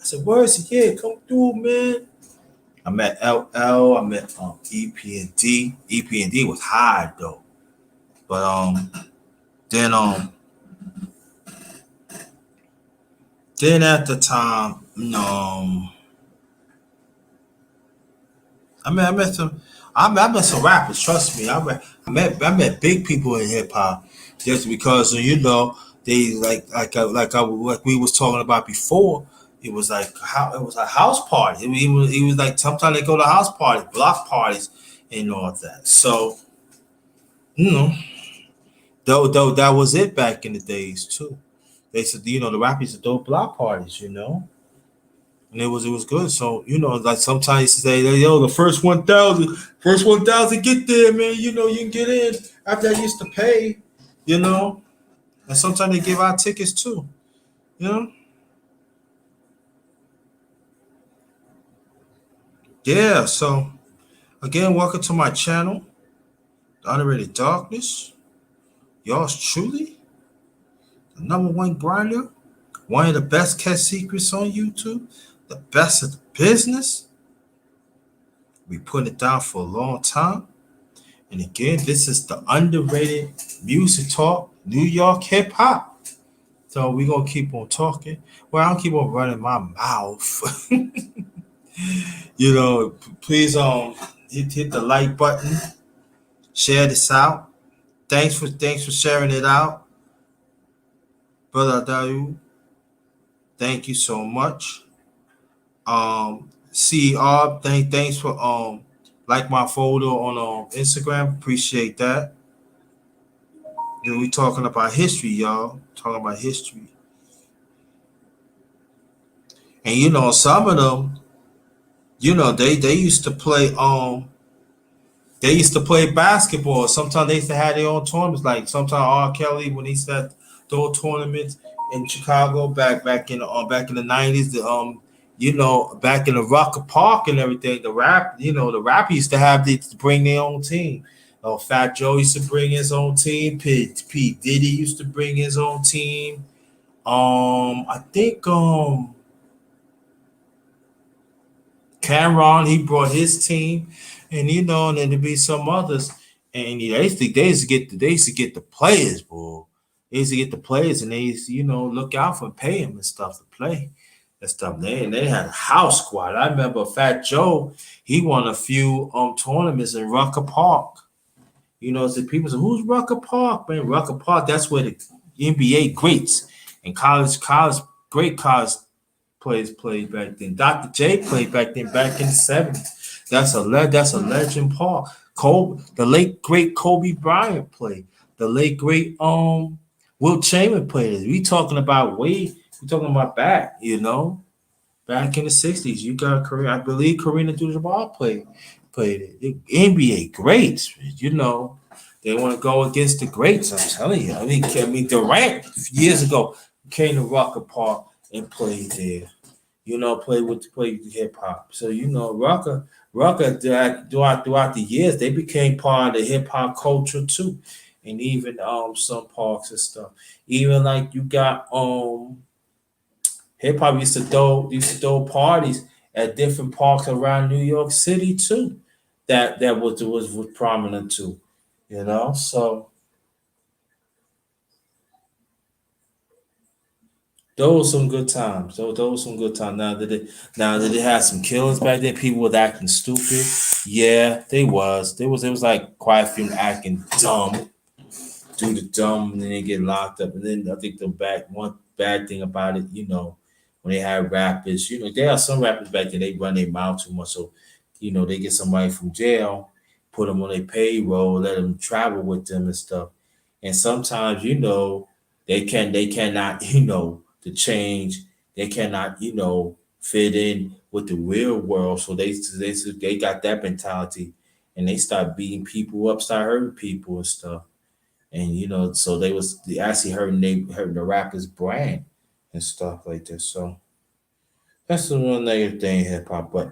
I said, where is he? Yeah, come through, man. I met LL. I met EP&D. EP&D was high though, but then then at the time, I met some rappers. Trust me, I met big people in hip hop just because they like we was talking about before. It was like how it was a house party. It was like sometimes they go to house parties, block parties, and all that. So you know, though that was it back in the days too. They said the rappers would throw block parties. And it was good. So like sometimes you say, yo, the first 1,000 get there, man. You can get in. After I used to pay, you know, and sometimes they give out tickets too. You know, yeah. So again, welcome to my channel, The Underrated Darkness. Yours truly, the number one grinder One of the best kept secrets on YouTube, the best of the business. We put it down for a long time. And again, this is the underrated music talk, New York hip hop. So we're gonna keep on talking. Well, I'll keep on running my mouth. Please hit the like button, share this out. Thanks for sharing it out, brother Dayu. Thank you so much. CR, thanks for like my photo on Instagram. Appreciate that. We talking about history, y'all. Talking about history. And some of them, they used to play basketball. Sometimes they used to have their own tournaments. Like sometimes R. Kelly when he said those tournaments in Chicago back in the 90s, back in the Rocker Park and everything, the rap used to have to bring their own team. Fat Joe used to bring his own team. Pete Diddy used to bring his own team. I think Cameron, he brought his team, and then there'd be some others, and they used to get the players, boy. They used to get the players, and they used to, look out for pay them and stuff to play and stuff. They had a house squad. I remember Fat Joe, he won a few tournaments in Rucker Park. So people say, "Who's Rucker Park, man?" Rucker Park, that's where the NBA greats and great college players played back then. Dr. J played back then, back in the 70s. That's a legend part. The late great Kobe Bryant played. The late great Wilt Chamberlain played. We talking about back in the 60s. You got Kareem, I believe Kareem Abdul-Jabbar played it. NBA greats, They want to go against the greats. I'm telling you. I mean Durant years ago came to Rocker Park and played there. Play with hip hop. So Rucker throughout the years, they became part of the hip hop culture too, and even some parks and stuff. Even like you got hip hop used to throw parties at different parks around New York City too. That was prominent too. So those were some good times. Those were some good times. Now that they had some killers back then, people was acting stupid. Yeah, they was. It was like quite a few acting dumb, do the dumb, and then they get locked up. And then I think the back one bad thing about it, when they have rappers, there are some rappers back then they run their mouth too much, so they get somebody from jail, put them on their payroll, let them travel with them and stuff. And sometimes they cannot to change. They cannot fit in with the real world, so they got that mentality, and they start beating people up, start hurting people and stuff. And so they actually hurting the rappers' brand and stuff like this. So that's the one negative thing in hip hop, but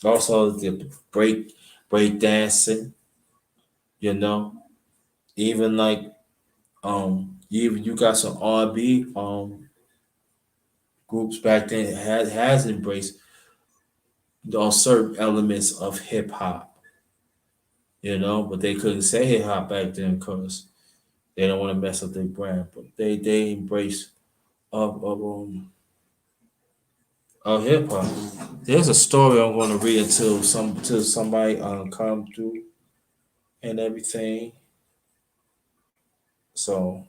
also the break dancing, you know, even like you got some R&B groups back then has embraced certain elements of hip hop, but they couldn't say hip hop back then because they don't want to mess up their brand. But they embrace of hip hop. There's a story I'm going to read until somebody come through and everything. So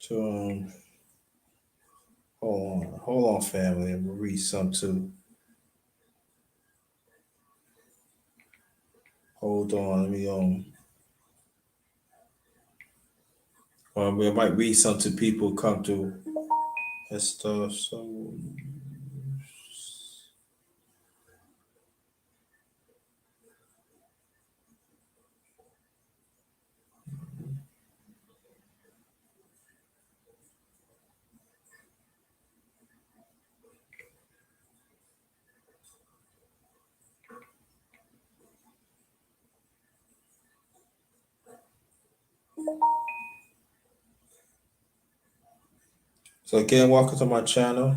to hold on, family. I'm gonna read some too. Hold on, let me I might read some to people come through and stuff. So So again, welcome to my channel,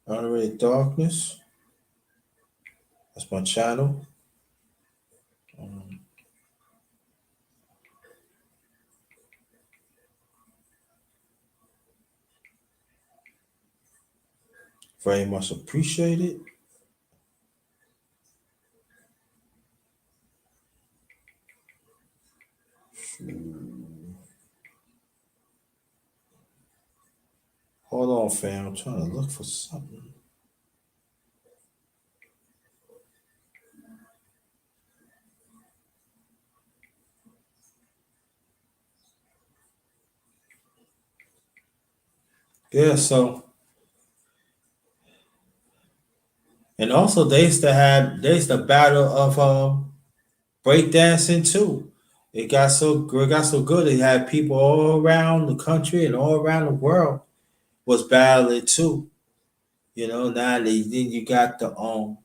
Underated Darkness. That's my channel. Um, very much appreciated. Hold on, fam. I'm trying to look for something. Yeah, so and also they used to battle of breakdancing too. It got so good. It had people all around the country and all around the world was battling too. You know, then you got then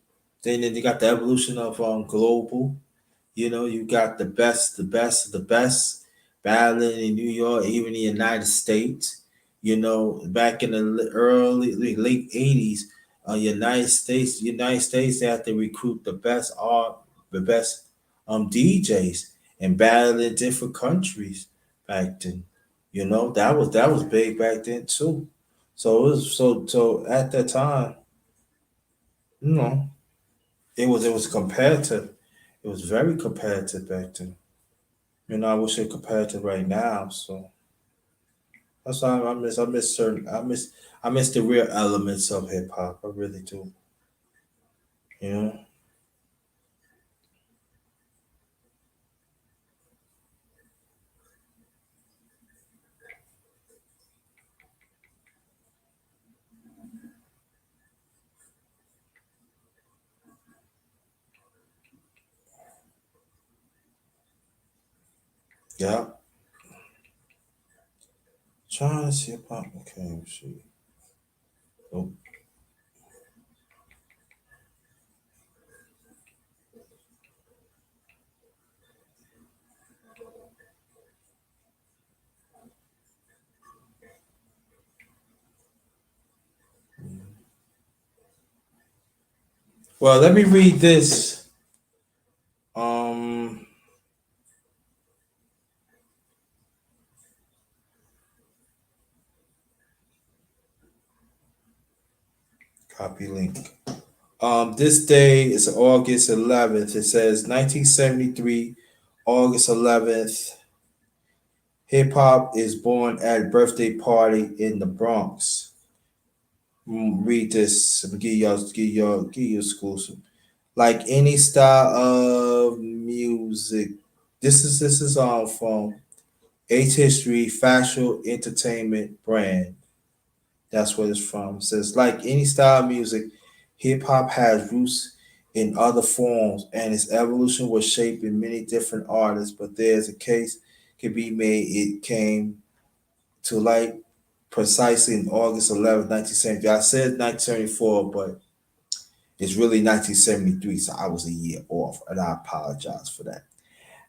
you got the evolution of global. You know, you got the best battling in New York, even the United States. You know, back in the late '80s, United States, they had to recruit the best DJs and battle in different countries back then. You know, that was big back then too. So it was so at that time, you know, it was competitive. It was very competitive back then. You know, I wish it compared to right now. So that's why I miss the real elements of hip hop. I really do. You know? Yeah. Trying to see hip hop. Okay, let's see. Oh, well, let me read this. Um, copy link. This day is August 11th. It says 1973, August 11th. Hip hop is born at a birthday party in the Bronx. Read this. Give you exclusive. Like any style of music, this is all from H History Factual Entertainment Brand. That's what it's from. It says like any style of music, hip hop has roots in other forms, and its evolution was shaped in many different artists. But there's a case can be made. It came to light precisely in August 11th, 1970. I said 1974, but it's really 1973, so I was a year off, and I apologize for that.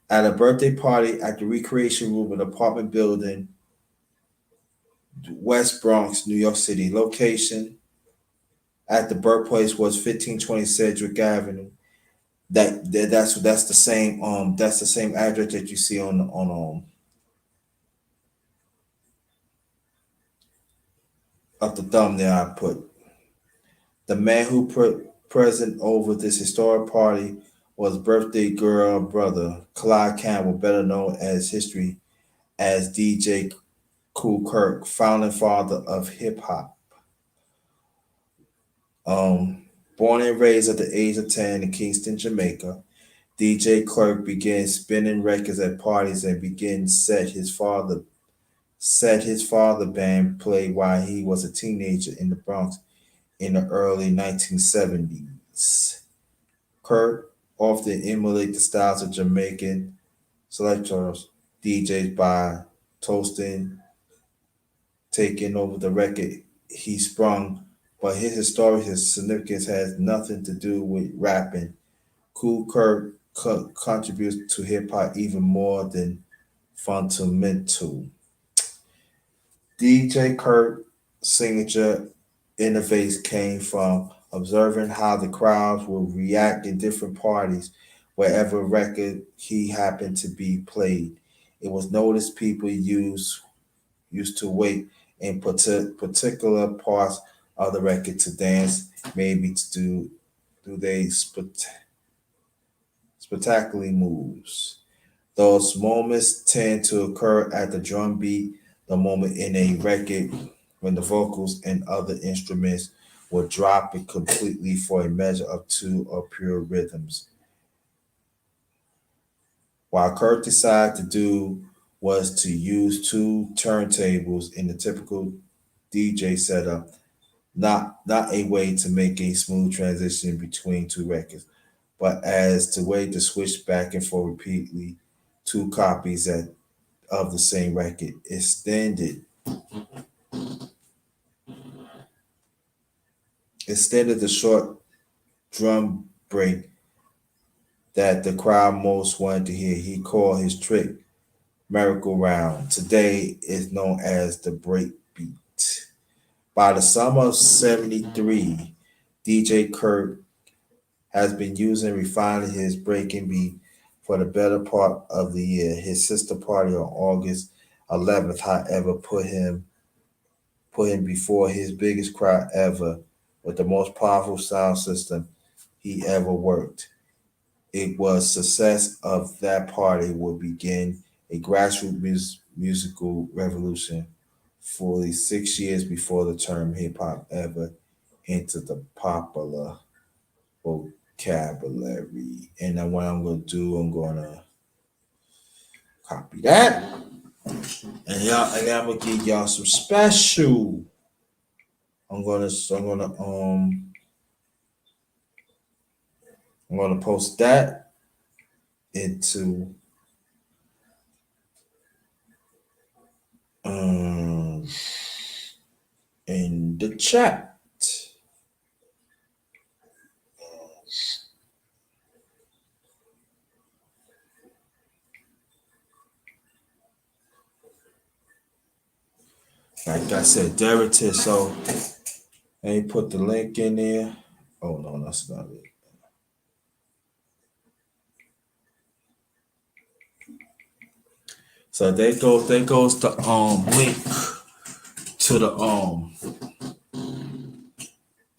At a birthday party at the Recreation Room, an apartment building, West Bronx, New York City. Location at the birthplace was 1520 Cedric Avenue. That's the same address that you see on up the thumbnail I put. The man who put present over this historic party was birthday girl brother Clyde Campbell, better known as history as DJ Kool Kirk, founding father of hip hop. Born and raised at the age of 10 in Kingston, Jamaica, DJ Clerk began spinning records at parties and began set his father band play while he was a teenager in the Bronx in the early 1970s. Kirk often emulated the styles of Jamaican selectors DJs by toasting, taking over the record he sprung, but his historical significance has nothing to do with rapping. Kool Kirk contributes to hip hop even more than fundamental. DJ Kurt signature innovates came from observing how the crowds would react in different parties wherever record he happened to be played. It was noticed people used to wait in particular parts of the record to dance, maybe to do they spectacularly moves. Those moments tend to occur at the drum beat, the moment in a record when the vocals and other instruments will drop it completely for a measure of two or pure rhythms. While Kurt decided to do was to use two turntables in the typical DJ setup, not a way to make a smooth transition between two records, but as the way to switch back and forth repeatedly two copies of the same record. Extended the short drum break that the crowd most wanted to hear. He called his trick Miracle Round. Today is known as the break beat. By the summer of 73, DJ Kurt has been using refining his breaking beat for the better part of the year. His sister party on August 11th, however, put him before his biggest crowd ever with the most powerful sound system he ever worked. It was success of that party would begin a grassroots musical revolution fully 6 years before the term hip hop ever entered the popular vocabulary. And then what I'm going to do, I'm going to copy that, and then I'm gonna give y'all some special. I'm gonna I'm gonna post that into um in the chat. Like I said, Deritis. So let me put the link in there. Oh no, that's not it. So there goes the link to the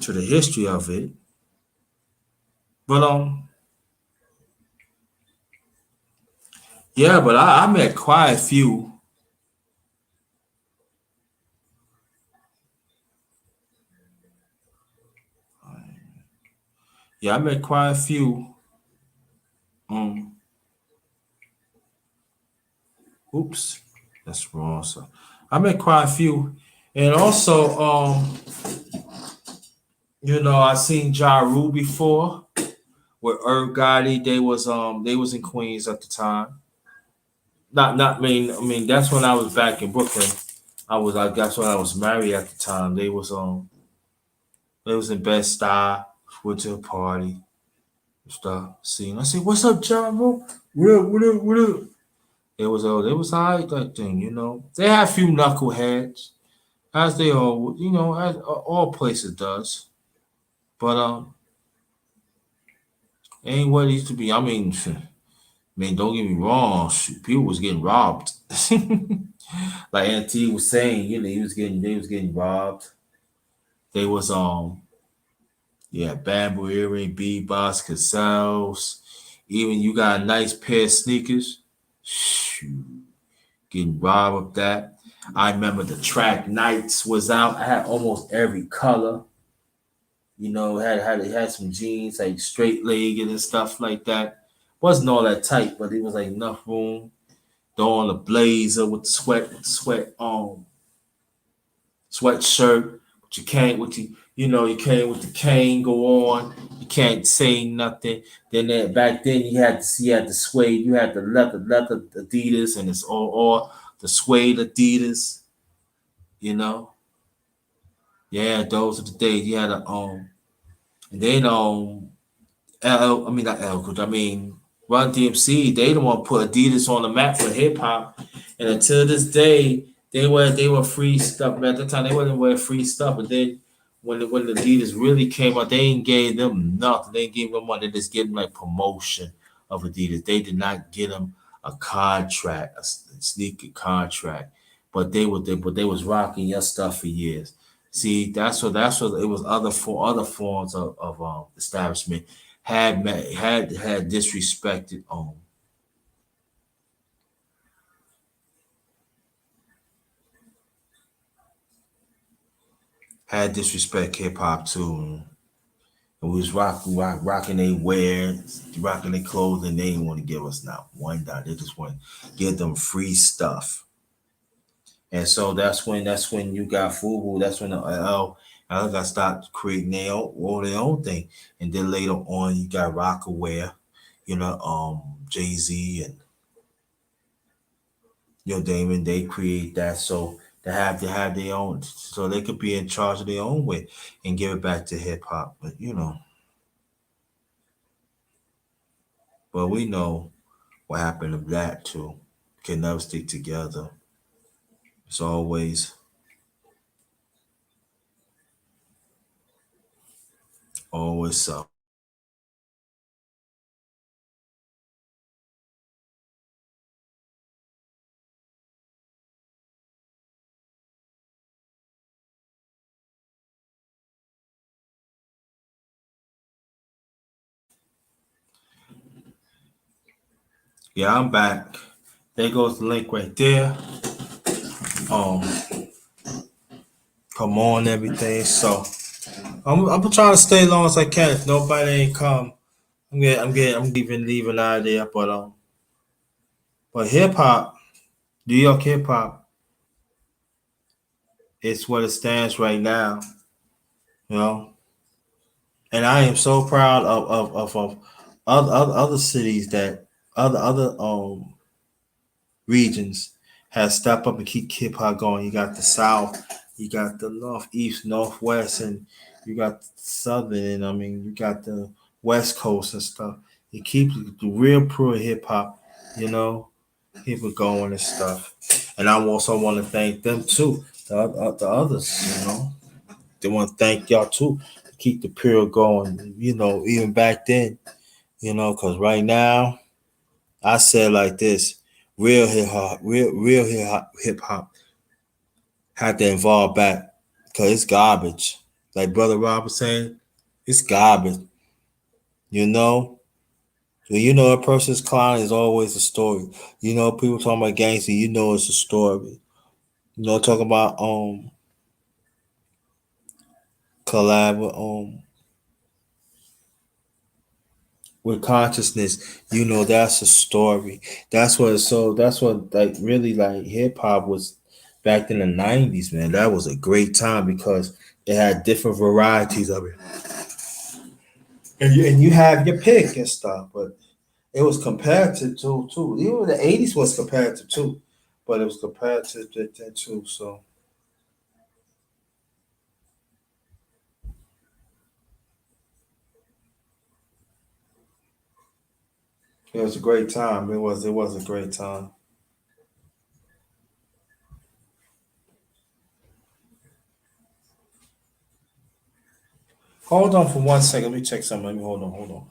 to the history of it. But yeah, but I met quite a few. Yeah, I met quite a few. Um, oops, that's wrong. So I met quite a few, and also I seen Ja Rule before with Irv Gotti. They was in Queens at the time. Not I mean that's when I was back in Brooklyn. I guess when I was married at the time. They was in Bed Stuy. Went to a party and stuff. Seen I said, "What's up, Ja Rule? What up? What up? What up?" It was alright that thing. They had a few knuckleheads, as they all as all places does. But ain't what it used to be. I mean, don't get me wrong. Shoot, people was getting robbed. Like Auntie was saying, they was getting robbed. They was yeah, bamboo earring, beatbox, Cassels. Even you got a nice pair of sneakers. Shoot, getting robbed of that. I remember the track nights was out. I had almost every color. Had some jeans like straight legged and stuff like that. Wasn't all that tight, but it was like enough room. Throw on a blazer with the sweatshirt. But you can't you can't with the cane go on. You can't say nothing. Then back then you had the suede, you had the leather Adidas, and it's all the suede Adidas. You know, yeah, those are the days. You had a and then I mean not L, I mean Run DMC, they the one put Adidas on the map for hip hop, and until this day, they were free stuff. At the time, they wasn't wearing free stuff, but then when the Adidas really came out, they ain't gave them nothing. They ain't gave them money. They just gave them like promotion of Adidas. They did not get them a contract, a sneaker contract, but they was rocking your stuff for years. See, that's what it was. Other forms of establishment had disrespected had disrespect hip hop too. And we was rocking they wear, rocking their clothes, and they didn't want to give us not $1. They just want to give them free stuff. And so that's when you got FUBU. That's when the L got started creating their own thing. And then later on, you got Rockaware, Jay Z and Damon. They create that so they have their own, so they could be in charge of their own way and give it back to hip hop. But we know what happened to that too. Can never stick together. It's always so. Yeah, I'm back. There goes the link right there. Um, Come on, everything. So I'm trying to stay as long as I can. If nobody ain't come, I'm leaving out of there. But hip hop, New York hip hop, it's what it stands right now. You know, and I am so proud of other cities that other regions have stepped up and keep hip hop going. You got the South, you got the Northeast, Northwest, and you got the Southern, and I mean you got the West Coast and stuff. It keeps the real pro hip hop, you know, keep it going and stuff. And I also want to thank them too, the others, They want to thank y'all too to keep the pure going, even back then, because right now I said like this: hip hop had to evolve back because it's garbage. Like Brother Rob was saying, it's garbage. You know, a person's clown is always a story. People talking about gangster. It's a story. Talking about collab with consciousness, that's a story. That's what like really like hip hop was back in the 90s, man. That was a great time because it had different varieties of it. And you have your pick and stuff, but it was competitive too. Even the 80s was competitive too, but it was competitive then too. So it was a great time. It was a great time. Hold on for 1 second. Let me check something. Let me hold on.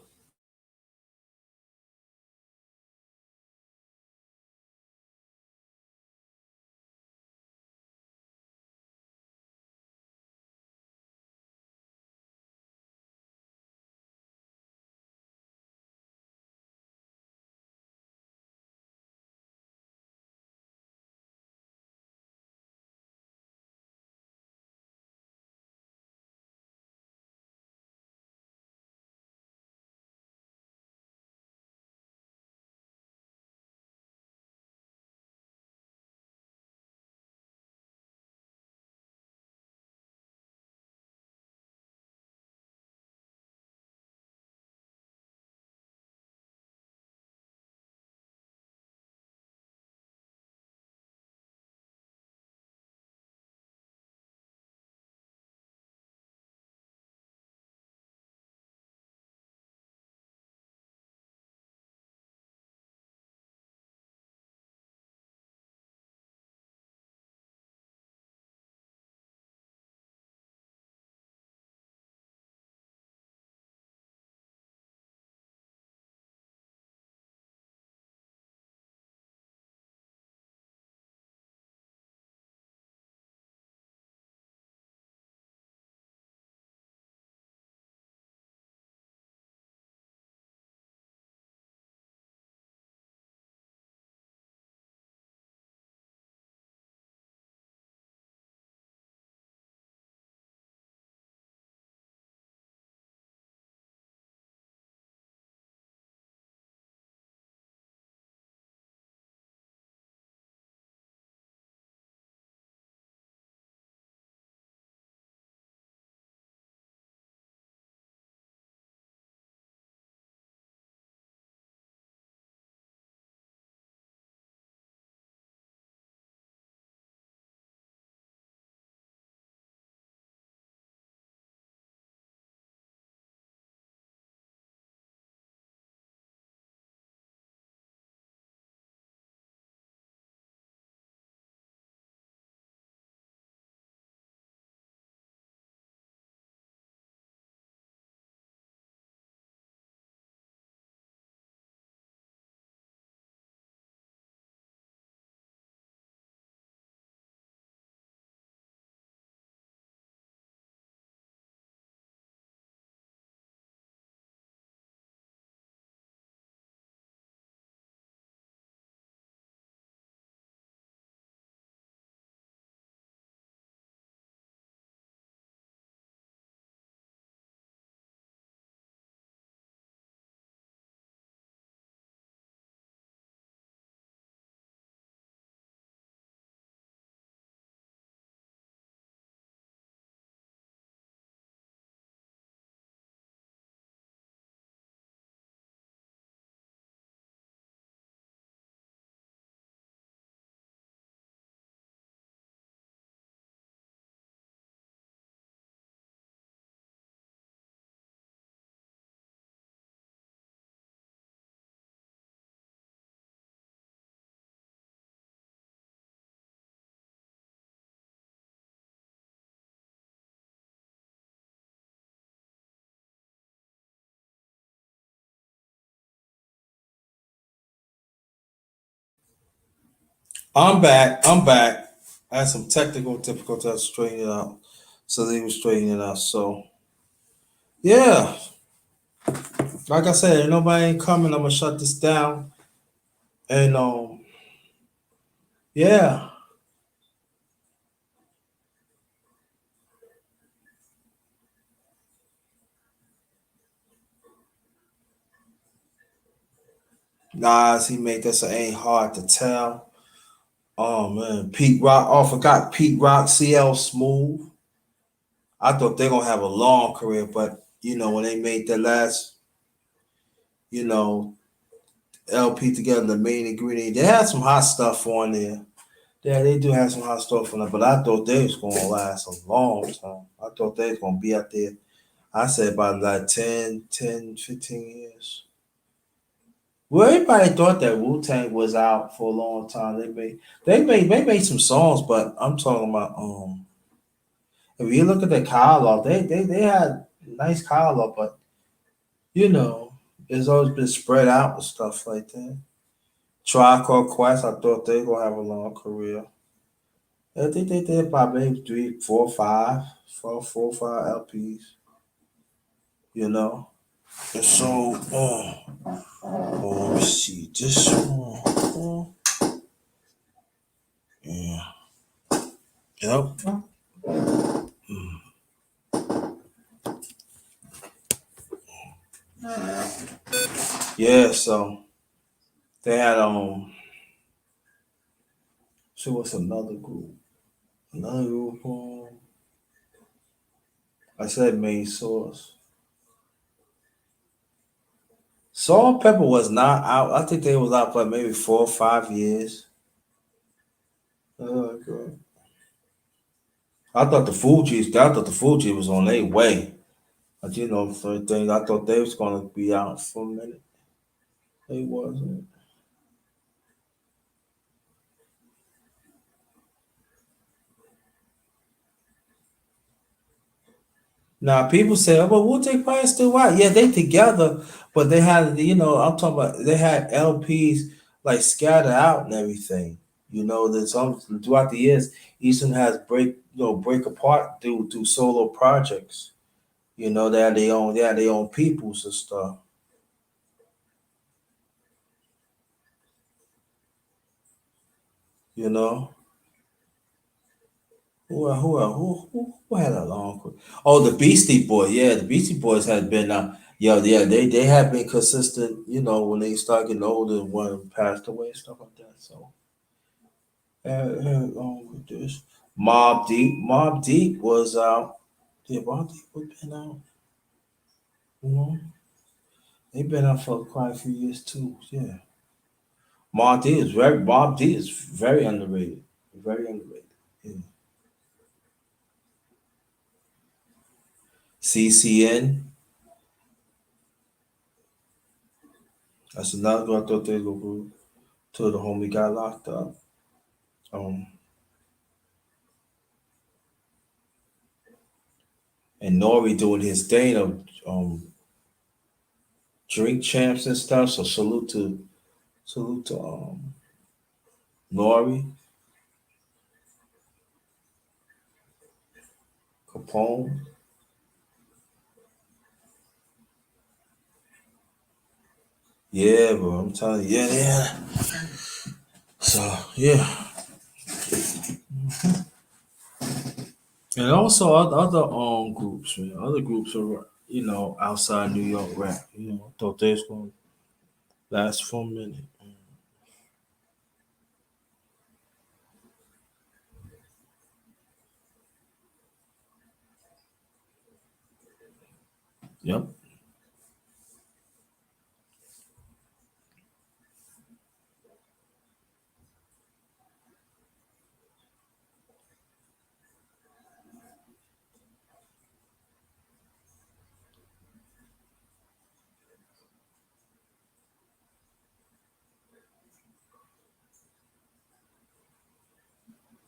I'm back. I'm back. I had some technical difficulties. I straighten it out. So they were straightening it out. So yeah, like I said, nobody ain't coming. I'm gonna shut this down. And yeah. Nas, he made this. It ain't hard to tell. Oh man, Pete Rock. Oh, I forgot Pete Rock, CL Smooth. I thought they're gonna have a long career, but when they made their last, you know, LP together, the main ingredient, they had some hot stuff on there. Yeah, they do have some hot stuff on there, but I thought they was gonna last a long time. I thought they was gonna be out there. I said about like 10, 15 years. Well, everybody thought that Wu Tang was out for a long time. They made some songs, but I'm talking about if you look at the catalog, they had nice catalog, but you know, it's always been spread out with stuff like that. Tribe Called Quest, I thought they were gonna have a long career. I think they did about maybe three, four, five, four, five LPs. You know, and so let me see this. Yeah, yep. Mm. Yeah, so they had so what's another group? Another group I said main source. Salt and Pepper was not out. I think they was out for maybe 4 or 5 years. Okay. I thought the Fugees was on their way. But for things I thought they was gonna be out for a minute. They wasn't. Now people say, "Oh, but Wu Tang Clan still out." Yeah, they together, but they had, I'm talking about they had LPs like scattered out and everything. There's some throughout the years, Easton has break apart through solo projects. They had their own peoples and stuff. You know, who had a long career? Oh, the Beastie Boys. Yeah, the Beastie Boys had been yeah, they have been consistent. When they start getting older, one passed away and stuff like that. So with this, Mob Deep was out. Yeah, Mob Deep was been out. You know, they've been out for quite a few years too. Yeah, Mob Deep is very underrated. Very underrated. Yeah. CCN. That's another one I thought they were good till the homie got locked up. Um, and Nori doing his thing of drink champs and stuff. So salute to Nori Capone. Yeah, bro, I'm telling you, yeah. So yeah, and also other groups, man. Other groups are outside New York rap. Thought they was gonna last for a minute. Yep.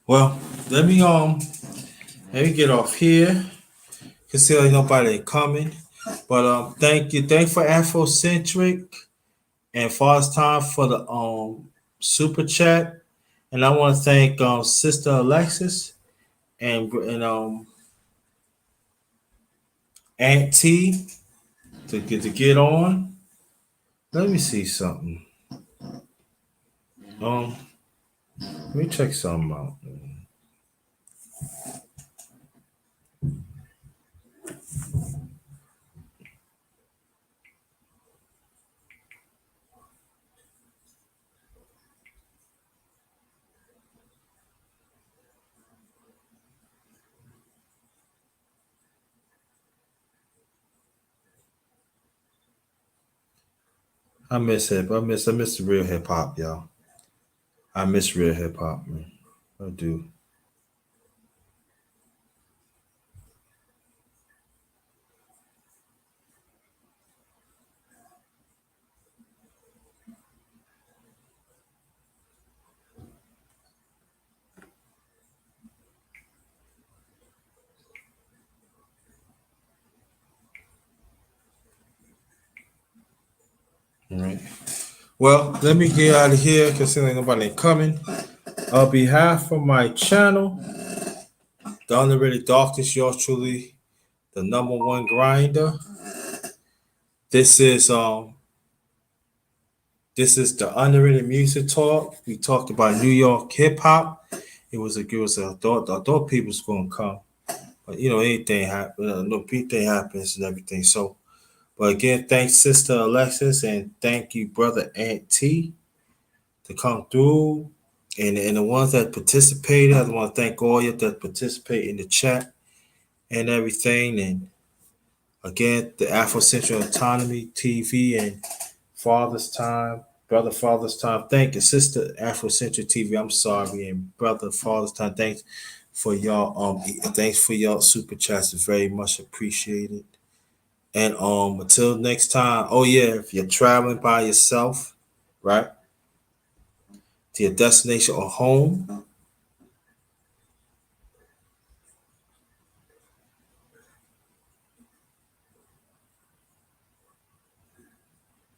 Well, let me get off here. Cause see like nobody coming. But thank you. Thank for Afrocentric and Far time for the super chat. And I want to thank Sister Alexis and Aunt T to get on. Let me see something. Um, Let me check something out. I miss hip. I miss the real hip hop, y'all. I miss real hip hop, man. I do. All right. Well, let me get out of here because ain't nobody coming. On behalf of my channel, the Underrated Darkness, yours truly, the number one grinder. This is um this is the Underrated Music Talk. We talked about New York hip hop. I thought people was gonna come, but anything happen. No, anything happens and everything. So, but again, thanks Sister Alexis and thank you Brother Aunt T to come through. And the ones that participated, I want to thank all you that participate in the chat and everything. And again, the Afrocentric Autonomy TV and Father's Time, Brother Father's Time. Thank you, Sister Afrocentric TV. I'm sorry, and Brother Father's Time. Thanks for y'all super chats. It's very much appreciated. And until next time. Oh yeah, if you're traveling by yourself, right, to your destination or home,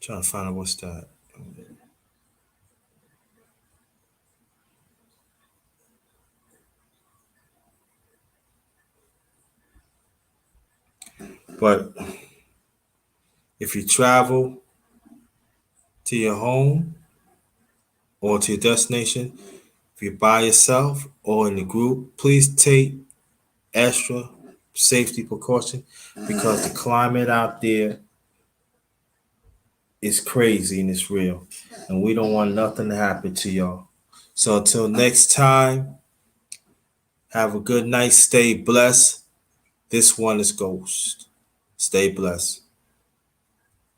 trying to find out what's that. But if you travel to your home or to your destination, if you're by yourself or in a group, please take extra safety precaution because the climate out there is crazy and it's real. And we don't want nothing to happen to y'all. So until next time, have a good night. Stay blessed. This one is Ghost. Stay blessed.